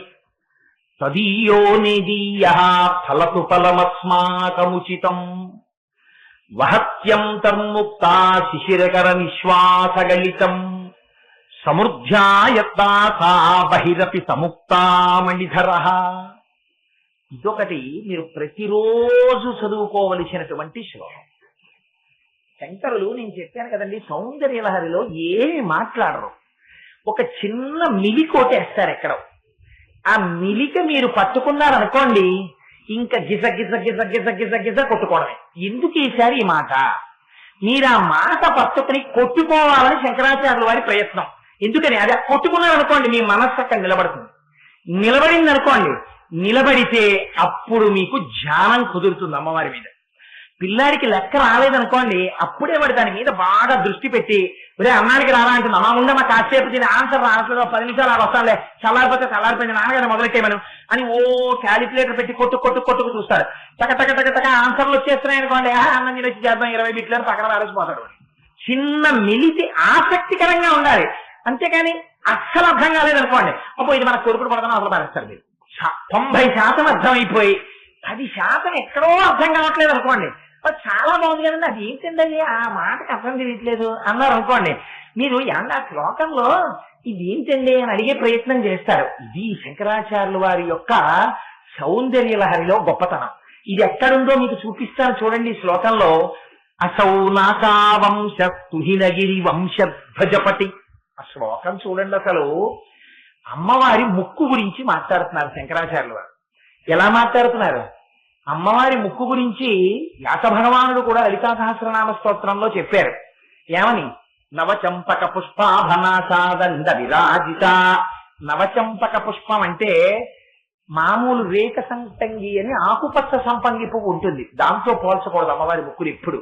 తదీయో నేదీయ ఫలతు ఫలమస్మాకముచితం వహత్యం తన్ముక్తా శిశిరకర నిశ్వాసగలితం సమృద్ధ్యాయత్తా బహిరపి సముక్తామణిధర. ఇదొకటి మీరు ప్రతిరోజు చదువుకోవలసినటువంటి శ్లోకం. శంకరులు నేను చెప్పాను కదండి, సౌందర్యలహరిలో ఏమి మాట్లాడరు. ఒక చిన్న మిలి కోటేస్తారు ఎక్కడో. ఆ మిలిక మీరు పట్టుకున్నారనుకోండి, ఇంకా గిజ గిజ గిజ గిజ గిజ గిజ కొట్టుకోవడమే. ఎందుకు ఈసారి ఈ మాట? మీరు ఆ మాట పట్టుకుని కొట్టుకోవాలని శంకరాచార్యుల వారి ప్రయత్నం. ఎందుకని? అదే కొట్టుకున్నారనుకోండి మీ మనస్సు అక్కడ నిలబడుతుంది. నిలబడింది అనుకోండి, నిలబడితే అప్పుడు మీకు ధ్యానం కుదురుతుంది అమ్మవారి మీద. పిల్లాడికి లెక్క రాలేదనుకోండి, అప్పుడే వాడు దాని మీద బాగా దృష్టి పెట్టి ఒరే అన్నానికి రారా అంటుంది, అమ్మ ఉండే మా కాసేపు తిని ఆన్సర్ రావట్లేదు, 10 నిమిషాలు అలా వస్తానులే, చల్లారిపోయింది నాన్నగారిని మొదలెట్టేయమను అని ఓ క్యాలిక్యులేటర్ పెట్టి కొట్టుకు చూస్తాడు. టక టక టక టక ఆన్సర్లు వచ్చేస్తున్నాయి అనుకోండి, అన్న నేను వచ్చి చేద్దాం 20 బిట్లు అని పక్కన వారేసిపోతాడు. చిన్న మిలిసి ఆసక్తికరంగా ఉండాలి, అంతేకాని అస్సలు అర్థం కాలేదనుకోండి, అప్పుడు ఇది మన కొడుకుడు పడతాను అసలు పారేస్తారు. 90% అర్థమైపోయి 10% ఎక్కడో అర్థం కావట్లేదు అనుకోండి, చాలా బాగుంది కదండి, అది ఏంటండి ఆ మాటకి అర్థం తెలియట్లేదు అన్నారు అనుకోండి, మీరు ఆ శ్లోకంలో ఇది ఏంటండి అని అడిగే ప్రయత్నం చేస్తారు. ఇది శంకరాచార్యుల వారి యొక్క సౌందర్య లహరిలో గొప్పతనం. ఇది ఎక్కడుందో మీకు చూపిస్తాను చూడండి. ఈ శ్లోకంలో అసౌ నాసావంశ తుహినగిరి వంశధ్వజపటి, ఆ శ్లోకం చూడండి. అసలు అమ్మవారి ముక్కు గురించి మాట్లాడుతున్నారు శంకరాచార్యుల వారు. ఎలా మాట్లాడుతున్నారు? అమ్మవారి ముక్కు గురించి వ్యాస భగవానుడు కూడా లలితా సహస్రనామ స్తోత్రంలో చెప్పారు. ఏమని? నవచంపక పుష్పాభనాసాదండ విరాజిత. నవచంపక పుష్పం అంటే మామూలు రేఖ సంపంగి అని ఆకుపచ్చ సంపంగి పువ్వు ఉంటుంది, దాంతో పోల్చకూడదు అమ్మవారి ముక్కులు. ఎప్పుడు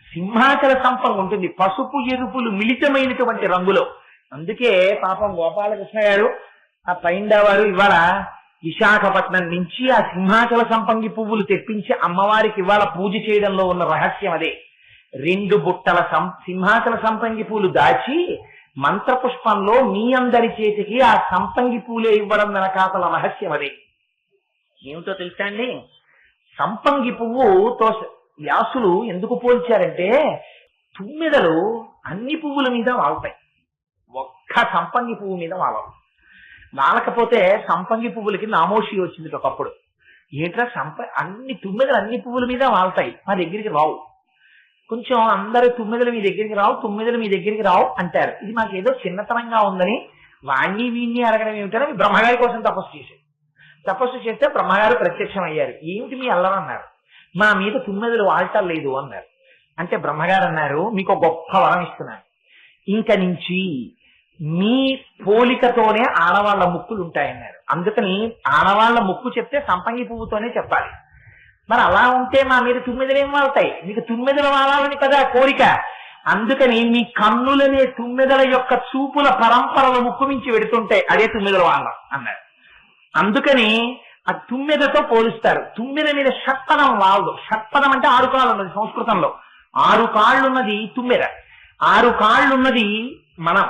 సింహాచల సంపంగి ఉంటుంది, పసుపు ఎరుపులు మిళితమైనటువంటి రంగులో. అందుకే పాపం గోపాలకృష్ణ గారు ఆ పైండవారు ఇవాళ విశాఖపట్నం నుంచి ఆ సింహాచల సంపంగి పువ్వులు తెప్పించి అమ్మవారికి ఇవాళ పూజ చేయడంలో ఉన్న రహస్యం అదే. 2 బుట్టల సింహాచల సంపంగి పూలు దాచి మంత్రపుష్పంలో మీ అందరి చేతికి ఆ సంపంగి పూలే ఇవ్వడం వెనకాతల రహస్యం అదే. ఏమిటో తెలుసా అండి? సంపంగి పువ్వుతో వ్యాసులు ఎందుకు పోల్చారంటే, తుమ్మెదలు అన్ని పువ్వుల మీద వాళ్తాయి, ఒక్క సంపంగి పువ్వు మీద వాలవు. వాలకపోతే సంపంగి పువ్వులకి నామోషి వచ్చింది ఒకప్పుడు. ఏంట్రా అన్ని తుమ్మెదలు అన్ని పువ్వుల మీద వాళ్తాయి, మా దగ్గరికి రావు, కొంచెం అందరూ తుమ్మెదలు మీ దగ్గరికి రావు, తుమ్మెదలు మీ దగ్గరికి రావు అంటారు. ఇది మాకేదో చిన్నతనంగా ఉందని వాణ్ణి వీణ్ణి అడగడం ఏమిటని బ్రహ్మగారి కోసం తపస్సు చేశారు. తపస్సు చేస్తే బ్రహ్మగారు ప్రత్యక్షం అయ్యారు. ఏమిటి మీ అల్లరన్నారు? మా మీద తుమ్మెదలు వాళ్టం లేదు అన్నారు. అంటే బ్రహ్మగారు అన్నారు, మీకు గొప్ప వరం ఇస్తున్నాను, ఇంక నుంచి మీ పోలికతోనే ఆడవాళ్ల ముక్కులు ఉంటాయన్నారు. అందుకని ఆడవాళ్ల ముక్కు చెప్తే సంపంగి పువ్వుతోనే చెప్పాలి. మరి అలా ఉంటే మా మీద తుమ్మెదలు ఏం వాళ్తాయి? మీకు తుమ్మెదలు వాడాలని కదా కోరిక. అందుకని మీ కన్నులనే తుమ్మెదల యొక్క చూపుల పరంపరల ముక్కు మించి వెడుతుంటే అదే తుమ్మెదలు వాడడం అన్నారు. అందుకని ఆ తుమ్మెదతో పోలుస్తారు. తుమ్మెద మీద షట్పదం వాడదు. షట్పదం అంటే 6 కాళ్ళు ఉన్నది సంస్కృతంలో. 6 కాళ్ళున్నది తుమ్మెద, 6 కాళ్ళున్నది మనం.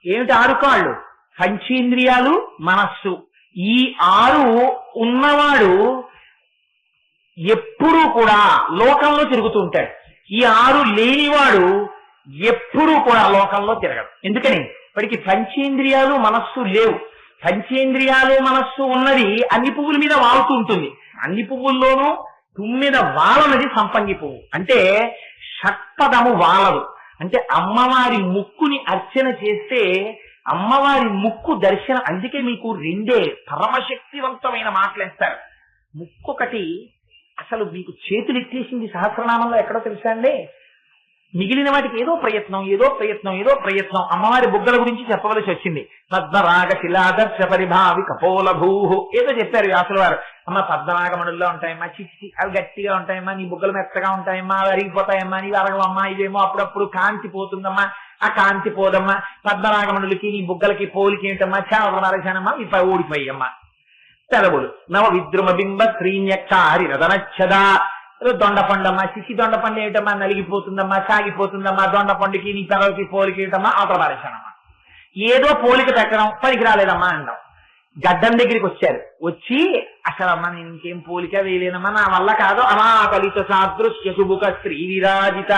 ఏమిటి 6 కాళ్ళు? పంచేంద్రియాలు, మనస్సు. ఈ 6 ఉన్నవాడు ఎప్పుడూ కూడా లోకంలో తిరుగుతూ ఉంటాడు. ఈ 6 లేనివాడు ఎప్పుడూ కూడా లోకంలో తిరగడు. ఎందుకని? వాడికి పంచేంద్రియాలు మనస్సు లేవు. పంచేంద్రియాలు మనస్సు ఉన్నది అన్ని పువ్వుల మీద వాలుతూ ఉంటుంది. అన్ని పువ్వుల్లోనూ తుమ్మిద వాలనది సంపంగి పువ్వు. అంటే షట్పదము వాలదు. అంటే అమ్మవారి ముక్కుని అర్చన చేస్తే అమ్మవారి ముక్కు దర్శనం. అందుకే మీకు 2 పరమశక్తివంతమైన మాటలేస్తారు. ముక్కొకటి అసలు మీకు చేతులు ఎత్తేసింది సహస్రనామంలో ఎక్కడో తెలుసా అండి? మిగిలిన వాటికి ఏదో ప్రయత్నం అమ్మవారి బుగ్గల గురించి చెప్పవలసి వచ్చింది. పద్మరాగ శిలాదర్శ పరిభావి కపోల భూహు ఏదో చెప్పారు వ్యాసుల వారు. అమ్మ పద్మరాగమణుల్లో ఉంటాయమ్మా, చిచ్చి అవి గట్టిగా ఉంటాయమ్మా, నీ బుగ్గలు మెత్తగా ఉంటాయమ్మా, అవి అరిగిపోతాయమ్మా, నీవి అరగవమ్మా, ఇవేమో అప్పుడప్పుడు కాంతి పోతుందమ్మా, ఆ కాంతి పోదమ్మా, పద్మరాగమణులకి నీ బుగ్గలకి పోలికి ఏంటమ్మా, చావల నరచానమ్మా, ఇవి ఓడిపోయమ్మా. తెలవులు నవ విద్రుమ బింబ శ్రీన్యక్షారి రదనచ్చదా, దొండపండమ్మా, చిచ్చి దొండపండు ఏమిటమ్మా, నలిగిపోతుందమ్మా, సాగిపోతుందమ్మా, దొండపండుకి నీ పెదవికి పోలికి ఏమిటమ్మా, అవతల పారేశానమ్మా. ఏదో పోలిక పెట్టడం పనికి రాలేదమ్మా అన్నాం. గడ్డం దగ్గరికి వచ్చారు. వచ్చి అసలమ్మా నేను ఇంకేం పోలిక వేయలేనమ్మా, నా వల్ల కాదు, అనాకలిత సాదృశ్య సుబుక స్త్రీ విరాజిత.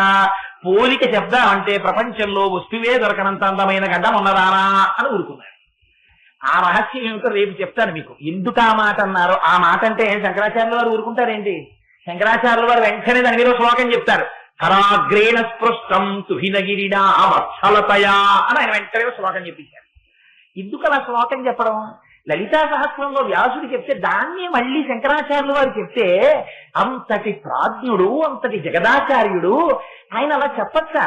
పోలిక చెప్దామంటే ప్రపంచంలో వస్తువే దొరకనంత అందమైన గడ్డం ఉన్నదానా అని ఊరుకున్నారు. ఆ రహస్యం ఏమిటో రేపు చెప్తాను మీకు. ఎందుకు ఆ మాట అన్నారు? ఆ మాట అంటే శంకరాచార్యుల వారు ఊరుకుంటారేంటి? శంకరాచార్యుల వారు వెంటనే దాని మీద శ్లోకం చెప్తారు. కరాగ్రేణ స్పృష్టం తుహినగిరిడా వత్సలతయా అని ఆయన వెంటనే శ్లోకం చెప్పించారు. ఎందుకు అలా శ్లోకం చెప్పడం? లలితా సహస్రంలో వ్యాసుడు చెప్తే దాన్నే మళ్ళీ శంకరాచార్యులు వారు చెప్తే అంతటి ప్రాజ్ఞుడు, అంతటి జగదాచార్యుడు ఆయన అలా చెప్పచ్చా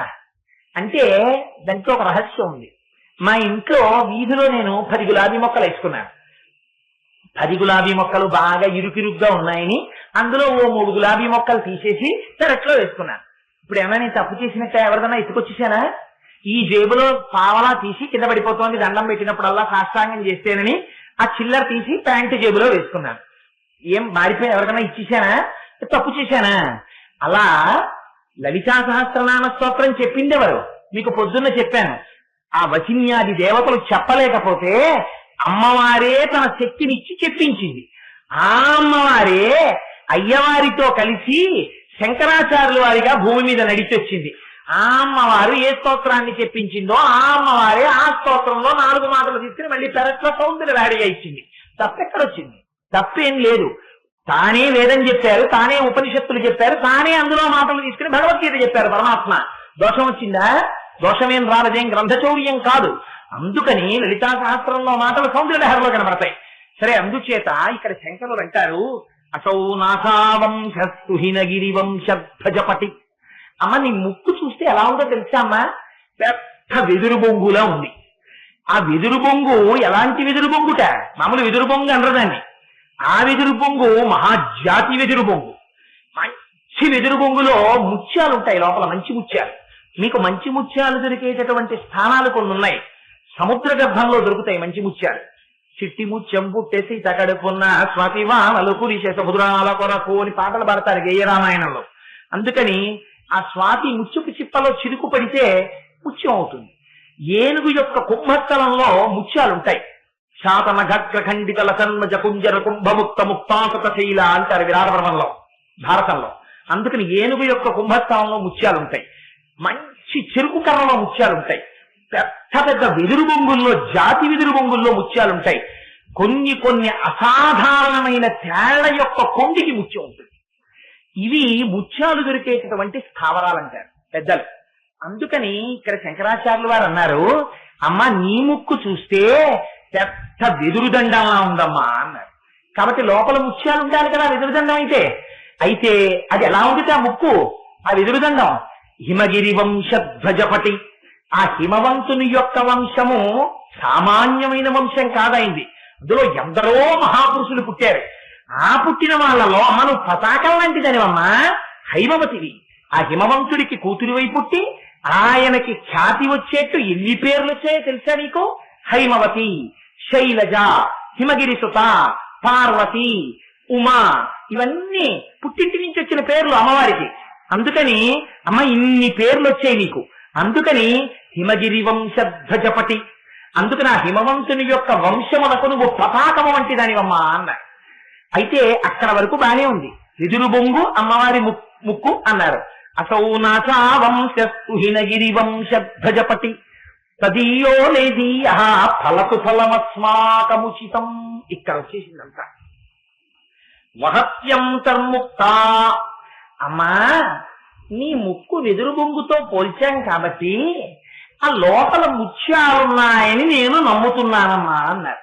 అంటే దాంట్లో ఒక రహస్యం ఉంది. మా ఇంట్లో వీధిలో నేను 10 గులాబీ మొక్కలు వేసుకున్నాను. 10 గులాబీ మొక్కలు బాగా ఇరుకిరుగ్గా ఉన్నాయని అందులో ఓ 3 గులాబీ మొక్కలు తీసేసి పెరట్లో వేసుకున్నాను. ఇప్పుడు ఏమైనా నేను తప్పు చేసినట్టే ఎవరిదన్నా ఎత్తుకొచ్చేసానా? ఈ జేబులో పావలా తీసి కింద పడిపోతుంది దండం పెట్టినప్పుడల్లా సాష్టాంగం చేస్తేనని ఆ చిల్లర తీసి ప్యాంటు జేబులో వేసుకున్నాను. ఏం మారిపోయి ఎవరికైనా ఇచ్చేసానా? తప్పు చేశానా? అలా లలితా సహస్రనామ స్తోత్రం చెప్పింది ఎవరు? మీకు పొద్దున్న చెప్పాను. ఆ వచిన్యాది దేవతలు చెప్పలేకపోతే అమ్మవారే తన శక్తిని ఇచ్చి చెప్పించింది. ఆ అమ్మవారే అయ్యవారితో కలిసి శంకరాచార్యుల వారిగా భూమి మీద నడిచొచ్చింది. ఆ అమ్మవారు ఏ స్తోత్రాన్ని చెప్పించిందో ఆ అమ్మవారే ఆ స్తోత్రంలో 4 మాటలు తీసుకుని మళ్ళీ పెరట్లో సౌందర్య రాడిగా ఇచ్చింది. తప్పెక్కడొచ్చింది? తప్పేం లేదు. తానే వేదం చెప్పారు, తానే ఉపనిషత్తులు చెప్పారు, తానే అందులో మాటలు తీసుకుని భగవద్గీత చెప్పారు పరమాత్మ. దోషం వచ్చిందా? దోషమేం రాలదేం, గ్రంథచౌర్యం కాదు. అందుకని లలితా సహస్రంలో మాటలు సౌందర్యలహరిలో కనబడతాయి. సరే, అందుచేత ఇక్కడ శంకరులు అంటారు అసౌ నాసావంశస్తు హినగిరి వంశధ్వజపటి. అమ్మ నీ ముక్కు చూస్తే ఎలా ఉందో తెలుసా అమ్మా? పెద్ద వెదురు బొంగులా ఉంది. ఆ వెదురు బొంగు ఎలాంటి వెదురు బొంగుట? మామూలు వెదురు బొంగు అనరదాన్ని. ఆ వెదురు బొంగు మహాజాతి వెదురు బొంగు. మంచి వెదురు బొంగులో ముత్యాలు ఉంటాయి లోపల, మంచి ముత్యాలు. మీకు మంచి ముత్యాలు దొరికేటటువంటి స్థానాలు కొన్ని ఉన్నాయి. సముద్ర గర్భంలో దొరుకుతాయి మంచి ముత్యాలు. చిట్టి ముత్యం పుట్టేసి తగడుకున్న స్వాతివానలు కురిసే సముద్రాల కొరకు అని పాటలు పాడతారు గేయరామాయణంలో. అందుకని ఆ స్వాతి ముత్యపు చిప్పలో చిరుకు పడితే ముత్యం అవుతుంది. ఏనుగు యొక్క కుంభస్థలంలో ముత్యాలుంటాయి. శాతన గగ్ర ఖండిత లసన్మజ కుంజర కుంభముక్త ముక్తాసత శైల అంటారు విరాటపర్వంలో, భారతంలో. అందుకని ఏనుగు యొక్క కుంభస్థలంలో ముత్యాలుంటాయి. మంచి చెరుకు కర్రలో ముత్యాలుంటాయి. పెద్ద పెద్ద వెదురు బొంగుల్లో, జాతి వెదురు బొంగుల్లో ముత్యాలుంటాయి. కొన్ని అసాధారణమైన తేళ్ల యొక్క కొండికి ముత్యం ఉంటుంది. ఇవి ముత్యాలు దొరికేటటువంటి స్థావరాలంటారు పెద్దలు. అందుకని ఇక్కడ శంకరాచార్యులు వారు అన్నారు, అమ్మ నీ ముక్కు చూస్తే పెద్ద వెదురుదండంలా ఉందమ్మా అన్నారు. కాబట్టి లోపల ముత్యాలు ఉండాలి కదా వెదురుదండం అయితే అది ఎలా ఉంది ఆ ముక్కు, ఆ వెదురుదండం? హిమగిరి వంశధ్వజపటి. ఆ హిమవంతుని యొక్క వంశము సామాన్యమైన వంశం కాదైంది. అందులో ఎందరో మహాపురుషులు పుట్టారు. ఆ పుట్టిన వాళ్ళలో మనం పతాకం లాంటిదనివమ్మా హైమవతివి. ఆ హిమవంతుడికి కూతురివై పుట్టి ఆయనకి ఖ్యాతి వచ్చేట్టు ఎన్ని పేర్లు వచ్చాయో తెలుసా నీకు? హైమవతి, శైలజ, హిమగిరి సుత, పార్వతి, ఉమా, ఇవన్నీ పుట్టింటి నుంచి వచ్చిన పేర్లు అమ్మవారికి. అందుకని అమ్మ ఇన్ని పేర్లు వచ్చాయి నీకు. అందుకని హిమగిరి వంశధ్వజపటి. అందుకని ఆ హిమవంతుని యొక్క వంశమునకు నువ్వు పతాకము వంటి దానివమ్మా అన్నారు. అయితే అక్కడ వరకు బానే ఉంది. వెదురు బొంగు అమ్మవారి ముక్కు అన్నారు. అసౌ నాసా వంశస్తు హినగిరి వంశధ్వజపటి తదీయో లేదీయ ఫలసు ఫలమస్మాకముచితం. ఇక్కడ వచ్చేసిందంతా వహత్యంతర్ముక్త. అమ్మా నీ ముక్కు వెదురు బొంగుతో పోల్చాం కాబట్టి ఆ లోపల ముత్యాలున్నాయని నేను నమ్ముతున్నానమ్మా అన్నారు.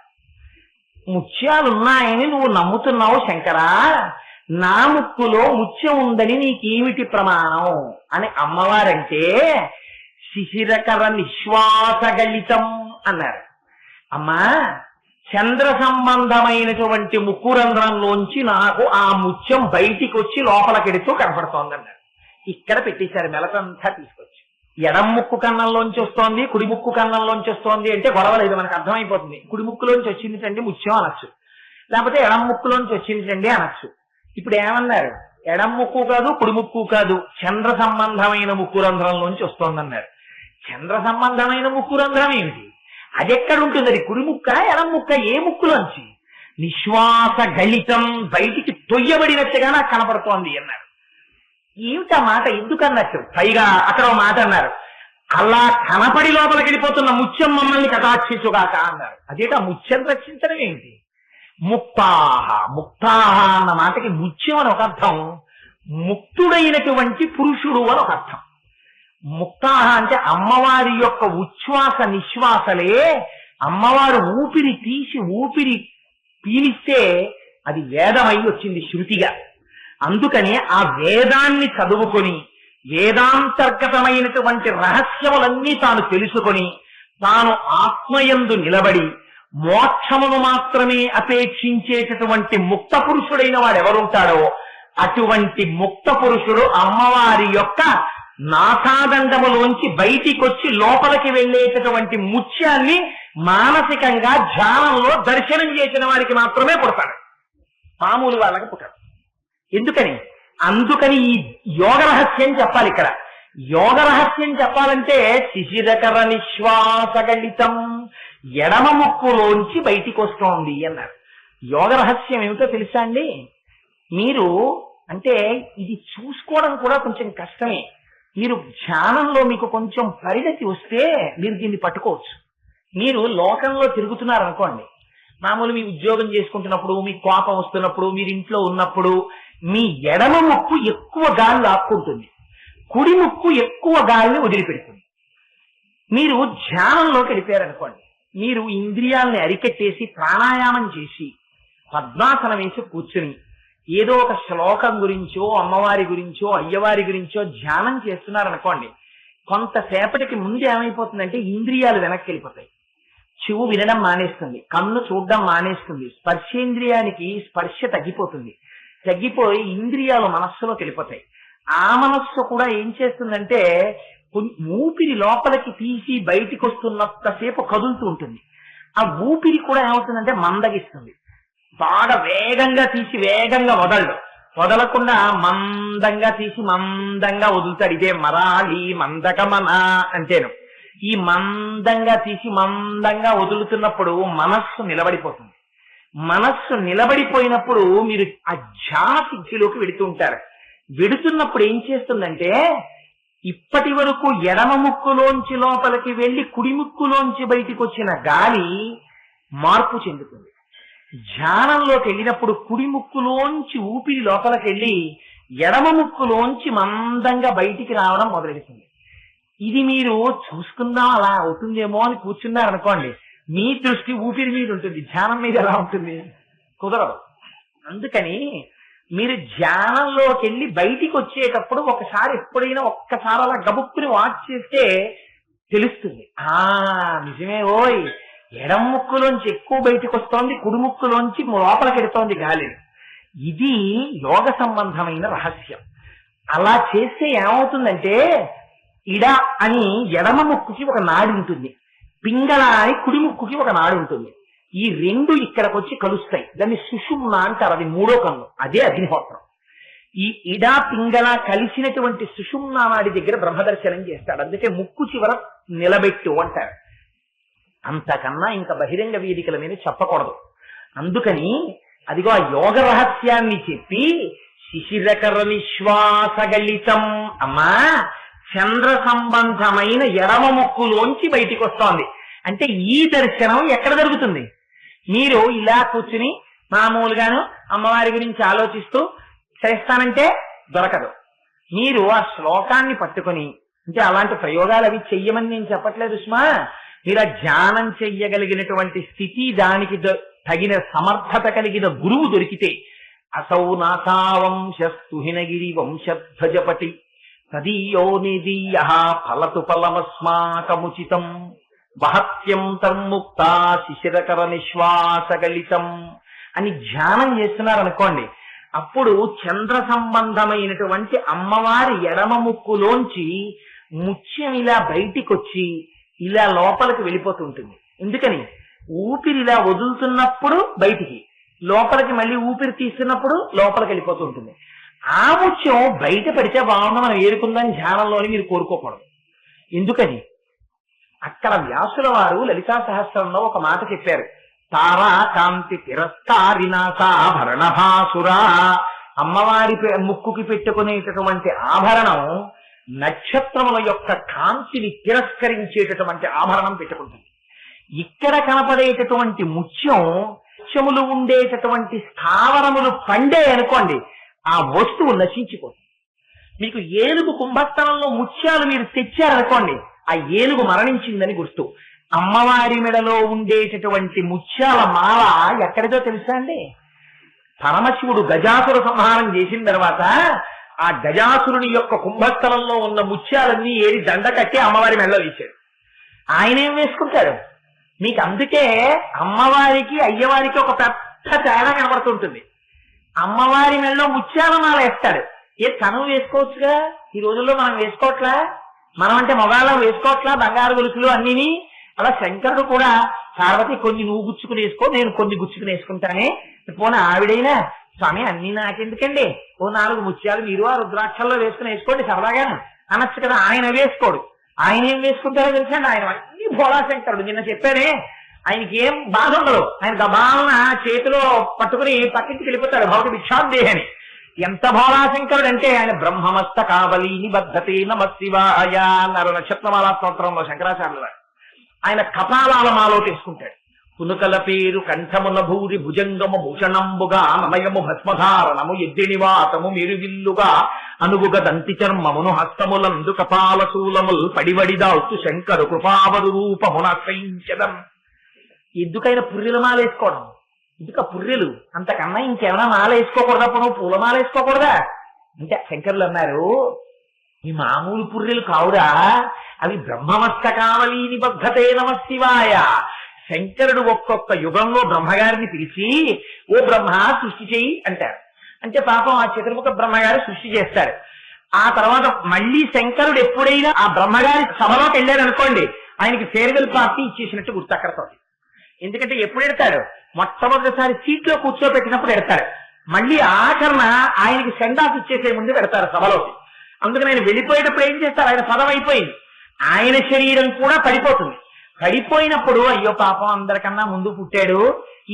ముత్యాలున్నాయని నువ్వు నమ్ముతున్నావు శంకరా, నా ముక్కులో ముత్యం ఉందని నీకేమిటి ప్రమాణం అని అమ్మవారంటే శిశిరకర నిశ్వాసగలితం అన్నారు. అమ్మా చంద్ర సంబంధమైనటువంటి ముక్కు రంధ్రంలోంచి నాకు ఆ ముత్యం బయటికి వచ్చి లోపలికెడుతూ కనపడుతోందన్నారు. ఇక్కడ పెట్టేశారు మెలకంతా తీసుకొచ్చి. ఎడం ముక్కు కన్నంలోంచి వస్తోంది, కుడి ముక్కు కన్నంలోంచి వస్తోంది అంటే గొడవ లేదు, మనకు అర్థమైపోతుంది. కుడి ముక్కులోంచి వచ్చింది ముత్యం అనొచ్చు, లేకపోతే ఎడం ముక్కులోంచి వచ్చింది అనొచ్చు. ఇప్పుడు ఏమన్నారు? ఎడం ముక్కు కాదు, కుడి ముక్కు కాదు, చంద్ర సంబంధమైన ముక్కు రంధ్రంలోంచి వస్తోందన్నారు. చంద్ర సంబంధమైన ముక్కు రంధ్రం ఏమిటి? అది ఎక్కడ ఉంటుంది? అది కుడి ముక్క, ఎడం ముక్క, ఏ ముక్కులోంచి? నిశ్వాస గళితం, బయటికి తొయ్యబడినట్టుగా నాకు కనపడుతోంది అన్నారు. ఏమిటా మాట? ఎందుకన్నట్టు? పైగా అక్కడ ఒక మాట అన్నారు, అలా కనపడి లోపలికి వెళ్ళిపోతున్న ముత్యం మమ్మల్ని కటాక్షించుగాక అన్నారు. అదేటా ముత్యం రక్షించడం ఏమిటి? ముక్తాహ. ముక్తాహ అన్న మాటకి ముత్యం అని ఒక అర్థం, ముక్తుడైనటువంటి పురుషుడు అని ఒక అర్థం. ముక్తాహ అంటే అమ్మవారి యొక్క ఉచ్ఛ్వాస నిశ్వాసలే అమ్మవారు ఊపిరి తీసి ఊపిరి పీలిస్తే అది వేదమై వచ్చింది శృతిగా. అందుకని ఆ వేదాన్ని చదువుకొని వేదాంతర్గతమైనటువంటి రహస్యములన్నీ తాను తెలుసుకొని తాను ఆత్మయందు నిలబడి మోక్షమును మాత్రమే అపేక్షించేటటువంటి ముక్త పురుషుడైన వాడు ఎవరుంటాడో అటువంటి ముక్త పురుషుడు అమ్మవారి యొక్క నాసాదండములోంచి బయటికొచ్చి లోపలికి వెళ్ళేటటువంటి ముత్యాన్ని మానసికంగా ధ్యానంలో దర్శనం చేసిన వారికి మాత్రమే పుడతాడు, మామూలు వాళ్ళకి పుట్టాడు. ఎందుకని? అందుకని ఈ యోగ రహస్యం చెప్పాలి. ఇక్కడ యోగ రహస్యం చెప్పాలంటే శిశిరకర నిశ్వాసగళితం, ఎడమ ముక్కులోంచి బయటికి వస్తోంది అన్నారు. యోగ రహస్యం ఏమిటో తెలుసా అండి? మీరు అంటే ఇది చూసుకోవడం కూడా కొంచెం కష్టమే. మీరు ధ్యానంలో మీకు కొంచెం పరిణతి వస్తే మీరు దీన్ని పట్టుకోవచ్చు. మీరు లోకంలో తిరుగుతున్నారనుకోండి, మామూలు మీ ఉద్యోగం చేసుకుంటున్నప్పుడు, మీ కోపం వస్తున్నప్పుడు, మీరు ఇంట్లో ఉన్నప్పుడు మీ ఎడమ ముక్కు ఎక్కువ గాలి లాక్కుంటుంది, కుడి ముక్కు ఎక్కువ గాలిని వదిలిపెడుతుంది. మీరు ధ్యానంలోకి వెళ్ళిపోయారనుకోండి, మీరు ఇంద్రియాలని అరికెట్టేసి ప్రాణాయామం చేసి పద్మాసనం వేసి కూర్చుని ఏదో ఒక శ్లోకం గురించో అమ్మవారి గురించో అయ్యవారి గురించో ధ్యానం చేస్తున్నారనుకోండి, కొంతసేపటికి ముందు ఏమైపోతుందంటే ఇంద్రియాలు వెనక్కి వెళ్ళిపోతాయి. చెవు వినడం మానేస్తుంది, కన్ను చూడడం మానేస్తుంది, స్పర్శేంద్రియానికి స్పర్శ తగ్గిపోతుంది. తగ్గిపోయి ఇంద్రియాలు మనస్సులోకి వెళ్ళిపోతాయి. ఆ మనస్సు కూడా ఏం చేస్తుందంటే ఊపిరి లోపలికి తీసి బయటికి వస్తున్నంతసేపు కదులుతూ ఉంటుంది. ఆ ఊపిరి కూడా ఏమవుతుందంటే మందగిస్తుంది. బాగా వేగంగా తీసి వేగంగా వదలకుండా మందంగా తీసి మందంగా వదులుతాడు. ఇదే మరాలి మందకమన అంటేను. ఈ మందంగా తీసి మందంగా వదులుతున్నప్పుడు మనస్సు నిలబడిపోతుంది. మనస్సు నిలబడిపోయినప్పుడు మీరు ఆ ధ్యాన సిద్ధిలోకి వెడుతూ ఉంటారు. వెడుతున్నప్పుడు ఏం చేస్తుందంటే ఇప్పటి వరకు ఎడమ ముక్కులోంచి లోపలికి వెళ్లి కుడి ముక్కులోంచి బయటికి వచ్చిన గాలి మార్పు చెందుతుంది. ధ్యానంలోకి వెళ్ళినప్పుడు కుడి ముక్కులోంచి ఊపిరి లోపలికి వెళ్ళి ఎడమ ముక్కులోంచి మందంగా బయటికి రావడం మొదలెడుతుంది. ఇది మీరు చూసుకుందాం అలా అవుతుందేమో అని కూర్చున్నారనుకోండి, మీ దృష్టి ఊపిరి మీద ఉంటుంది, ధ్యానం మీద ఎలా ఉంటుంది? కుదరదు. అందుకని మీరు ధ్యానంలోకి వెళ్ళి బయటికి వచ్చేటప్పుడు ఎప్పుడైనా ఒక్కసారి అలా గబుక్కుని వాచ్ చేస్తే తెలుస్తుంది. నిజమే, ఓయ్ ఎడం ముక్కులోంచి ఎక్కువ బయటికి వస్తోంది, కుడి ముక్కులోంచి లోపలికి వెడుతోంది గాలి. ఇది యోగ సంబంధమైన రహస్యం. అలా చేస్తే ఏమవుతుందంటే ఇడ అని ఎడమ ముక్కుకి ఒక నాడి ఉంటుంది, పింగళ అని కుడి ముక్కుకి ఒక నాడి ఉంటుంది. ఈ రెండు ఇక్కడికి వచ్చి కలుస్తాయి. దాన్ని సుషుమ్న అంటారు. అది మూడో కన్ను, అదే అగ్నిహోత్రం. ఈ ఇడా పింగళ కలిసినటువంటి సుషుమ్న నాడి దగ్గర బ్రహ్మదర్శనం చేస్తాడు. అందుకే ముక్కు చివర నిలబెట్టు అంటారు. అంతకన్నా ఇంకా బహిరంగ వేదికల మీద చెప్పకూడదు. అందుకని అదిగో ఆ యోగ రహస్యాన్ని చెప్పి శిశిరకర నిశ్వాసగళితం, అమ్మా చంద్ర సంబంధమైన ఎడమ ముక్కులోంచి బయటికి వస్తోంది అంటే ఈ దర్శనం ఎక్కడ జరుగుతుంది? మీరు ఇలా కూర్చుని మామూలుగాను అమ్మవారి గురించి ఆలోచిస్తూ చేస్తానంటే దొరకదు. మీరు ఆ శ్లోకాన్ని పట్టుకుని, అంటే అలాంటి ప్రయోగాలు అవి చెయ్యమని నేను చెప్పట్లేదు సుమా, మీరు ఆ ధ్యానం చెయ్యగలిగినటువంటి స్థితి, దానికి తగిన సమర్థత కలిగిన గురువు దొరికితే, అసౌ నాసావంశస్తుహినగిరి వంశధ్వజపటి తదీయో నిదీయ ఫలతు ఫలమస్మాకముచితం వహత్యం తన్ముక్త శిశిరకర నిశ్వాసగళితం అని ధ్యానం చేస్తున్నారనుకోండి, అప్పుడు చంద్ర సంబంధమైనటువంటి అమ్మవారి ఎడమ ముక్కులోంచి ముత్యం ఇలా బయటికి వచ్చి ఇలా లోపలికి వెళ్ళిపోతుంటుంది. ఎందుకని? ఊపిరి ఇలా వదులుతున్నప్పుడు బయటికి, లోపలికి మళ్ళీ ఊపిరి తీస్తున్నప్పుడు లోపలికి వెళ్ళిపోతుంటుంది. ఆ ముత్యం బయట పెడితే బాగుంది, మనం ఏరుకుందాం ధ్యానంలోని మీరు కోరుకోకూడదు. ఎందుకని? అక్కడ వ్యాసుల వారు లలితా సహస్రంలో ఒక మాట చెప్పారు. తారా కాంతి తిరస్కారినాసాభరణభాసురా, అమ్మవారి ముక్కుకి పెట్టుకునేటటువంటి ఆభరణం నక్షత్రముల యొక్క కాంతిని తిరస్కరించేటటువంటి ఆభరణం పెట్టుకుంటుంది. ఇక్కడ కనపడేటటువంటి ముత్యములు ఉండేటటువంటి స్థావరములు పండే అనుకోండి, ఆ వస్తువు నశించిపోతుంది. మీకు ఏనుగు కుంభస్థలంలో ముత్యాలు మీరు తెచ్చారనుకోండి, ఆ ఏనుగు మరణించిందని గుర్తు. అమ్మవారి మెడలో ఉండేటటువంటి ముత్యాల మాల ఎక్కడిదో తెలుసా అండి? పరమశివుడు గజాసుర సంహారం చేసిన తర్వాత ఆ గజాసురుని యొక్క కుంభస్థలంలో ఉన్న ముత్యాలన్నీ ఏది దండ కట్టి అమ్మవారి మెడలో వేశాడు. ఆయనేం వేసుకుంటాడు? మీకు అందుకే అమ్మవారికి అయ్యవారికి ఒక పెద్ద తేడా కనబడుతుంటుంది. అమ్మవారి మెడలో ముత్యాల మాల వేస్తాడు. తను వేసుకోవచ్చుగా, ఈ రోజుల్లో మనం వేసుకోవట్లా, మనం అంటే మొగాళ్ళం వేసుకోవట్లా బంగారు గొలుసులు అన్నిని. అలా శంకరుడు కూడా పార్వతి కొన్ని నువ్వు గుచ్చుకుని వేసుకో, నేను కొన్ని గుచ్చుకుని వేసుకుంటానే, పోనీ ఆవిడైనా స్వామి అన్ని నాకెందుకండి, ఓ 4 ముత్యాలు మీరు ఆ రుద్రాక్షల్లో వేసుకుని వేసుకోండి సరదాగా అనొచ్చు కదా. ఆయన వేసుకోడు. ఆయన ఏం వేసుకుంటారో తెలుసండి, ఆయన అన్ని భోళాశంకరుడు. నిన్న చెప్పానే, ఆయనకి ఏం బాధ ఉండదు. ఆయన గబాలన చేతిలో పట్టుకుని పక్కింటికి వెళ్ళిపోతాడు భౌతి భిక్షాందేహని. ఎంత భోళాశంకరుడు అంటే ఆయన బ్రహ్మమస్త కావలి నిబద్ధతే నమ శివాయ అన్నారు నక్షత్రమాలా స్తోత్రంలో శంకరాచార్యులు వారు. ఆయన కపాలాల మాలో తీసుకుంటాడు. పునుకల పేరు కంఠమున భూరి భుజంగము భూషణంబుగా నమయము భస్మధారణము ఎద్దినివాతము మెరువిల్లుగా అనుగుగ దంతి చర్మమును హస్తములందు కపాల శూలముల్ పడివడిదాల్చు శంకరు కృపావరు రూపమునశ్రయించదం. ఎందుకైనా పుర్రెల మాల వేసుకోవడం? ఎందుక పుర్రెలు? అంతకన్నా ఇంకేమైనా మాల వేసుకోకూడదా? నువ్వు పూలమాల వేసుకోకూడదా అంటే శంకరులు అన్నారు, ఈ మామూలు పుర్రెలు కావురా, అవి బ్రహ్మమస్త కావలి నిబద్ధతే నమ శివాయ. శంకరుడు ఒక్కొక్క యుగంలో బ్రహ్మగారిని పిలిచి ఓ బ్రహ్మ సృష్టి చేయి అంటారు. అంటే పాపం ఆ చతుర్ముఖ బ్రహ్మగారు సృష్టి చేస్తారు. ఆ తర్వాత మళ్ళీ శంకరుడు ఎప్పుడైనా ఆ బ్రహ్మగారి సభలోకి వెళ్ళాడు అనుకోండి, ఆయనకి ఫేర్వెల్ పార్టీ ఇచ్చేసినట్టు గుర్తు అక్కడతో. ఎందుకంటే ఎప్పుడు ఎడతాడు? మొట్టమొదటిసారి సీట్లో కూర్చోబెట్టినప్పుడు ఎడతాడు. మళ్ళీ ఆఖరణ ఆయనకి సెండ్ ఆఫ్ ఇచ్చేసే ముందు పెడతారు సభలోకి. అందుకని ఆయన వెళ్ళిపోయేటప్పుడు ఏం చేస్తారు? ఆయన పదం అయిపోయింది, ఆయన శరీరం కూడా పడిపోతుంది. పడిపోయినప్పుడు అయ్యో పాపం అందరికన్నా ముందు పుట్టాడు,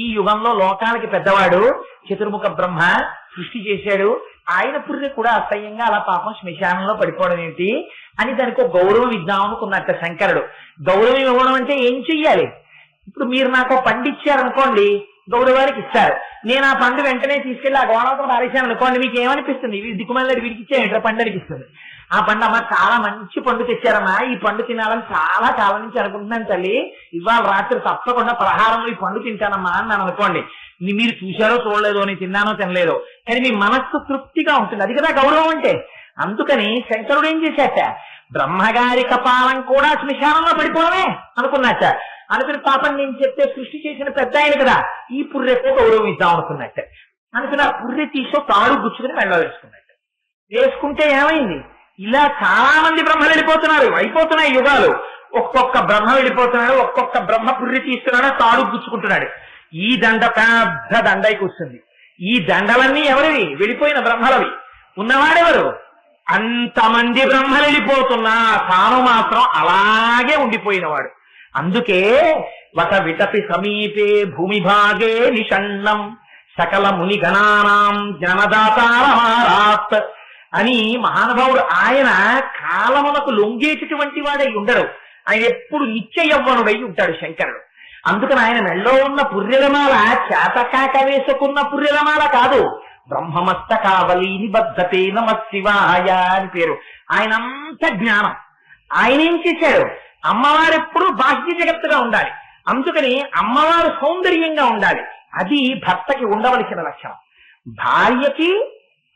ఈ యుగంలో లోకాలకి పెద్దవాడు, చతుర్ముఖ బ్రహ్మ సృష్టి చేశాడు, ఆయన పుర్రె కూడా అసహ్యంగా అలా పాపం శ్మశానంలో పడిపోవడం ఏంటి అని దానికి ఒక గౌరవం ఇద్దాం అనుకున్నట్ట శంకరుడు. గౌరవం ఇవ్వడం అంటే ఏం చెయ్యాలి? ఇప్పుడు మీరు నాకు పండు ఇచ్చారనుకోండి, గౌరవానికి ఇస్తారు. నేను ఆ పండు వెంటనే తీసుకెళ్లి ఆ గోడతో పారేశాను అనుకోండి, మీకు ఏమనిపిస్తుంది? దిక్కుమల్లి వీడికి ఇచ్చేయండి పండు అనిపిస్తుంది. ఆ పండు అమ్మ చాలా మంచి పండు తెచ్చారమ్మా, ఈ పండు తినాలని చాలా కాలం నుంచి అనుకుంటున్నాను తల్లి, ఇవాళ రాత్రి తప్పకుండా పలహారంలో ఈ పండు తింటానమ్మా అన్నాను అనుకోండి. మీరు చూశారో చూడలేదో, నేను తిన్నానో తినలేదో, కానీ మీ మనస్సు తృప్తిగా ఉంటుంది. అది కదా గౌరవం అంటే. అందుకని శంకరుడు ఏం చేశాట? బ్రహ్మగారి కపాలం కూడా శ్మశానంలో పడిపోవడమే అనుకున్నట్ట. అనుకుని పాపం నేను చెప్తే సృష్టి చేసిన పెద్ద ఆయన కదా, ఈ పుర్రెతో గౌరవం ఇద్దాం అనుకున్నట్ట. అనుకుని ఆ పుర్రె తీసో తాడు గుచ్చుకుని మెడలో వేసుకున్నట్ట. వేసుకుంటే ఏమైంది? ఇలా చాలా మంది బ్రహ్మలు వెళ్ళిపోతున్నారు, అయిపోతున్నాయి యుగాలు. ఒక్కొక్క బ్రహ్మ వెళ్ళిపోతున్నాడు, ఒక్కొక్క బ్రహ్మ పుర్రి తీస్తున్నాడు, తాడు గుచ్చుకుంటున్నాడు. ఈ దండ పెద్ద దండైకి వస్తుంది. ఈ దండలన్నీ ఎవరివి? వెళ్ళిపోయిన బ్రహ్మలవి. ఉన్నవాడెవరు? అంతమంది బ్రహ్మలు వెళ్ళిపోతున్నా తాను మాత్రం అలాగే ఉండిపోయినవాడు. అందుకే వట విటపి సమీపే భూమి భాగే నిషణ్ణం సకల ముని గణానాం జ్ఞానదాతారమారాత్ అని మహానుభావుడు. ఆయన కాలమునకు లొంగేటటువంటి వాడై ఉండడు. ఆయన ఎప్పుడు నిత్య యవ్వనుడై ఉంటాడు శంకరుడు. అందుకని ఆయన మెళ్ళో ఉన్న పుర్రెలమాల చేతకాక వేసుకున్న పుర్రెలమాల కాదు, బ్రహ్మమస్త కావలి నిబద్ధతే నమ శివాయ అని పేరు. ఆయనంత జ్ఞానం. ఆయన ఏం చేశాడు? అమ్మవారు ఎప్పుడు బాహ్య జగత్తుగా ఉండాలి. అందుకని అమ్మవారు సౌందర్యంగా ఉండాలి. అది భర్తకి ఉండవలసిన లక్షణం. భార్యకి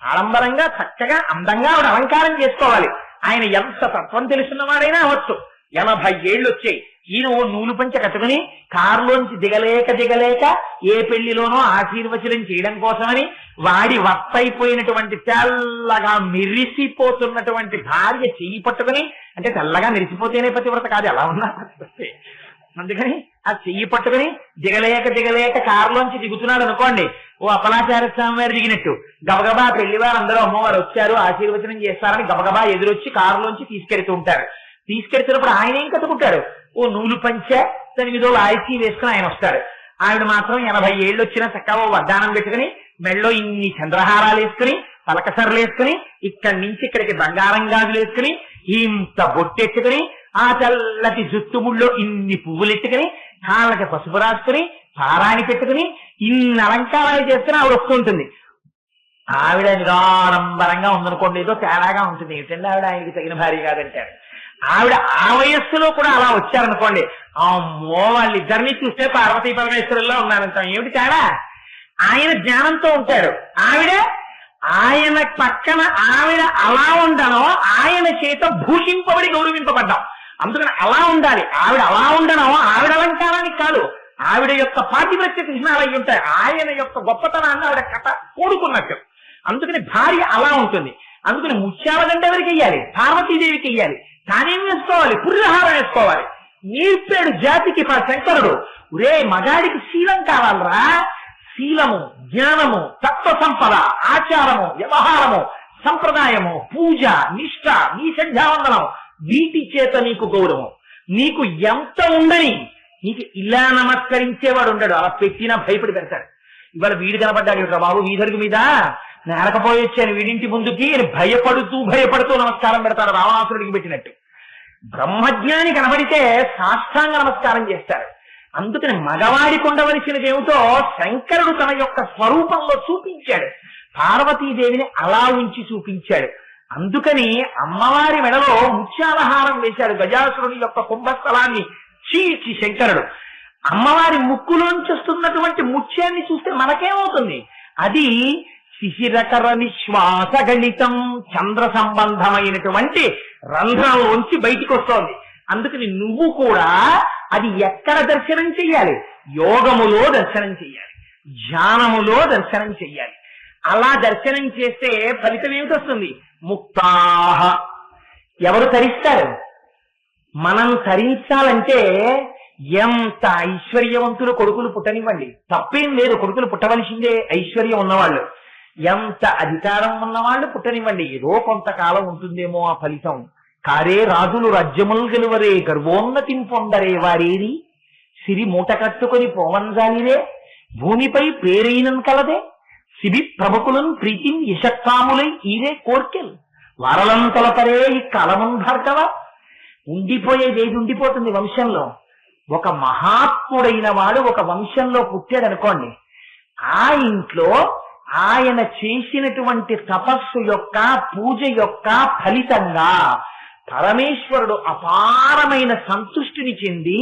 ఆడంబరంగా చక్కగా అందంగా ఆవిడ అలంకారం చేసుకోవాలి. ఆయన ఎంత తత్వం తెలుసున్నవాడైనా అవచ్చు. 80 ఏళ్ళు వచ్చాయి, ఈయన ఓ నూలు పంచ కట్టుకుని కారులోంచి దిగలేక ఏ పెళ్లిలోనో ఆశీర్వచనం చేయడం కోసమని వాడి వత్తైపోయినటువంటి తెల్లగా మెరిసిపోతున్నటువంటి భార్య చెయ్యి పట్టుకుని, అంటే తెల్లగా మెరిసిపోతేనే పతివ్రత కాదు, ఎలా ఉన్నా పతివ్రతే. అందుకని ఆ చెయ్యి పట్టుకుని దిగలేక కారులోంచి దిగుతున్నాడు అనుకోండి, ఓ అప్పలాచార్య స్వామి వారు దిగినట్టు గబగబా పెళ్లివారు అందరూ అమ్మవారు వచ్చారు ఆశీర్వచనం చేస్తారని గబగబా ఎదురొచ్చి కారులోంచి తీసుకెళ్తూ ఉంటారు. తీసుకెళ్తున్నప్పుడు ఆయన ఏం కట్టుకుంటాడు? ఓ నూలు పంచ, దాని మీద లాయచీ వేసుకుని ఆయన వస్తాడు. ఆవిడ మాత్రం 80 ఏళ్ళు వచ్చినా చక్కగా ఓ వడ్డానం పెట్టుకుని మెళ్ళో ఇన్ని చంద్రహారాలు వేసుకుని పలకసర్లు వేసుకుని ఇక్కడి నుంచి ఇక్కడికి బంగారం గాజులు వేసుకుని ఇంత బొట్టెట్టుకుని ఆ తెల్లటి జుట్టుముళ్ళో ఇన్ని పువ్వులు ఎట్టుకుని కాళ్ళకి పసుపు రాసుకుని పారాణి పెట్టుకుని ఇన్ని అలంకారాలు చేసుకుని ఆవిడ వస్తుంటుంది. ఆవిడ నిరాడంబరంగా ఉందనుకోండి, ఏదో తేడాగా ఉంటుంది. ఏంటంటే ఆవిడ ఆయనకి తగిన భార్య కాదంటాడు. ఆవిడ ఆ వయస్సులో కూడా అలా వచ్చారనుకోండి, అమ్మో వాళ్ళిద్దరినీ చూస్తే పార్వతీ పరమేశ్వరుల్లో ఉన్నారంటాం. ఏమిటి తేడా? ఆయన జ్ఞానంతో ఉంటాడు, ఆయన పక్కన ఆవిడ అలా ఉండడం, ఆయన చేత భూషింపబడి గౌరవింపబడ్డాం. అందుకని అలా ఉండాలి. ఆవిడ అలా ఉండడం ఆవిడ అలంకారానికి కాదు, ఆవిడ యొక్క పాతివ్రత్య చిహ్నాలు అయి ఉంటాయి. ఆయన యొక్క గొప్పతనాన్ని ఆవిడ కథ కూడుకున్నట్టు. అందుకని భార్య అలా ఉంటుంది. అందుకని ముత్యాల గంట ఎవరికి వెయ్యాలి? పార్వతీదేవికి వెయ్యాలి. తానేం వేసుకోవాలి? పుర్రహారం వేసుకోవాలి. నేర్పాడు జాతికి శంకరుడు. ఒరే మగాడికి శీలం కావాలరా, శీలము, జ్ఞానము, తత్వ సంపద, ఆచారము, వ్యవహారము, సంప్రదాయము, పూజ, నిష్ఠ, నీ సంధ్యావందనం, వీటి చేత నీకు గౌరవం. నీకు ఎంత ఉండని, నీకు ఇలా నమస్కరించేవాడు ఉండడు. అలా పెట్టినా భయపడి పెడతాడు. ఇవాళ వీడు కనపడ్డాడు కదా బాబు వీధరుగు మీద, నేరకపోయి వచ్చాను వీడింటి ముందుకి, భయపడుతూ నమస్కారం పెడతాడు, రావణాసురుడికి పెట్టినట్టు. బ్రహ్మజ్ఞాని కనబడితే సాష్టాంగ నమస్కారం చేస్తాడు. అందుకని మగవాడికి ఉండవలసినది ఏమిటో శంకరుడు తన యొక్క స్వరూపంలో చూపించాడు. పార్వతీదేవిని అలా ఉంచి చూపించాడు. అందుకని అమ్మవారి మెడలో ముత్యాలహారం వేశాడు. గజాసురుని యొక్క కుంభస్థలాన్ని చీల్చి శంకరుడు అమ్మవారి ముక్కులోంచి వస్తున్నటువంటి ముత్యాన్ని చూస్తే మనకేమవుతుంది? అది శిశిరకర నిశ్వాస గణితం, చంద్ర సంబంధమైనటువంటి రంధ్రంలోంచి బయటికి వస్తోంది. అందుకని నువ్వు కూడా అది ఎక్కడ దర్శనం చెయ్యాలి? యోగములో దర్శనం చెయ్యాలి, ధ్యానములో దర్శనం చెయ్యాలి. అలా దర్శనం చేస్తే ఫలితం ఏమిటొస్తుంది? ముక్తాహ. ఎవరు తరిస్తారు? మనం తరించాలంటే ఎంత ఐశ్వర్యవంతులు కొడుకులు పుట్టనివ్వండి, తప్పేం లేదు, కొడుకులు పుట్టవలసిందే ఐశ్వర్యం ఉన్నవాళ్ళు. ఎంత అధికారం ఉన్నవాళ్ళు పుట్టనివ్వండి, ఏదో కొంతకాలం ఉంటుందేమో ఆ ఫలితం. కారే రాజులు రాజ్యములు గెలువరే, గర్వోన్నతిం పొందరే వారేది, సిరి మూట కట్టుకొని పోవంజాలిరే, భూమిపై పేరైనం కలదే, సిబి ప్రముఖులను ప్రీతిం యశక్కాములై ఈరే కోర్కెల్, వారలంతలపరే ఈ కాలమున్ భార్గవ. ఉండిపోయేది ఏది ఉండిపోతుంది వంశంలో? ఒక మహాత్ముడైన వాడు ఒక వంశంలో పుట్టాడనుకోండి, ఆ ఇంట్లో ఆయన చేసినటువంటి తపస్సు యొక్క పూజ యొక్క ఫలితంగా పరమేశ్వరుడు అపారమైన సంతృష్టిని చెంది,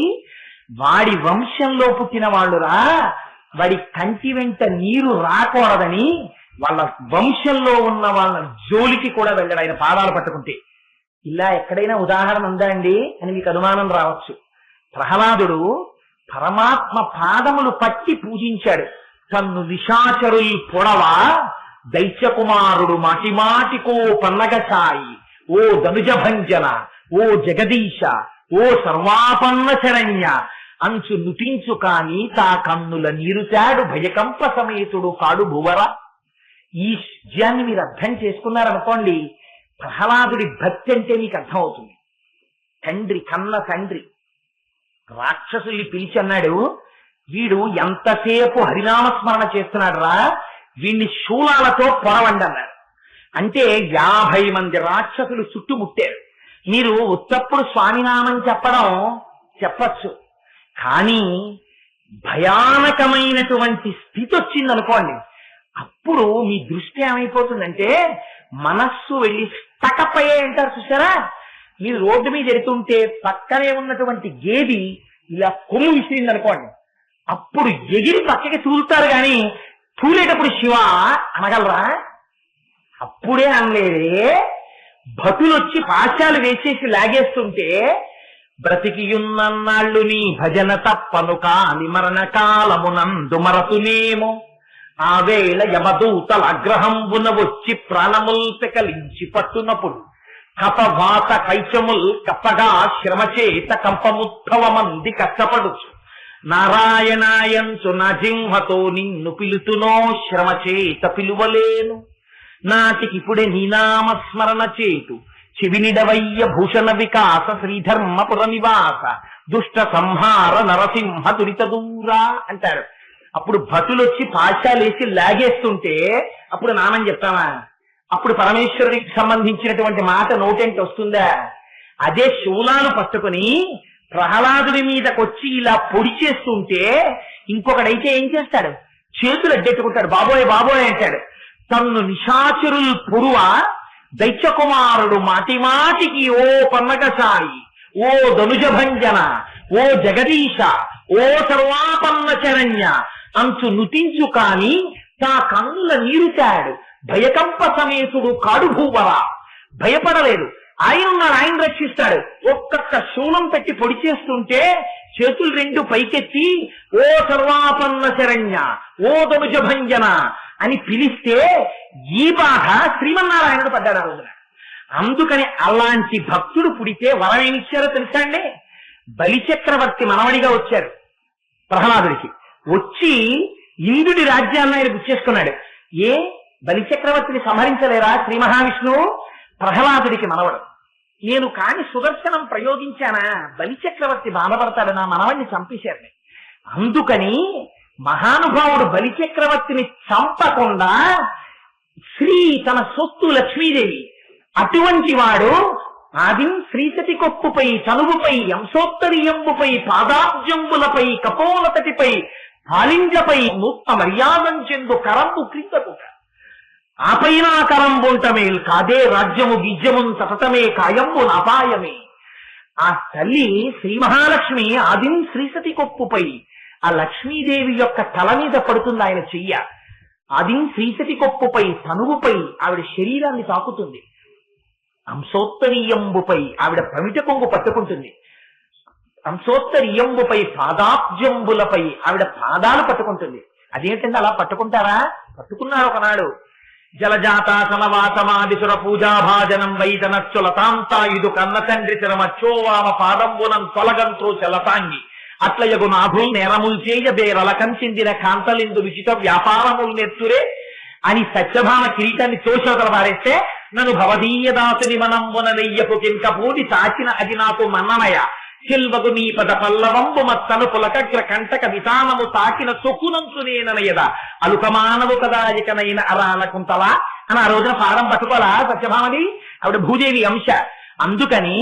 వాడి వంశంలో పుట్టిన వాళ్ళురా, వాడి కంటి వెంట నీరు రాకూడదని వాళ్ళ వంశంలో ఉన్న వాళ్ళ జోలికి కూడా వెళ్ళడు ఆయన పాదాలు పట్టుకుంటే. ఇలా ఎక్కడైనా ఉదాహరణ ఉందా అండి అని మీకు అనుమానం రావచ్చు. ప్రహ్లాదుడు పరమాత్మ పాదములు పట్టి పూజించాడు. తన్ను నిశాచరుల్ పొడవ దైత్యకుమారుడు మాటిమాటికో పన్నగసాయి, ఓ ధనుజభంజన, ఓ జగదీశ, ఓ సర్వాపన్న శరణ్య అంచు నుటించు కాని తా కన్నుల నీరుచాడు భయకంప సమేతుడు కాడు భువర. ఈ విషయాన్ని మీరు అర్థం చేసుకున్నారనుకోండి, ప్రహ్లాదుడి భక్తి అంటే మీకు అర్థమవుతుంది. తండ్రి కన్న తండ్రి రాక్షసుల్ని పిలిచి అన్నాడు, వీడు ఎంతసేపు హరినామస్మరణ చేస్తున్నాడు రా, వీడిని శూలాలతో పొరవండి అన్నాడు. అంటే 50 మంది రాక్షసులు చుట్టుముట్టారు. మీరు ఉత్తప్పుడు స్వామినామం చెప్పచ్చు, కానీ భయానకమైనటువంటి స్థితి వచ్చిందనుకోండి, అప్పుడు మీ దృష్టి ఏమైపోతుందంటే మనస్సు వెళ్ళి స్టకప్ అంటారు చూసారా. మీరు రోడ్డు మీద ఎడుతుంటే పక్కనే ఉన్నటువంటి గేది ఇలా కొమ్ము విసిరింది అనుకోండి, అప్పుడు ఎగిరి పక్కకి తూలుతారు కానీ తూలేటప్పుడు శివ అనగలరా? అప్పుడే అనలేదే. భటులు వచ్చి పాశాలు వేసేసి లాగేస్తుంటే బ్రతికియున్నన్నాళ్ళు నీ భజన తప్పను కాని మరణ కాలమునందు మరతునేమో, ఆ వేళ యమదూతల అగ్రహంబున వచ్చి ప్రాణముల్ పెకలించి పట్టునప్పుడు కపవాత కైచముల్ కప్పగా శ్రమచేత కంపముద్భవమంది కష్టపడుచు నారాయణాయంచు నా జింహతో నిన్ను పిలుతునో శ్రమచేత పిలువలేను. నాటికిప్పుడే నీనామస్మరణ చేతు చెవినిడవయ్య భూషణ వికాస శ్రీధర్మపుర నివాస దుష్ట సంహార నరసింహ దురిత దూరా అంటారు. అప్పుడు భటులు వచ్చి పాశాలేసి లాగేస్తుంటే అప్పుడు నామం చెప్తామా? అప్పుడు పరమేశ్వరుడికి సంబంధించినటువంటి మాట నోటెంట్ వస్తుందా? అదే శూలాలు పట్టుకుని ప్రహ్లాదుడి మీదకొచ్చి ఇలా పొడి చేస్తుంటే ఇంకొకడైతే ఏం చేస్తాడు? చేతులు అడ్డెట్టుకుంటాడు, బాబోయ్ బాబోయ్ అంటాడు. తన్ను నిశాచరుల్ పురువ దైత్యకుమారుడు మాటి మాటికి ఓ పన్నగసాయి, ఓ ధనుజభంజన, ఓ జగదీశ, ఓ సర్వాపన్న శరణ్య అంచు నుతించు కాని తా కన్నుల నీరుతాడు భయకంప సమేతుడు కాడు భూవరా. భయపడలేదు, ఆయన ఉన్నాడు, ఆయన రక్షిస్తాడు. ఒక్కొక్క శూలం పెట్టి పొడి చేస్తుంటే చేతులు రెండు పైకెత్తి ఓ సర్వాపన్న శరణ్య, ఓ ధనుజభంజన అని పిలిస్తే ఈ బాధ శ్రీమన్నారాయణుడు పడ్డాడు ఆ రోజున. అందుకని అలాంటి భక్తుడు పుడితే వరం ఏమిచ్చారో తెలుసా అండి? బలిచక్రవర్తి మనవడిగా వచ్చారు ప్రహ్లాదుడికి. వచ్చి ఇంద్రుడి రాజ్యాన్ని ఆయన గుర్చేసుకున్నాడు. ఏ బలిచక్రవర్తిని సంహరించలేరా శ్రీ మహావిష్ణువు? ప్రహ్లాదుడికి మనవడు. నేను కాని సుదర్శనం ప్రయోగించానా బలిచక్రవర్తి బాధపడతాడు, నా మనవడిని చంపేశారు. అందుకని మహానుభావుడు బలిచక్రవర్తిని చంపకుండా శ్రీ తన సొత్తు లక్ష్మీదేవి, అటువంటి వాడు ఆదిం శ్రీసతి కొప్పుపై చనువుపై అంశోత్తరీయంబుపై పాదాబ్జంబులపై కపోలతటిపై పాలింజపై నూత్న మర్యాదం చెందు కరంబు క్రిందకుట ఆపైనా కరంబుంటమేల్ కాదే రాజ్యము గిజ్యమున్ సతతమే కాయంబు నాపాయమే. ఆ తల్లి శ్రీ మహాలక్ష్మి ఆదిం శ్రీసతి కొప్పుపై ఆ లక్ష్మీదేవి యొక్క తల మీద పడుతుంది ఆయన చెయ్య. ఆదిం శ్రీసతి కొప్పుపై తనువుపై ఆవిడ శరీరాన్ని తాకుతుంది. అంశోత్తరీయంబుపై ఆవిడ పమిట కొంగు పట్టుకుంటుంది. అంశోత్తరీయంబుపై పాదాబ్జంబులపై ఆవిడ పాదాలు పట్టుకుంటుంది. అదేంటంటే అలా పట్టుకుంటారా? పట్టుకున్నారు ఒకనాడు. జలజాతాసనవాసమాదిసుర పూజాభాజనం వైదనచ్చులతాంతాయుడు కన్న తండ్రి శరమచ్చోవామ పాదంబునం తొలగంతో చలతాంగి అట్లయగు నాభుల్ నేరముల్ చేయ బేరల కంచిందిన కాంతలిందు విచిత వ్యాపారముల్ నెత్తురే అని సత్యభామ కిరీటాన్ని తోషవతల పారేస్తే నన్ను భవదీయ దాసుని మనంబున నెయ్యపు కింకపూడి తాచిన అది నాకు మన్ననయ శిల్వగు నీ పద పల్లవంబు మత్తను పులకగ్ర కంటక వితానము తాకిన సొక్కునంచు నేననయద అలుకమానవు కదా ఇకనైన అరాల కుంతలా అని ఆ రోజున పాదం పట్టుకోలా సత్యభామది? ఆవిడ భూదేవి అంశ. అందుకని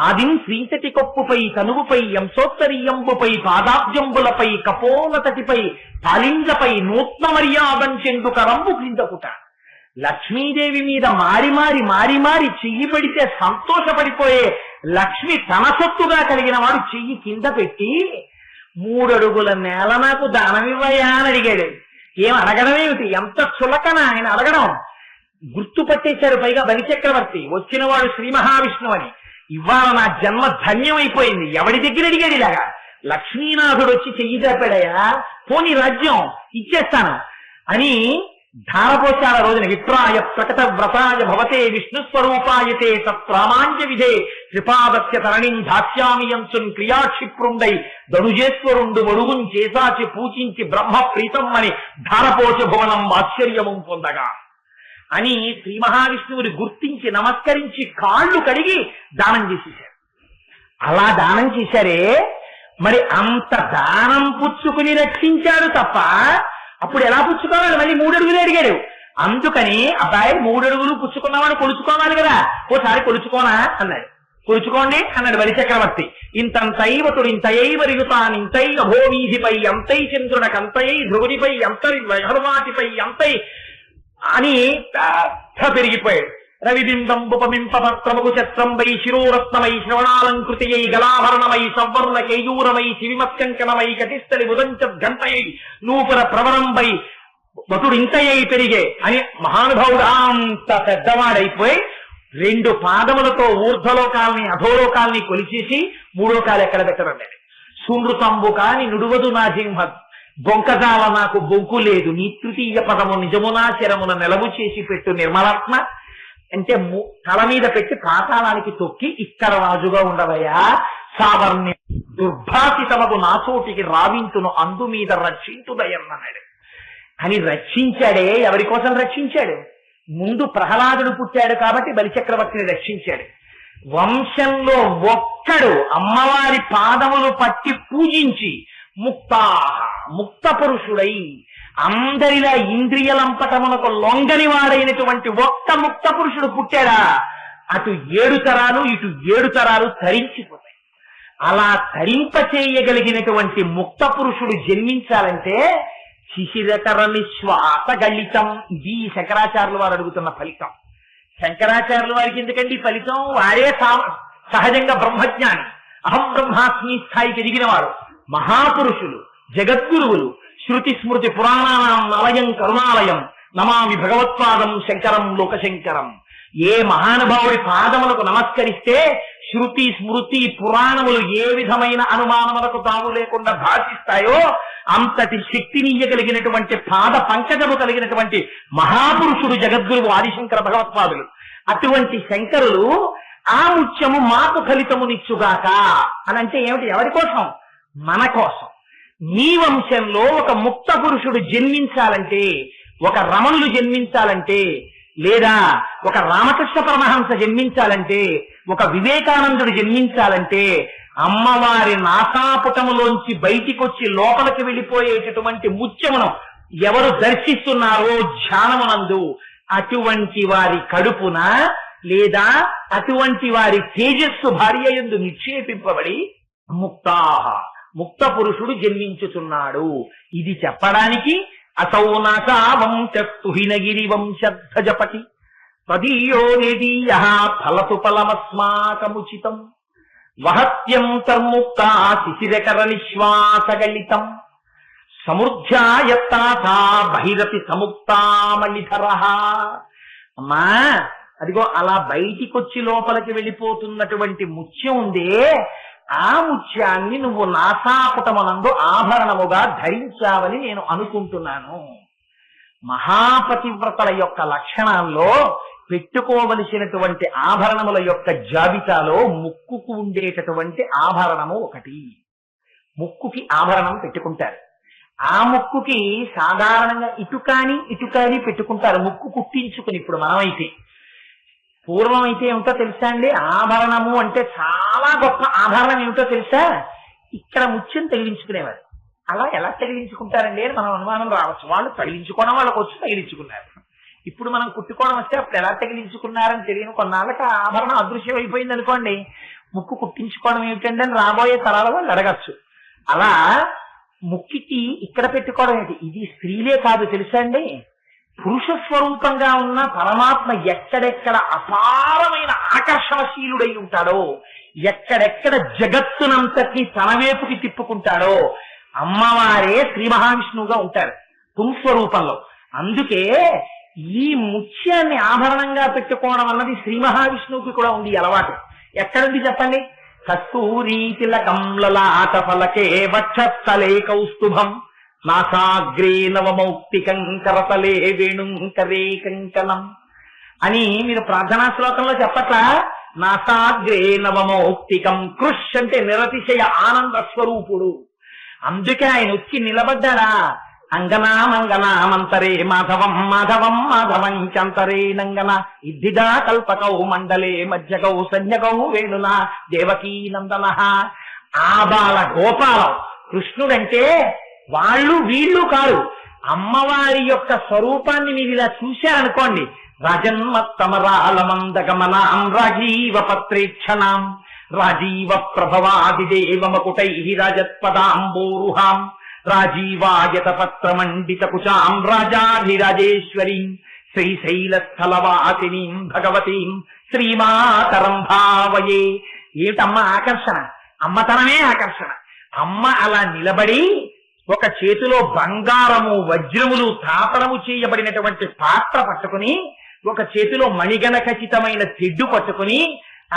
ఆదిం శ్రీసతి కొప్పుపై తనువుపై అంశోత్తరీయంబుపై పాదాబ్జంబులపై కపోలతటిపై పాలింజపై నూత్న మర్యాదం చెందు కరంబు క్రిందకుట. లక్ష్మీదేవి మీద మారి మారి మారి మారి చెయ్యి పడితే సంతోషపడిపోయే లక్ష్మి తన సొత్తుగా కలిగిన వాడు చెయ్యి కింద పెట్టి 3 అడుగుల నేల నాకు దానమివ్వయా అని అడిగాడు. ఏం అడగడం ఏమిటి? ఎంత చులకన ఆయన అడగడం! గుర్తుపట్టేశారు పైగా బలిచక్రవర్తి, వచ్చిన వాడు శ్రీ మహావిష్ణువు అని. ఇవాళ నా జన్మ ధన్యమైపోయింది. ఎవడి దగ్గర అడిగాడు ఇలాగా? లక్ష్మీనాథుడు వచ్చి చెయ్యి దాపాడయా, పోనీ రాజ్యం ఇచ్చేస్తాను అని ధారపోచాల రోజున. విప్రాయ ప్రకట వ్రతాయ భవతే విష్ణు స్వరూపాయతే తత్ప్రామాంజ విధే త్రిపాదస్య తరణిం ధాస్యామియంసున్ క్రియాక్షిప్రుండై ధనుజేశ్వరుండు మడుగుం చేసాచి పూజించి బ్రహ్మ ప్రీతం అని ధారపోచ భువనం ఆశ్చర్యము పొందగా అని శ్రీ మహావిష్ణువుని గుర్తించి నమస్కరించి కాళ్ళు కడిగి దానం చేసేశారు. అలా దానం చేశారే, మరి అంత దానం పుచ్చుకుని రక్షించాడు తప్ప అప్పుడు ఎలా పుచ్చుకోవాలి? మళ్ళీ 3 అడుగులు అడిగాడు. అందుకని అబ్బాయి 3 అడుగులు పుచ్చుకున్నవాడు కొలుచుకోవాలి కదా, ఓసారి కొలుచుకోనా అన్నాడు. కొలుచుకోండి అన్నాడు బలిచక్రవర్తి. ఇంతంతైవతుడు ఇంతయైవరియుతానింతై అభోవీధిపై అంతై చంద్రునకంతై ధ్రువునిపై అంతరి హనుమాటిపై అంతై అని పెరిగిపోయాడు. రవిబింబంబుపమింపత్రముగు చత్రంబై శిరోరత్నమై శ్రవణాలంకృతియై గలాభరణమై సవర్ణ కేయూరమై శివిమత్కంకణమై కటిస్థలి ఉదంచ ఘంటయై నూపుర ప్రవరంబై వటుడింతయై పెరిగే అని మహానుభావుడు అంత పెద్దవాడైపోయి 2 పాదములతో ఊర్ధ్వలోకాల్ని అధోలోకాల్ని కొలిచేసి 3వ కాలు ఎక్కడ పెట్టరన్నాడు. సునృతంబు కాని నుడువదు నా జింహ బొంకజాల నాకు బొంకు లేదు, నీ తృతీయ పదము నిజమునా శరమున నెలవు చేసి పెట్టు నిర్మలాత్మ అంటే తల మీద పెట్టి పాతాళానికి తొక్కి ఇక్కడ రాజుగా ఉండవయ్యా, సావర్ణ్య దుర్భాషితమగు నా చోటికి రావింతును అందు మీద రక్షించుదయన్నాడు. అని రక్షించాడే. ఎవరి కోసం రక్షించాడు? ముందు ప్రహ్లాదుడు పుట్టాడు కాబట్టి బలిచక్రవర్తిని రక్షించాడు. వంశంలో ఒక్కడు అమ్మవారి పాదములు పట్టి పూజించి ముక్త పురుషుడై అందరిలా ఇంద్రియలంపటమునకు లొంగని వాడైనటువంటి ఒక్క ముక్త పురుషుడు పుట్టాడా, అటు 7 తరాలు ఇటు 7 తరాలు తరించిపోతాయి. అలా తరింపచేయగలిగినటువంటి ముక్త పురుషుడు జన్మించాలంటే శిశిరకర నిశ్వాస గళితం. ఇది శంకరాచార్యుల వారు అడుగుతున్న ఫలితం. శంకరాచార్యుల వారికి ఎందుకండి ఫలితం? వారే సహజంగా బ్రహ్మజ్ఞాని, అహం బ్రహ్మాస్మి స్థాయికి ఎదిగిన వారు, మహాపురుషులు, జగద్గురువులు. శృతి స్మృతి పురాణానాం నలయం కరుణాలయం నమామి భగవత్పాదం శంకరం లోకశంకరం. ఏ మహానుభావుడి పాదములకు నమస్కరిస్తే శృతి స్మృతి పురాణములు ఏ విధమైన అనుమానములకు తాము లేకుండా భాషిస్తాయో అంతటి శక్తినీయగలిగినటువంటి పాద పంకజము కలిగినటువంటి మహాపురుషుడు జగద్గురువు ఆదిశంకర భగవత్పాదులు. అటువంటి శంకరులు ఆ ముత్యము మాకు ఫలితమునిచ్చుగాక అని అంటే ఏమిటి? ఎవరి కోసం? మన కోసం. నీ వంశంలో ఒక ముక్త పురుషుడు జన్మించాలంటే, ఒక రమణులు జన్మించాలంటే, లేదా ఒక రామకృష్ణ పరమహంస జన్మించాలంటే, ఒక వివేకానందుడు జన్మించాలంటే అమ్మవారి నాసాపుటములోంచి బయటికొచ్చి లోపలికి వెళ్ళిపోయేటటువంటి ముత్యమును ఎవరు దర్శిస్తున్నారో ధ్యానమునందు అటువంటి వారి కడుపున లేదా అటువంటి వారి తేజస్సు భార్య యందు నిక్షేపింపబడి ముక్త పురుషుడు జన్మించుతున్నాడు. ఇది చెప్పడానికి అసౌ నాసావంశస్తుహినగిరి వంశధ్వజపతి తదీయో నిదీయ ఫలతు ఫలమస్మాకముచితం వహత్యంతర్ముక్త శిశిరకర నిశ్వాసగలితం సమృద్ధ్యాయత్తా బహిరపి సముక్తామణిధర. అమ్మా, అదిగో అలా బయటికొచ్చి లోపలికి వెళ్ళిపోతున్నటువంటి ముత్యం ఉందే, ఆ ముత్యాన్ని నువ్వు నాసాపుటమునందు ఆభరణముగా ధరించావని నేను అనుకుంటున్నాను. మహాపతివ్రతల యొక్క లక్షణాల్లో పెట్టుకోవలసినటువంటి ఆభరణముల యొక్క జాబితాలో ముక్కుకు ఉండేటటువంటి ఆభరణము ఒకటి. ముక్కుకి ఆభరణం పెట్టుకుంటారు. ఆ ముక్కుకి సాధారణంగా ఇటుకాని పెట్టుకుంటారు, ముక్కు కుట్టించుకుని. ఇప్పుడు మనమైతే, పూర్వం అయితే ఏమిటో తెలుసా అండి? ఆభరణము అంటే చాలా గొప్ప ఆభరణం ఏమిటో తెలుసా? ఇక్కడ ముత్యం తగిలించుకునేవారు. అలా ఎలా తగిలించుకుంటారండి అని మనం అనుమానం రావచ్చు. వాళ్ళు తగిలించుకోవడం వాళ్ళకి వచ్చి తగిలించుకున్నారు. ఇప్పుడు మనం కుట్టుకోవడం వస్తే అప్పుడు ఎలా తగిలించుకున్నారని తెలియని కొన్నాళ్ళకి ఆ ఆభరణం అదృశ్యం అయిపోయింది అనుకోండి. ముక్కు కుట్టించుకోవడం ఏమిటండి అని రాబోయే తరాల వాళ్ళు అడగచ్చు. అలా ముక్కికి ఇక్కడ పెట్టుకోవడం ఏంటి? ఇది స్త్రీలే కాదు తెలుసా అండి. పురుష స్వరూపంగా ఉన్న పరమాత్మ ఎక్కడెక్కడ అపారమైన ఆకర్షణశీలుడై ఉంటాడో, ఎక్కడెక్కడ జగత్తునంతటి తన వైపుకి తిప్పుకుంటాడో అమ్మవారే శ్రీ మహావిష్ణువుగా ఉంటారు పుంస్వరూపంలో. అందుకే ఈ ముత్యాన్ని ఆభరణంగా పెట్టుకోవడం అన్నది శ్రీ మహావిష్ణువుకి కూడా ఉంది అలవాటు. ఎక్కడుంది చెప్పండి? కస్తూరీ తిలకం లలాట ఫలకే వక్షస్థలే కౌస్తుభం నాసాగ్రే నవమౌక్తికం కరతలే వేణుంకరే కంకణం అని మీరు ప్రార్థనా శ్లోకంలో చెప్పట్లా? నాసాగ్రే నవమౌక్తికం. కృష్ అంటే నిరతిశయ ఆనంద స్వరూపుడు. అందుకే ఆయన వచ్చి నిలబడ్డాడా? అంగనామంగనామంతరే మాధవం మాధవం మాధవం చంతరే నంగన ఇద్దిదా కల్పకౌ మండలే మధ్యకౌ సంజ్ఞకౌ వేణునా దేవకీ నందన. ఆ బాల గోపాలం కృష్ణుడంటే వాళ్ళు వీళ్ళు కాదు. అమ్మవారి యొక్క స్వరూపాన్ని మీరు ఇలా చూశారనుకోండి, రాజన్మత్తమరాలమందగమనాం రాజీవ పత్రేక్షణాం రాజీవ ప్రభవాదిదేవమకుటై రాజత్పదాంబోరుహాం రాజీవాయత పత్రమండిత కుశాం రాజాధిరాజేశ్వరీం శ్రీశైలస్థలవాసినీం భగవతీం శ్రీమాతరం భావయే. ఏమిటమ్మ ఆకర్షణ? అమ్మతనమే ఆకర్షణ. అమ్మ అలా నిలబడి ఒక చేతిలో బంగారము వజ్రములు తాపనము చేయబడినటువంటి పాత్ర పట్టుకుని, ఒక చేతిలో మణిగణ ఖచ్చితమైన తెడ్డు పట్టుకుని,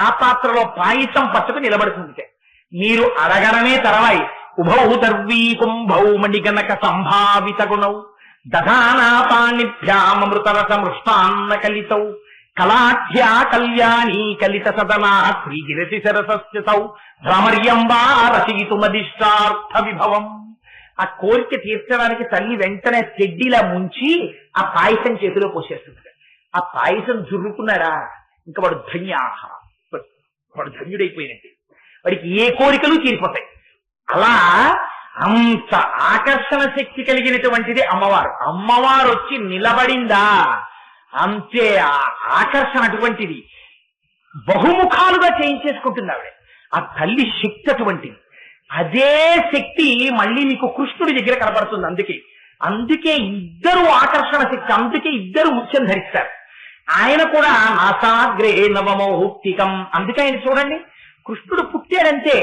ఆ పాత్రలో పాయసం పట్టుకుని నిలబడుతుంది. మీరు అడగడమే తరవాయి. ఉభౌ దర్వీ కుంభౌ మణిగణక సంభావిత గుణౌ దధానాపాణిభ్యామృతరస మృష్టాన్న కలితౌ కళాఢ్యా కళ్యాణీ కలిత సదనా శ్రీగిరతి సరసస్యౌ భ్రమర్యంబా రచయితుమదిష్టార్థ విభవం. ఆ కోరిక తీర్చడానికి తల్లి వెంటనే తెడ్డిలా ముంచి ఆ పాయసం చేతిలో పోసేస్తుంది. ఆ పాయసం జుర్రుకున్నాడా ఇంకా వాడు వాడు ధన్యుడైపోయినట్టు. వాడికి ఏ కోరికలు తీరిపోతాయి. అలా అంత ఆకర్షణ శక్తి కలిగినటువంటిది అమ్మవారు. అమ్మవారు వచ్చి నిలబడిందా అంతే ఆకర్షణ అటువంటిది. బహుముఖాలుగా చేయించేసుకుంటుంది ఆవిడ. ఆ తల్లి శక్తి అటువంటిది. అదే శక్తి మళ్ళీ నీకు కృష్ణుడి దగ్గర కనబడుతుంది. అందుకే ఇద్దరు ఆకర్షణ శక్తి, అందుకే ఇద్దరు ముత్యం ధరిస్తారు. ఆయన కూడా నాసాగ్రే నవమౌక్తికం. అందుకే ఆయన చూడండి, కృష్ణుడు పుట్టాడంటే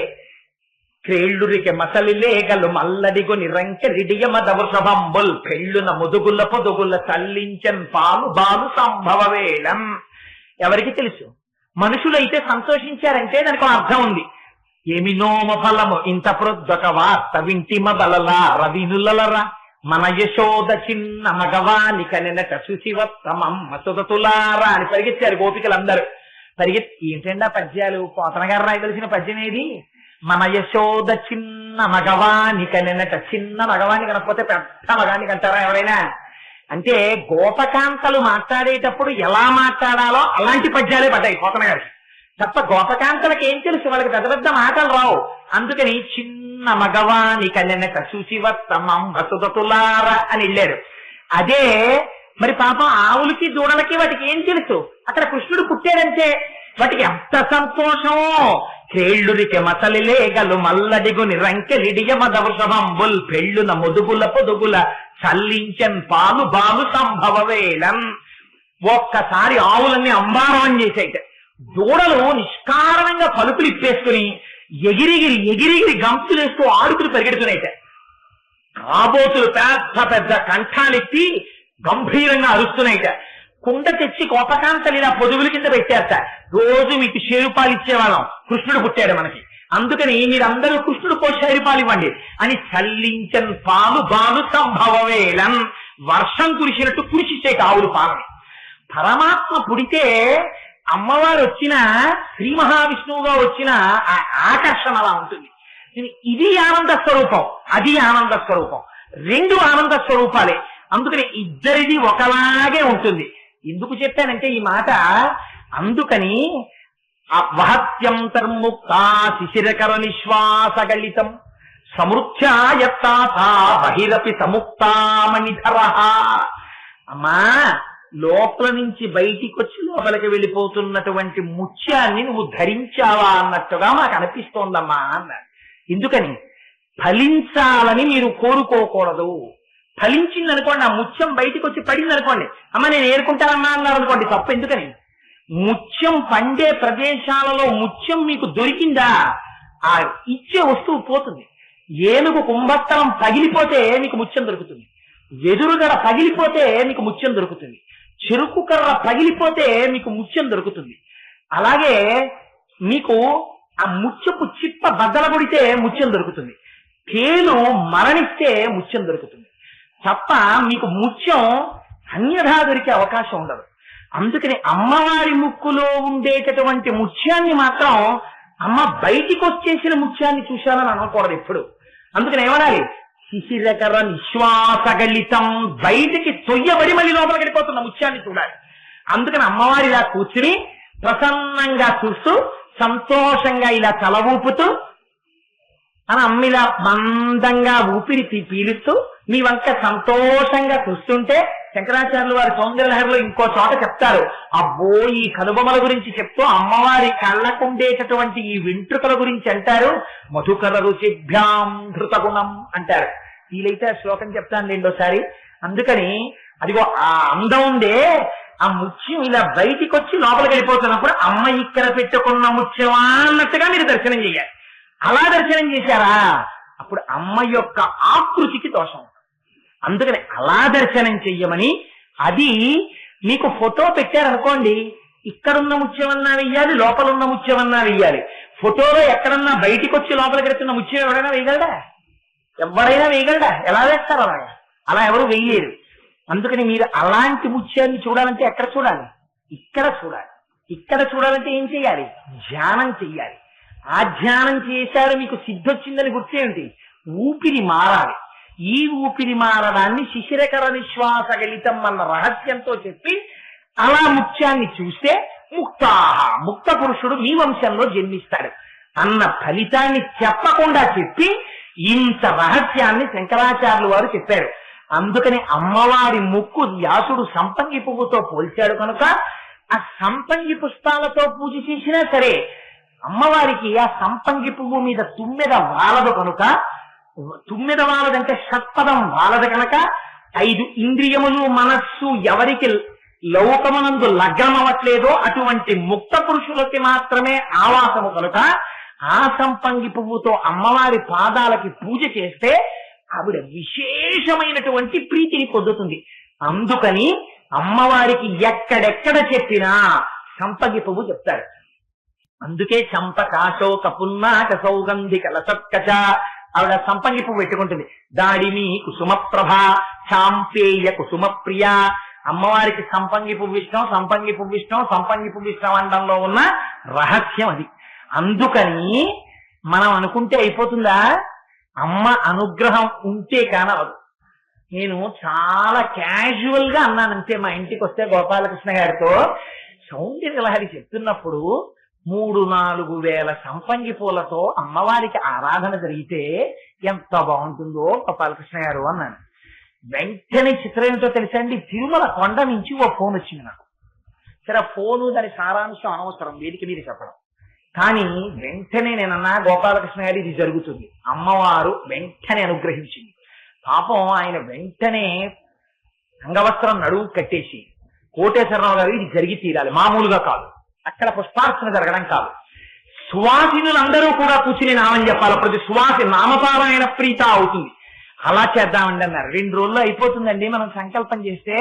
క్రేళ్ళురికి మసలిలేగలు మల్లడిగొని రంకెరిడియమదవృషభంబుల్ పెళ్ళున ముదుగుల పొదుగుల చల్లించన్ పాలు బాలు సంభవ వేళం. ఎవరికి తెలుసు? మనుషులైతే సంతోషించారంటే దానికి ఒక అర్థం ఉంది. ఏమి నోమ ఫలము ఇంత ప్రొద్దొక వార్త వింటిమ బలలా రవినులరా మన యశోద చిన్న మగవానిక నినట సుశివత్తమమ్మ సుధతులారా అని పరిగెత్తారు గోపికలందరూ. ఏంటండి ఆ పద్యాలు? పోతన గారు రాయవలసిన పద్యం ఏది? మన యశోద చిన్న మగవానిక నినట. చిన్న మగవాని కనకపోతే పెద్ద మగానికి అంటారా ఎవరైనా? అంటే గోపకాంతలు మాట్లాడేటప్పుడు ఎలా మాట్లాడాలో అలాంటి పద్యాలే పడ్డాయి పోతన గారికి తప్ప గోపకాంతలకు ఏం తెలుసు? వాళ్ళకి పెద్ద పెద్ద మాటలు రావు. అందుకని చిన్న మగవాని కన్నెనక శుచివత్తమం వసుదతులార అని వెళ్ళాడు. అదే మరి పాపం ఆవులకి దూడలకి వాటికి ఏం తెలుసు? అక్కడ కృష్ణుడు పుట్టాడంటే వాటికి ఎంత సంతోషమో. క్రేళ్ళురికి మసలిలేగలు మల్లడిగుని రంకెలిడియమదవృషభంబుల్ పెళ్ళున ముదుగుల పొదుగుల చల్లించన్ పాలు బాలు సంభవ వేళం. ఒక్కసారి ఆవులన్నీ అంబారం చేసాయిట. దూడలు నిష్కారణంగా పలుపులు ఇప్పేసుకుని ఎగిరిగిరి గంతులేస్తూ ఆడుకుని పరిగెడుతున్నాయిట. రాబోతులు పెద్ద పెద్ద కంఠాలెత్తి గంభీరంగా అరుస్తున్నాయిట. కుండ తెచ్చి కోపకాంతలు ఇలా పొదుగుల కింద పెట్టేస్త. రోజు మీకు షేరుపాలు ఇచ్చేవాళ్ళం, కృష్ణుడు పుట్టాడు మనకి, అందుకని మీరందరూ కృష్ణుడు కో షేరుపాలు ఇవ్వండి అని చల్లించన్ పాలు బాలు సంభవవేళం. వర్షం కురిసినట్టు కురిసిచ్చేట ఆవులు పాలని. పరమాత్మ పుడితే అమ్మవారు వచ్చిన శ్రీ మహావిష్ణువుగా వచ్చిన ఆకర్షణ అలా ఉంటుంది. ఇది ఆనంద స్వరూపం, అది ఆనంద స్వరూపం, రెండు ఆనంద స్వరూపాలే. అందుకని ఇద్దరిది ఒకలాగే ఉంటుంది. ఎందుకు చెప్పానంటే ఈ మాట, అందుకని వహత్యంతర్ముక్తా శిశిరకర నిశ్వాసగళితం సమృత్యాయత్తా బహిరపి సముక్తామణిధర. అమ్మా, లోపల నుంచి బయటికి వచ్చి లోపలికి వెళ్ళిపోతున్నటువంటి ముత్యాన్ని నువ్వు ధరించావా అన్నట్టుగా మాకు అనిపిస్తోందమ్మా అన్నాడు. ఎందుకని? ఫలించాలని మీరు కోరుకోకూడదు. ఫలించిందనుకోండి, ఆ ముత్యం బయటికి వచ్చి పడింది అనుకోండి, అమ్మ నేను ఏరుకుంటానమ్మా అన్నారు అనుకోండి, తప్ప. ఎందుకని? ముత్యం పండే ప్రదేశాలలో ముత్యం మీకు దొరికిందా, ఆ ఇచ్చే వస్తువు పోతుంది. ఏనుగు కుంభస్థలం పగిలిపోతే మీకు ముత్యం దొరుకుతుంది, వెదురుగడ పగిలిపోతే మీకు ముత్యం దొరుకుతుంది, చెరుకు కర్ర పగిలిపోతే మీకు ముత్యం దొరుకుతుంది. అలాగే మీకు ఆ ముత్యపు చిప్ప బద్దలబడితే ముత్యం దొరుకుతుంది, తేలు మరణిస్తే ముత్యం దొరుకుతుంది. తప్ప మీకు ముత్యం అన్యథా దొరికే అవకాశం ఉండదు. అందుకని అమ్మవారి ముక్కులో ఉండేటటువంటి ముత్యాన్ని మాత్రం అమ్మ బయటికి వచ్చేసిన ముత్యాన్ని చూశానని అనకూడదు ఎప్పుడు. అందుకని ఏమనాలి? శిశిరకర నిశ్వాసగళితం, బయటికి తొయ్యబడి మళ్ళీ లోపలికి వెళ్ళిపోతున్న ముత్యాన్ని చూడాలి. అందుకని అమ్మవారి ఇలా కూర్చుని ప్రసన్నంగా చూస్తూ సంతోషంగా ఇలా తల ఊపుతూ అని అమ్మ ఇలా మందంగా ఊపిరి పీలుస్తూ మీ వంక సంతోషంగా చూస్తుంటే, శంకరాచార్యులు వారి సౌందర్యలహరిలో ఇంకో చోట చెప్తారు, అబ్బో ఈ కనుబొమల గురించి చెప్తూ అమ్మవారి కళ్ళకుండేటటువంటి ఈ వెంట్రుకల గురించి అంటారు, మధుకర రుచిభ్యాం ధృతగుణం అంటారు. వీలైతే ఆ శ్లోకం చెప్తాను రెండోసారి. అందుకని అదిగో ఆ అందం ఉందే, ఆ ముత్యం ఇలా బయటికి వచ్చి లోపలికి వెళ్ళిపోతున్నప్పుడు అమ్మ ఇక్కడ పెట్టుకున్న ముత్యమా అన్నట్టుగా మీరు దర్శనం చేయాలి. అలా దర్శనం చేశారా, అప్పుడు అమ్మ యొక్క ఆకృతికి దోషం. అందుకని అలా దర్శనం చెయ్యమని. అది మీకు ఫోటో పెట్టారనుకోండి, ఇక్కడున్న ముత్యమన్నా వెయ్యాలి, లోపల ఉన్న ముత్యమన్నా వెయ్యాలి. ఫోటోలో ఎక్కడన్నా బయటికి వచ్చి లోపలికి వెళ్తున్న ముత్యం ఎవరైనా వేయగలడా? ఎవరైనా వేయగలడా? ఎలా వేస్తారు అలాగా? అలా ఎవరు వేయలేరు. అందుకని మీరు అలాంటి ముత్యాన్ని చూడాలంటే ఎక్కడ చూడాలి? ఇక్కడ చూడాలి. ఇక్కడ చూడాలంటే ఏం చెయ్యాలి? ధ్యానం చెయ్యాలి. ఆ ధ్యానం చేశారు, మీకు సిద్ధొచ్చిందని గుర్తేమిటి? ఊపిరి మారాలి. ఈ ఊపిరి మారడాన్ని శిశిరకర నిశ్వాసగళితం అన్న రహస్యంతో చెప్పి అలా ముత్యాన్ని చూస్తే ముక్త పురుషుడు మీ వంశంలో జన్మిస్తాడు అన్న ఫలితాన్ని చెప్పకుండా చెప్పి ఇంత రహస్యాన్ని శంకరాచార్యులు వారు చెప్పారు. అందుకని అమ్మవారి ముక్కు వ్యాసుడు సంపంగి పువ్వుతో పోల్చాడు కనుక ఆ సంపంగి పుష్పాలతో పూజ చేసినా సరే అమ్మవారికి ఆ సంపంగి పువ్వు మీద తుమ్మెద వాలదు కనుక, తుమ్మెద వాలదంటే షట్పదం వాలదు కనుక 5 ఇంద్రియములు మనస్సు ఎవరికి లౌకమునందు లగ్నం అవ్వట్లేదో అటువంటి ముక్త పురుషులకి మాత్రమే ఆవాసము కనుక ఆ సంపంగి పువ్వుతో అమ్మవారి పాదాలకి పూజ చేస్తే ఆవిడ విశేషమైనటువంటి ప్రీతిని పొందుతుంది. అందుకని అమ్మవారికి ఎక్కడెక్కడ చెప్పినా సంపంగి పువ్వు చెప్తారు. అందుకే చంపకాశోక పున్నాక సౌగంధి కలసత్కచ ఆవిడ సంపంగి పువ్వు పెట్టుకుంటుంది. దాడిమి కుసుమ ప్రభ చాంపేయ కుసుమ ప్రియ. అమ్మవారికి సంపంగి పువ్వు ఇష్టం, సంపంగి పువ్వు ఇష్టం, సంపంగి పువ్వు ఇష్టం అనడంలో ఉన్న రహస్యం అది. అందుకని మనం అనుకుంటే అయిపోతుందా? అమ్మ అనుగ్రహం ఉంటే కానవదు. నేను చాలా క్యాజువల్ గా అన్నానంతే. మా ఇంటికి వస్తే గోపాలకృష్ణ గారితో సౌందర్య లహరి చెప్తున్నప్పుడు 3-4 వేల సంపంగి పూలతో అమ్మవారికి ఆరాధన జరిగితే ఎంత బాగుంటుందో గోపాలకృష్ణ గారు అన్నాను. వెంటనే చిత్రం ఏమిటో తెలుసా అండి, తిరుమల కొండ నుంచి ఓ ఫోన్ వచ్చింది నాకు. సరే ఫోను దాని సారాంశం అనవసరం, వేదిక మీద చెప్పడం. కానీ వెంటనే నేనన్నా గోపాలకృష్ణ గారు ఇది జరుగుతుంది. అమ్మవారు వెంటనే అనుగ్రహించింది. పాపం ఆయన వెంటనే అంగవస్త్రం నడువు కట్టేసి కోటేశ్వరరావు గారు ఇది జరిగి తీరాలి, మామూలుగా కాదు, అక్కడ పుష్పార్చన జరగడం కాదు, సువాసినులందరూ కూడా కూర్చుని నామని చెప్పాలి, ప్రతి సువాసి నామపారాయణ ప్రీత అవుతుంది, అలా చేద్దామండి అన్నారు. 2 రోజుల్లో అయిపోతుందండి మనం సంకల్పం చేస్తే.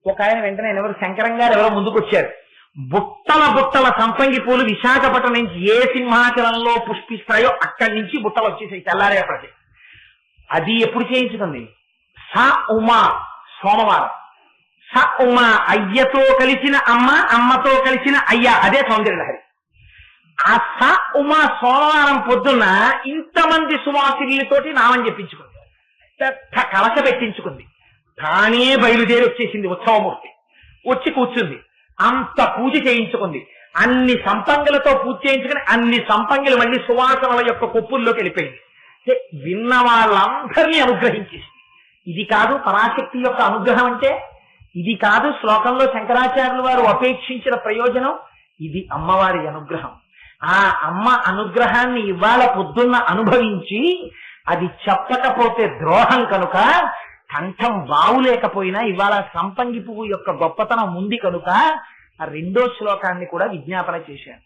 ఒక ఆయన వెంటనే ఎవరు శంకరం గారు ఎవరో ముందుకు వచ్చారు. బుట్టల బుట్టల సంపంగి పూలు విశాఖపట్నం నుంచి ఏ సింహాచలంలో పుష్పిస్తాయో అక్కడి నుంచి బుట్టలు వచ్చేసాయి తెల్లారేపటి. అది ఎప్పుడు చేయించుకుంది? స ఉమా సోమవారం. స ఉమా అయ్యతో కలిసిన అమ్మ, అమ్మతో కలిసిన అయ్య, అదే సౌందర్యలహరి. ఆ స ఉమా సోమవారం పొద్దున్న ఇంతమంది సువాసినులతోటి నామని చెప్పించుకుంది, పెద్ద కలశ పెట్టించుకుంది. తానే బయలుదేరి వచ్చేసింది ఉత్సవమూర్తి, వచ్చి కూర్చుంది. అంత పూజ చేయించుకుంది. అన్ని సంపంగులతో పూజ చేయించుకుని అన్ని సంపంగులు మళ్ళీ సువాసనల యొక్క కొప్పుల్లోకి వెళ్ళిపోయింది. విన్న వాళ్ళందరినీ అనుగ్రహించేసింది. ఇది కాదు పరాశక్తి యొక్క అనుగ్రహం అంటే, ఇది కాదు శ్లోకంలో శంకరాచార్యుల వారు అపేక్షించిన ప్రయోజనం. ఇది అమ్మవారి అనుగ్రహం. ఆ అమ్మ అనుగ్రహాన్ని ఇవాళ పొద్దున్న అనుభవించి అది చెప్పకపోతే ద్రోహం కనుక, కంఠం బావులేకపోయినా ఇవాళ సంపంగి పువ్వు యొక్క గొప్పతనం ఉంది కనుక ఆ 2వ శ్లోకాన్ని కూడా విజ్ఞాపన చేశాను.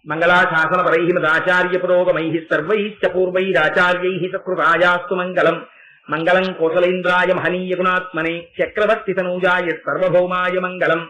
మంగళాశాసన పరైః మదాచార్య పురోగమైః సర్వైశ్చ పూర్వైరాచార్యైః సత్కృతాయాస్తు మంగళం. మంగళం కోసలేంద్రాయ మహనీయ గుణాత్మనే చక్రవర్తి తనూజాయ సర్వభౌమాయ మంగళం.